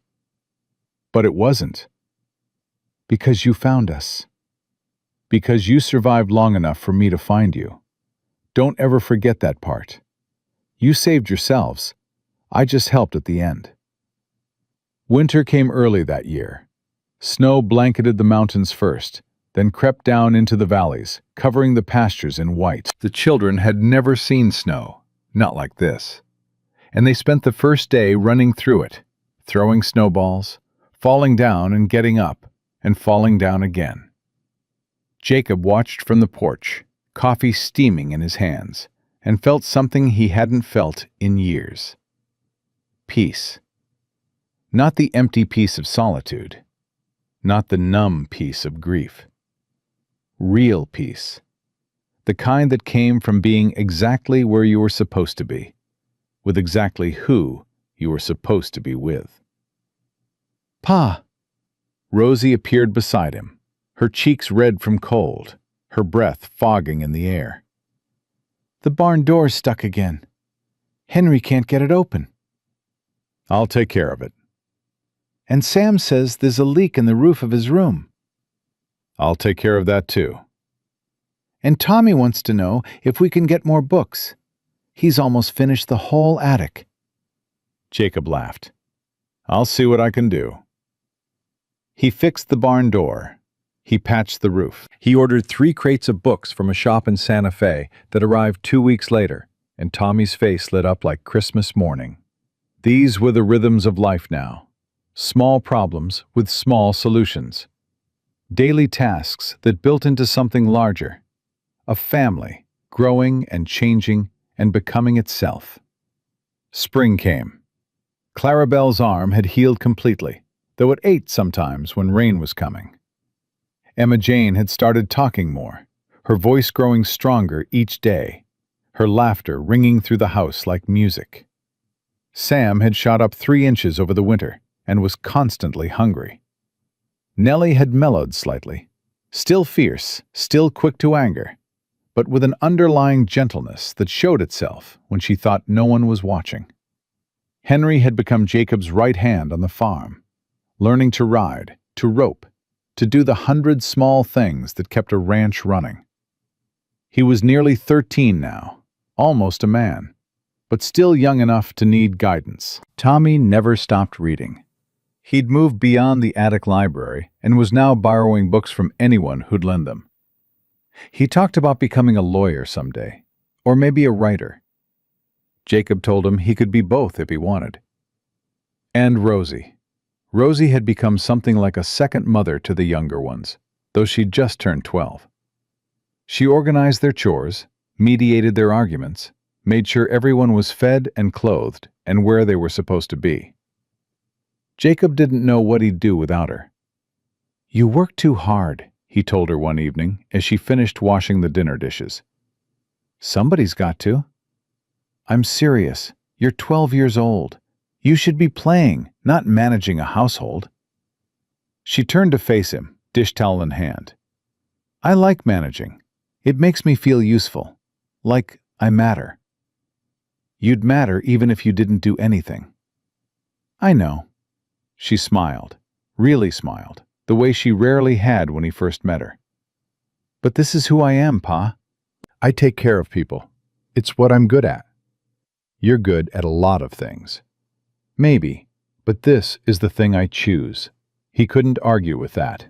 "But it wasn't." "Because you found us. Because you survived long enough for me to find you. Don't ever forget that part. You saved yourselves. I just helped at the end." Winter came early that year. Snow blanketed the mountains first, then crept down into the valleys, covering the pastures in white. The children had never seen snow, not like this, and they spent the first day running through it, throwing snowballs, falling down and getting up, and falling down again. Jacob watched from the porch, coffee steaming in his hands, and felt something he hadn't felt in years. Peace. Not the empty peace of solitude, not the numb peace of grief. Real peace. The kind that came from being exactly where you were supposed to be, with exactly who you were supposed to be with. "Pa!" Rosie appeared beside him, her cheeks red from cold, her breath fogging in the air. "The barn door's stuck again. Henry can't get it open." "I'll take care of it." "And Sam says there's a leak in the roof of his room." "I'll take care of that too." "And Tommy wants to know if we can get more books. He's almost finished the whole attic." Jacob laughed. "I'll see what I can do." He fixed the barn door. He patched the roof. He ordered 3 crates of books from a shop in Santa Fe that arrived 2 weeks later, and Tommy's face lit up like Christmas morning. These were the rhythms of life now. Small problems with small solutions. Daily tasks that built into something larger. A family, growing and changing and becoming itself. Spring came. Clarabelle's arm had healed completely, though it ached sometimes when rain was coming. Emma Jane had started talking more, her voice growing stronger each day, her laughter ringing through the house like music. Sam had shot up 3 inches over the winter and was constantly hungry. Nellie had mellowed slightly, still fierce, still quick to anger, but with an underlying gentleness that showed itself when she thought no one was watching. Henry had become Jacob's right hand on the farm, learning to ride, to rope, to do the 100 small things that kept a ranch running. He was nearly 13 now, almost a man, but still young enough to need guidance. Tommy never stopped reading. He'd moved beyond the attic library and was now borrowing books from anyone who'd lend them. He talked about becoming a lawyer someday, or maybe a writer. Jacob told him he could be both if he wanted. And Rosie. Rosie had become something like a second mother to the younger ones, though she'd just turned 12. She organized their chores, mediated their arguments, made sure everyone was fed and clothed and where they were supposed to be. Jacob didn't know what he'd do without her. "You work too hard," he told her one evening as she finished washing the dinner dishes. "Somebody's got to." "I'm serious. You're 12 years old. You should be playing, not managing a household." She turned to face him, dish towel in hand. "I like managing. It makes me feel useful. Like I matter." "You'd matter even if you didn't do anything." "I know." She smiled, really smiled, the way she rarely had when he first met her. "But this is who I am, Pa. I take care of people. It's what I'm good at." "You're good at a lot of things." "Maybe, but this is the thing I choose." He couldn't argue with that.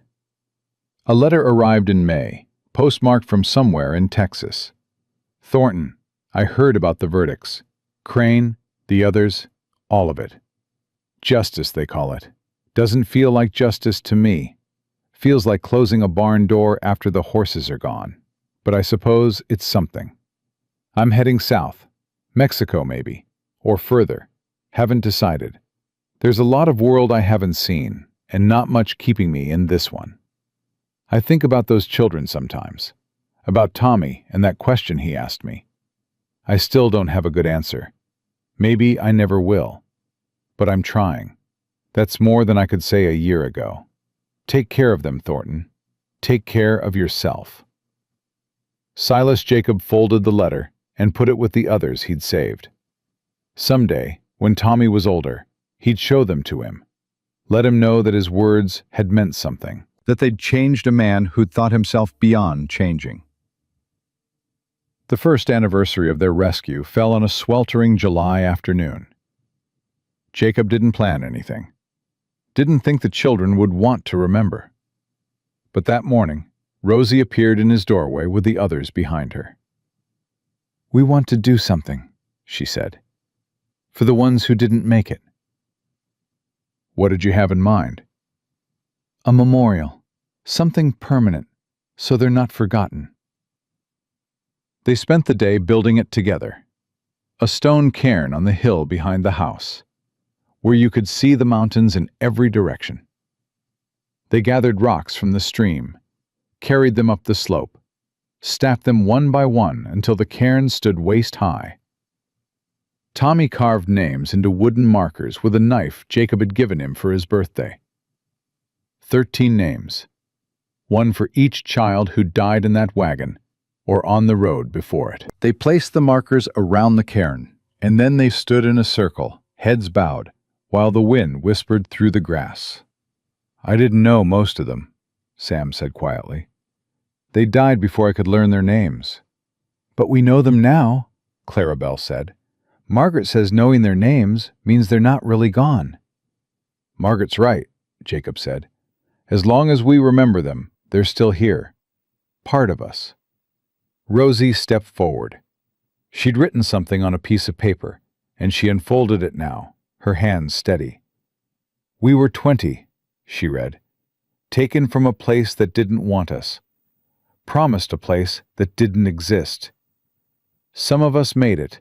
A letter arrived in May, postmarked from somewhere in Texas. "Thornton, I heard about the verdicts. Crane, the others, all of it. Justice, they call it. Doesn't feel like justice to me. Feels like closing a barn door after the horses are gone. But I suppose it's something. I'm heading south. Mexico, maybe. Or further. Haven't decided. There's a lot of world I haven't seen, and not much keeping me in this one. I think about those children sometimes. About Tommy and that question he asked me. I still don't have a good answer. Maybe I never will. But I'm trying. That's more than I could say a year ago. Take care of them, Thornton. Take care of yourself. Silas Jacob folded the letter and put it with the others he'd saved. Someday, when Tommy was older, he'd show them to him. Let him know that his words had meant something. That they'd changed a man who'd thought himself beyond changing. The first anniversary of their rescue fell on a sweltering July afternoon. Jacob didn't plan anything. Didn't think the children would want to remember. But that morning, Rosie appeared in his doorway with the others behind her. "We want to do something," she said. "For the ones who didn't make it." "What did you have in mind?" "A memorial. Something permanent, so they're not forgotten." They spent the day building it together. A stone cairn on the hill behind the house, where you could see the mountains in every direction. They gathered rocks from the stream, carried them up the slope, stacked them one by one until the cairn stood waist-high. Tommy carved names into wooden markers with a knife Jacob had given him for his birthday. 13 names, one for each child who died in that wagon or on the road before it. They placed the markers around the cairn, and then they stood in a circle, heads bowed, while the wind whispered through the grass. "I didn't know most of them," Sam said quietly. "They died before I could learn their names." "But we know them now," Clarabelle said. "Margaret says knowing their names means they're not really gone." "Margaret's right," Jacob said. "As long as we remember them, they're still here. Part of us." Rosie stepped forward. She'd written something on a piece of paper, and she unfolded it now, her hands steady. "We were 20, she read. "Taken from a place that didn't want us. Promised a place that didn't exist. Some of us made it.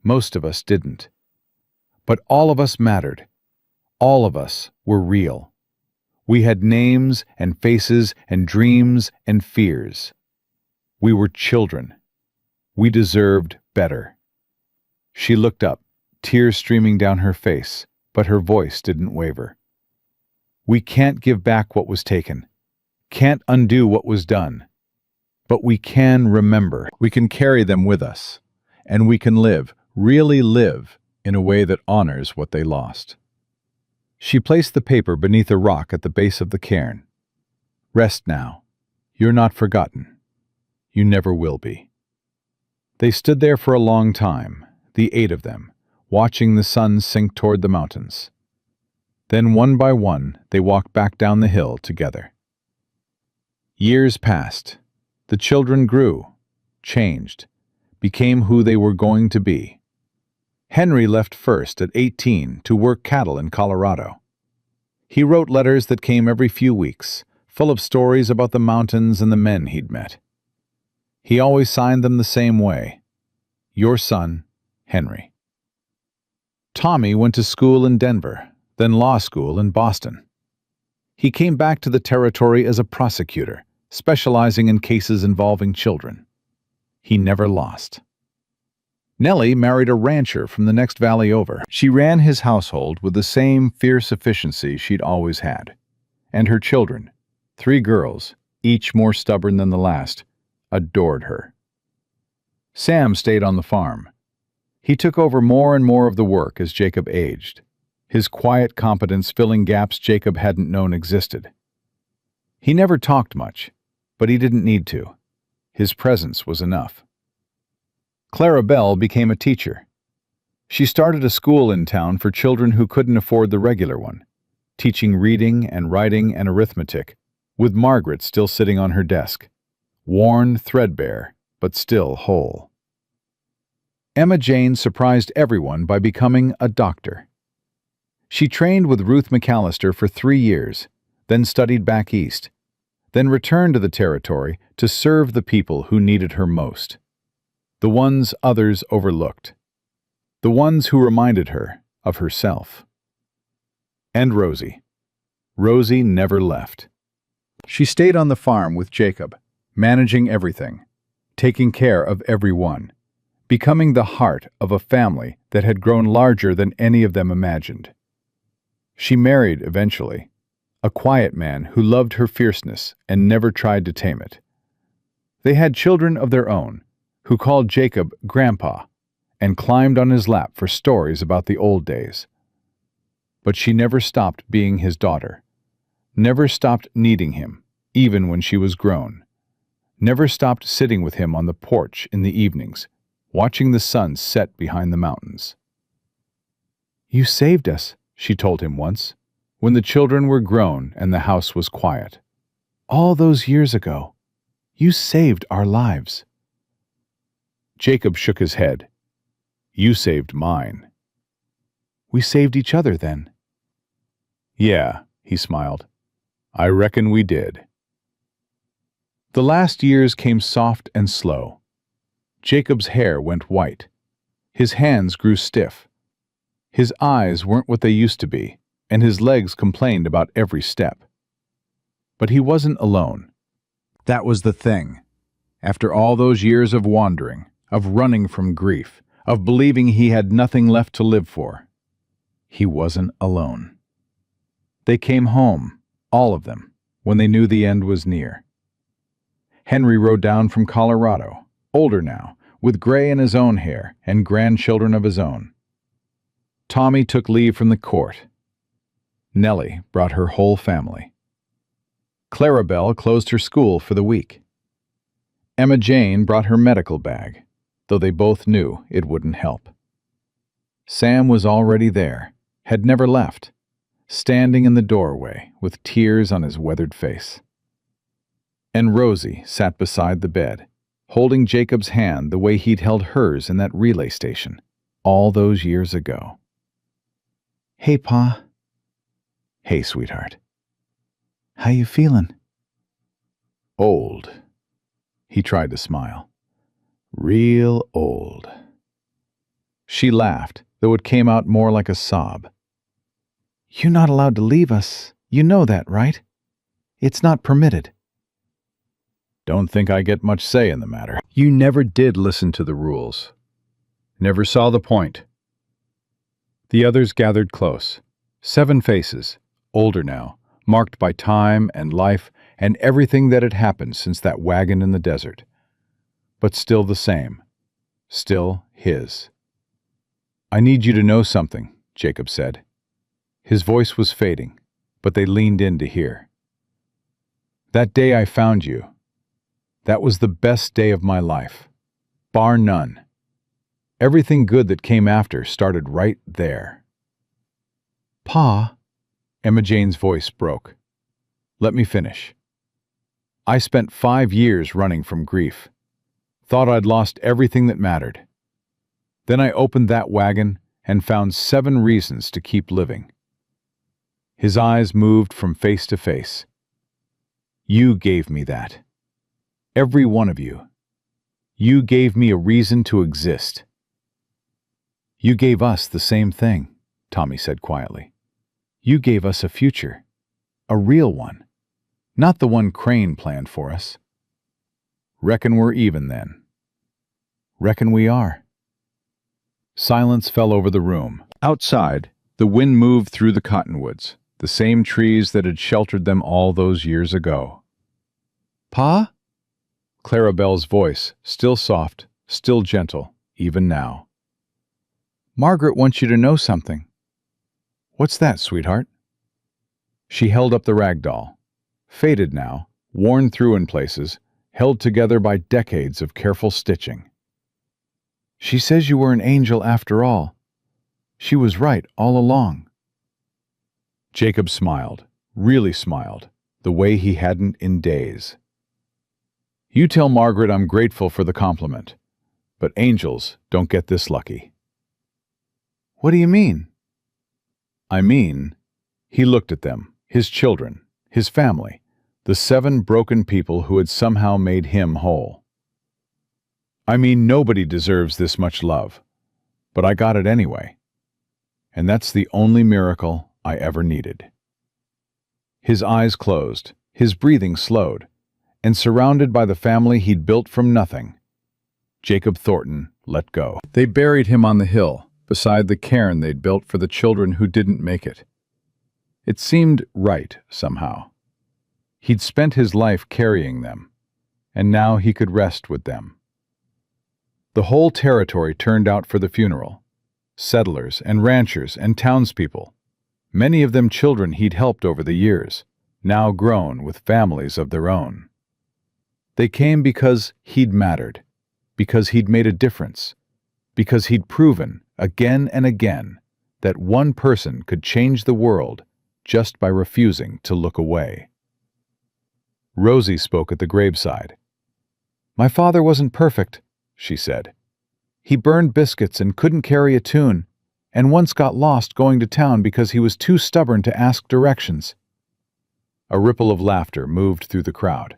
Most of us didn't. But all of us mattered. All of us were real. We had names and faces and dreams and fears. We were children. We deserved better." She looked up, tears streaming down her face, but her voice didn't waver. "We can't give back what was taken, can't undo what was done, but we can remember. We can carry them with us, and we can live, really live, in a way that honors what they lost." She placed the paper beneath a rock at the base of the cairn. "Rest now. You're not forgotten. You never will be." They stood there for a long time, the 8 of them, watching the sun sink toward the mountains. Then one by one they walked back down the hill together. Years passed. The children grew, changed, became who they were going to be. Henry left first at 18 to work cattle in Colorado. He wrote letters that came every few weeks, full of stories about the mountains and the men he'd met. He always signed them the same way: "Your son, Henry." Tommy went to school in Denver, then law school in Boston. He came back to the territory as a prosecutor, specializing in cases involving children. He never lost. Nellie married a rancher from the next valley over. She ran his household with the same fierce efficiency she'd always had. And her children, 3 girls, each more stubborn than the last, adored her. Sam stayed on the farm. He took over more and more of the work as Jacob aged, his quiet competence filling gaps Jacob hadn't known existed. He never talked much, but he didn't need to. His presence was enough. Clarabelle became a teacher. She started a school in town for children who couldn't afford the regular one, teaching reading and writing and arithmetic, with Margaret still sitting on her desk, worn, threadbare, but still whole. Emma Jane surprised everyone by becoming a doctor. She trained with Ruth McAllister for 3 years, then studied back east, then returned to the territory to serve the people who needed her most. The ones others overlooked. The ones who reminded her of herself. And Rosie. Rosie never left. She stayed on the farm with Jacob, managing everything, taking care of everyone, becoming the heart of a family that had grown larger than any of them imagined. She married eventually, a quiet man who loved her fierceness and never tried to tame it. They had children of their own, who called Jacob Grandpa and climbed on his lap for stories about the old days. But she never stopped being his daughter, never stopped needing him, even when she was grown, never stopped sitting with him on the porch in the evenings, watching the sun set behind the mountains. "You saved us," she told him once, when the children were grown and the house was quiet. "All those years ago, you saved our lives." Jacob shook his head. "You saved mine." "We saved each other then." "Yeah," he smiled. "I reckon we did." The last years came soft and slow. Jacob's hair went white. His hands grew stiff. His eyes weren't what they used to be, and his legs complained about every step. But he wasn't alone. That was the thing. After all those years of wandering, of running from grief, of believing he had nothing left to live for, he wasn't alone. They came home, all of them, when they knew the end was near. Henry rode down from Colorado, older now, with gray in his own hair and grandchildren of his own. Tommy took leave from the court. Nellie brought her whole family. Clarabelle closed her school for the week. Emma Jane brought her medical bag, though they both knew it wouldn't help. Sam was already there, had never left, standing in the doorway with tears on his weathered face. And Rosie sat beside the bed, holding Jacob's hand the way he'd held hers in that relay station all those years ago. "Hey, Pa." "Hey, sweetheart." "How you feeling?" "Old." He tried to smile. "Real old." She laughed, though it came out more like a sob. "You're not allowed to leave us. You know that, right? It's not permitted." "Don't think I get much say in the matter." "You never did listen to the rules. Never saw the point." The others gathered close. 7 faces, older now, marked by time and life and everything that had happened since that wagon in the desert. But still the same. Still his. "I need you to know something," Jacob said. His voice was fading, but they leaned in to hear. "That day I found you, that was the best day of my life, bar none. Everything good that came after started right there." "Pa," Emma Jane's voice broke. "Let me finish. I spent 5 years running from grief. Thought I'd lost everything that mattered. Then I opened that wagon and found 7 reasons to keep living." His eyes moved from face to face. "You gave me that. Every one of you. You gave me a reason to exist." "You gave us the same thing," Tommy said quietly. "You gave us a future. A real one. Not the one Crane planned for us." "Reckon we're even then." "Reckon we are." Silence fell over the room. Outside, the wind moved through the cottonwoods, the same trees that had sheltered them all those years ago. "Pa?" Clarabelle's voice, still soft, still gentle, even now. "Margaret wants you to know something." "What's that, sweetheart?" She held up the rag doll, faded now, worn through in places, held together by decades of careful stitching. "She says you were an angel after all. She was right all along." Jacob smiled, really smiled, the way he hadn't in days. "You tell Margaret I'm grateful for the compliment, but angels don't get this lucky." "What do you mean?" "I mean," he looked at them, his children, his family, the 7 broken people who had somehow made him whole. "I mean, nobody deserves this much love, but I got it anyway. And that's the only miracle I ever needed." His eyes closed, his breathing slowed, and surrounded by the family he'd built from nothing, Jacob Thornton let go. They buried him on the hill, beside the cairn they'd built for the children who didn't make it. It seemed right, somehow. He'd spent his life carrying them, and now he could rest with them. The whole territory turned out for the funeral. Settlers and ranchers and townspeople, many of them children he'd helped over the years, now grown with families of their own. They came because he'd mattered, because he'd made a difference, because he'd proven, again and again, that one person could change the world just by refusing to look away. Rosie spoke at the graveside. "My father wasn't perfect," she said. "He burned biscuits and couldn't carry a tune, and once got lost going to town because he was too stubborn to ask directions." A ripple of laughter moved through the crowd.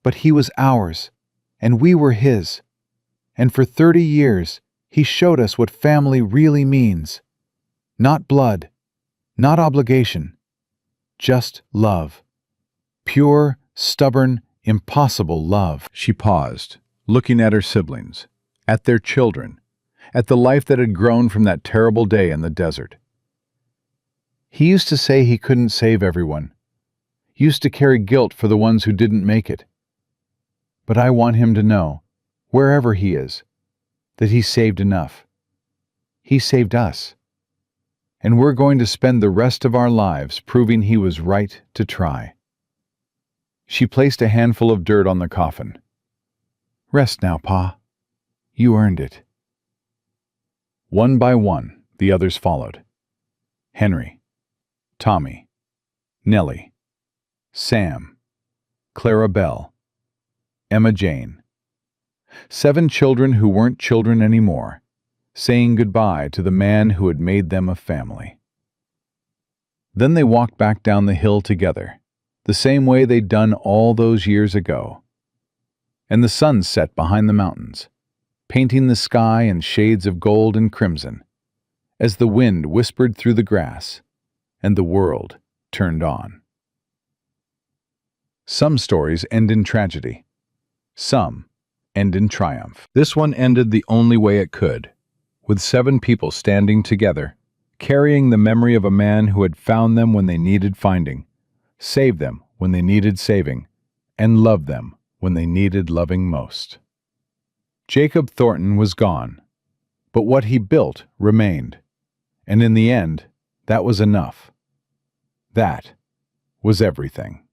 "But he was ours, and we were his. And for 30 years, he showed us what family really means. Not blood, not obligation, just love. Pure, stubborn, impossible love." She paused, looking at her siblings, at their children, at the life that had grown from that terrible day in the desert. "He used to say he couldn't save everyone, used to carry guilt for the ones who didn't make it. But I want him to know, wherever he is, that he saved enough. He saved us. And we're going to spend the rest of our lives proving he was right to try." She placed a handful of dirt on the coffin. "Rest now, Pa. You earned it." One by one, the others followed. Henry, Tommy, Nellie, Sam, Clara Bell, Emma Jane. 7 children who weren't children anymore, saying goodbye to the man who had made them a family. Then they walked back down the hill together, the same way they'd done all those years ago. And the sun set behind the mountains, painting the sky in shades of gold and crimson, as the wind whispered through the grass, and the world turned on. Some stories end in tragedy. Some end in triumph. This one ended the only way it could, with 7 people standing together, carrying the memory of a man who had found them when they needed finding, saved them when they needed saving, and loved them when they needed loving most. Jacob Thornton was gone, but what he built remained, and in the end, that was enough. That was everything.